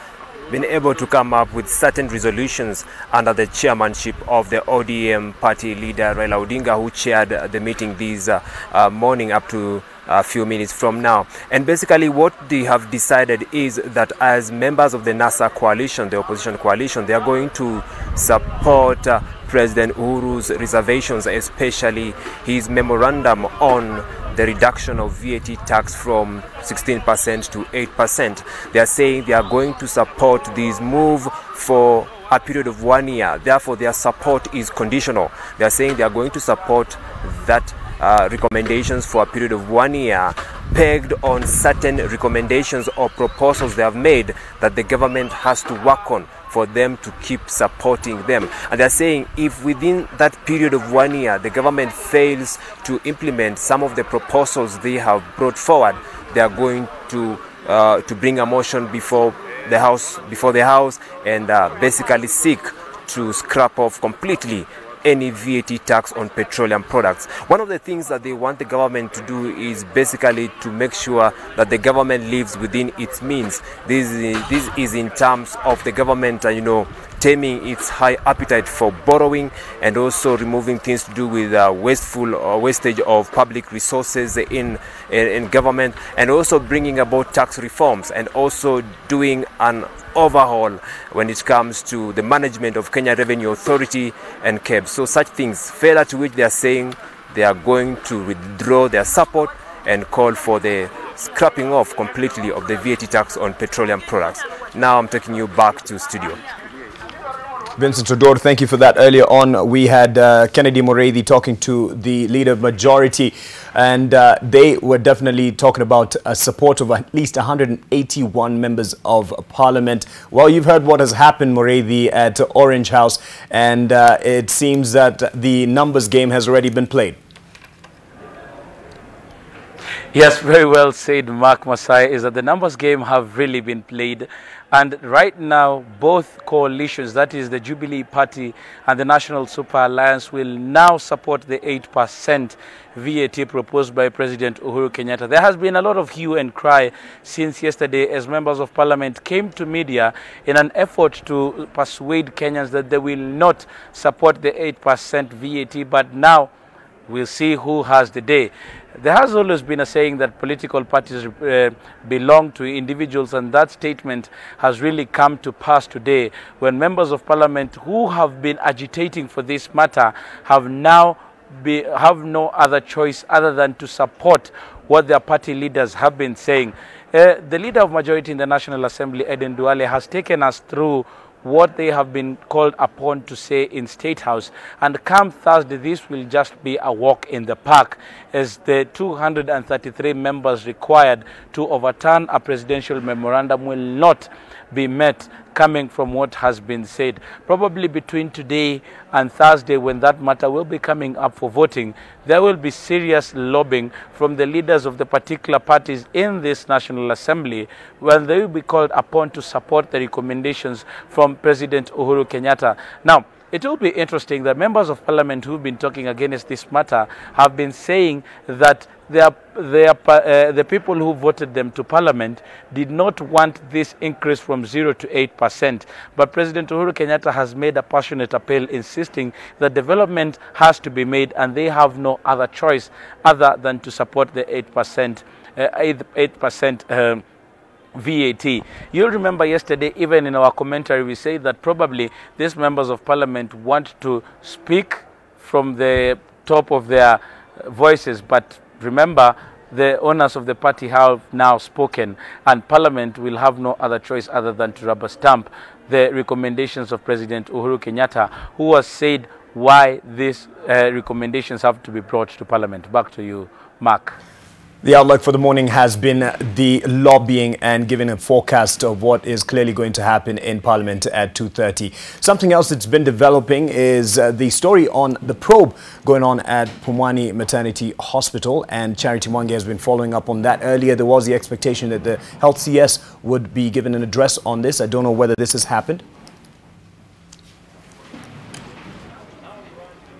Speaker 10: been able to come up with certain resolutions under the chairmanship of the ODM party leader Raila Odinga, who chaired the meeting this morning up to a few minutes from now. And basically what they have decided is that as members of the NASA coalition, the opposition coalition, they are going to support President Uhuru's reservations, especially his memorandum on the reduction of VAT tax from 16% to 8%. They are saying they are going to support this move for a period of 1 year. Therefore, their support is conditional. They are saying they are going to support that recommendations for a period of 1 year, pegged on certain recommendations or proposals they have made that the government has to work on for them to keep supporting them. And they're saying if within that period of 1 year the government fails to implement some of the proposals they have brought forward, they are going to bring a motion before the House and basically seek to scrap off completely any VAT tax on petroleum products. One of the things that they want the government to do is basically to make sure that the government lives within its means. This is in terms of the government, taming its high appetite for borrowing and also removing things to do with wasteful or wastage of public resources in government, and also bringing about tax reforms and also doing an overhaul when it comes to the management of Kenya Revenue Authority and KEBS. So such things, further to which they are saying they are going to withdraw their support and call for the scrapping off completely of the VAT tax on petroleum products. Now I'm taking you back to studio.
Speaker 2: Vincent Tudor, thank you for that. Earlier on, we had Kennedy Mureithi talking to the leader of Majority, and they were definitely talking about a support of at least 181 members of Parliament. Well, you've heard what has happened, Mureithi, at Orange House, and it seems that the numbers game has already been played.
Speaker 4: Yes, very well said, Mark Masai, is that the numbers game have really been played. And right now, both coalitions, that is the Jubilee Party and the National Super Alliance, will now support the 8% VAT proposed by President Uhuru Kenyatta. There has been a lot of hue and cry since yesterday as members of Parliament came to media in an effort to persuade Kenyans that they will not support the 8% VAT, but now we'll see who has the day. There has always been a saying that political parties belong to individuals, and that statement has really come to pass today when members of Parliament who have been agitating for this matter have now have no other choice other than to support what their party leaders have been saying. The leader of Majority in the National Assembly, Eden Duale, has taken us through what they have been called upon to say in State House. And come Thursday, this will just be a walk in the park, as the 233 members required to overturn a presidential memorandum will not be met, coming from what has been said. Probably between today and Thursday, when that matter will be coming up for voting, there will be serious lobbying from the leaders of the particular parties in this National Assembly, when they will be called upon to support the recommendations from President Uhuru Kenyatta. Now, it will be interesting that members of Parliament who have been talking against this matter have been saying that the people who voted them to Parliament did not want this increase from 0 to 8%. But President Uhuru Kenyatta has made a passionate appeal insisting that development has to be made, and they have no other choice other than to support the 8% VAT. You'll remember yesterday, even in our commentary, we say that probably these members of parliament want to speak from the top of their voices, but remember, the owners of the party have now spoken, and Parliament will have no other choice other than to rubber stamp the recommendations of President Uhuru Kenyatta, who has said why these recommendations have to be brought to Parliament. Back to you, Mark.
Speaker 2: The outlook for the morning has been the lobbying and giving a forecast of what is clearly going to happen in Parliament at 2:30. Something else that's been developing is the story on the probe going on at Pumwani Maternity Hospital, and Charity Mwangi has been following up on that. Earlier, there was the expectation that the Health CS would be given an address on this. I don't know whether this has happened.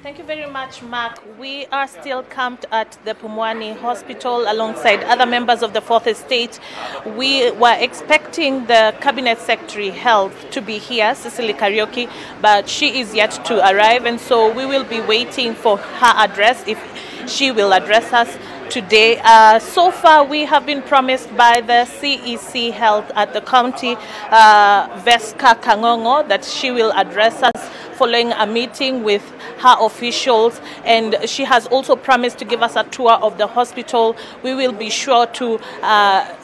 Speaker 19: Thank you very much, Mark. We are still camped at the Pumwani Hospital alongside other members of the Fourth Estate. We were expecting the Cabinet Secretary Health to be here, Cecily Kariuki, but she is yet to arrive, and so we will be waiting for her address, if she will address us today. So far, we have been promised by the CEC Health at the county, Veska Kangongo, that she will address us following a meeting with her officials, and she has also promised to give us a tour of the hospital. We will be sure to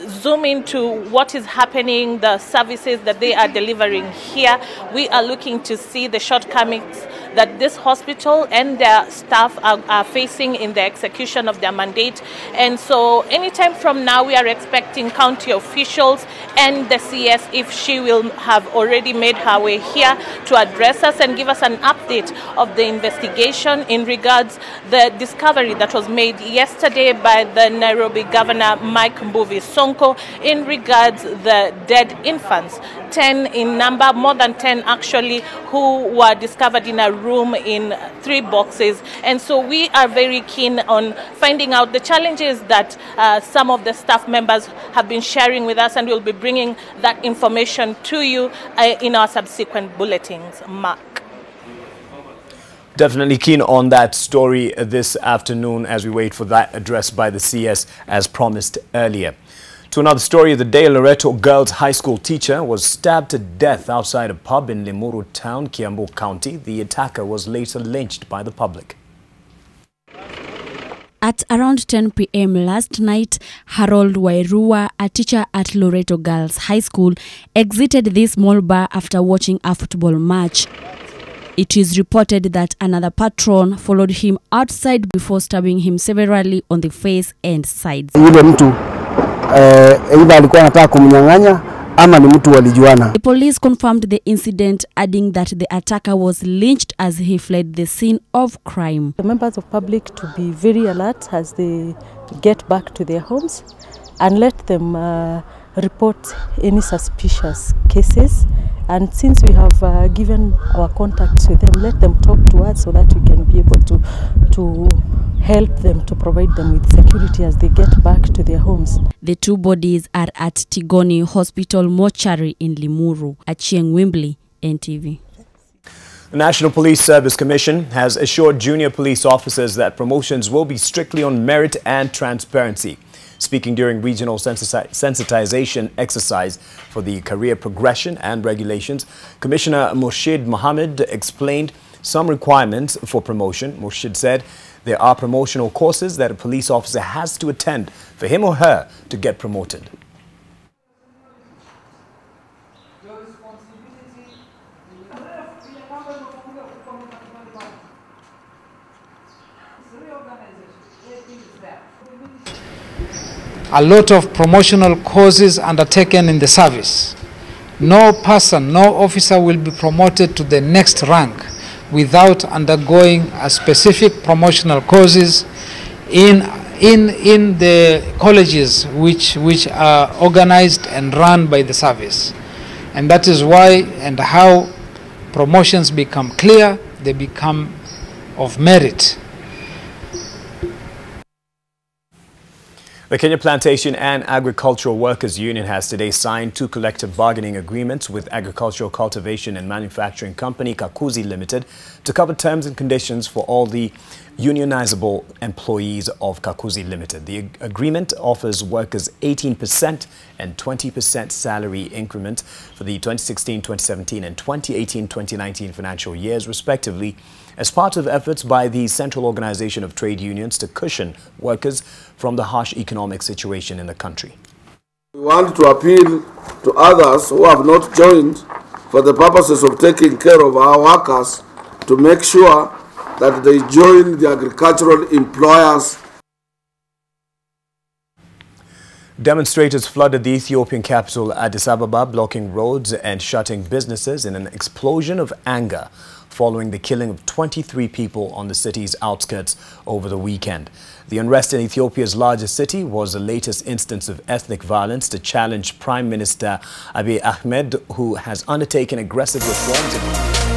Speaker 19: zoom into what is happening, the services that they are delivering here. We are looking to see the shortcomings that this hospital and their staff are facing in the execution of their mandate. And so anytime from now, we are expecting county officials and the CS, if she will have already made her way here, to address us and give us an update of the investigation in regards the discovery that was made yesterday by the Nairobi Governor Mike Mbuvi Sonko in regards the dead infants, 10 in number, more than 10 actually, who were discovered in a room in 3 boxes. And so we are very keen on finding out the challenges that some of the staff members have been sharing with us, and we'll be bringing that information to you in our subsequent bulletins. Mark.
Speaker 2: Definitely keen on that story this afternoon as we wait for that address by the CS as promised earlier. To another story of the day, Loreto girls high school teacher was stabbed to death outside a pub in Limuru town, Kiambu County. The attacker was later lynched by the public.
Speaker 7: At around 10 p.m. last night, Harold Wairua, a teacher at Loreto Girls High School, exited this small bar after watching a football match. It is reported that another patron followed him outside before stabbing him severely on the face and sides. The police confirmed the incident, adding that the attacker was lynched as he fled the scene of crime.
Speaker 11: The members of public to be very alert as they get back to their homes, and let them report any suspicious cases. And since we have given our contacts with them, let them talk to us so that we can be able to help them, to provide them with security as they get back to their homes.
Speaker 7: The 2 bodies are at Tigoni Hospital Mortuary in Limuru. Achieng Wembley, NTV.
Speaker 2: The National Police Service Commission has assured junior police officers that promotions will be strictly on merit and transparency. Speaking during regional sensitization exercise for the career progression and regulations, Commissioner Murshid Mohammed explained some requirements for promotion. Murshid said there are promotional courses that a police officer has to attend for him or her to get promoted.
Speaker 23: A lot of promotional courses undertaken in the service. No person, no officer will be promoted to the next rank without undergoing a specific promotional courses in the colleges which are organized and run by the service. And that is why and how promotions become clear, they become of merit.
Speaker 2: The Kenya Plantation and Agricultural Workers Union has today signed 2 collective bargaining agreements with Agricultural Cultivation and Manufacturing Company Kakuzi Limited to cover terms and conditions for all the unionizable employees of Kakuzi Limited. The agreement offers workers 18% and 20% salary increment for the 2016-2017 and 2018-2019 financial years, respectively, as part of efforts by the Central Organization of Trade Unions to cushion workers from the harsh economic situation in the country.
Speaker 8: We want to appeal to others who have not joined for the purposes of taking care of our workers to make sure that they join the agricultural employers.
Speaker 2: Demonstrators flooded the Ethiopian capital Addis Ababa, blocking roads and shutting businesses in an explosion of anger following the killing of 23 people on the city's outskirts over the weekend. The unrest in Ethiopia's largest city was the latest instance of ethnic violence to challenge Prime Minister Abiy Ahmed, who has undertaken aggressive reforms.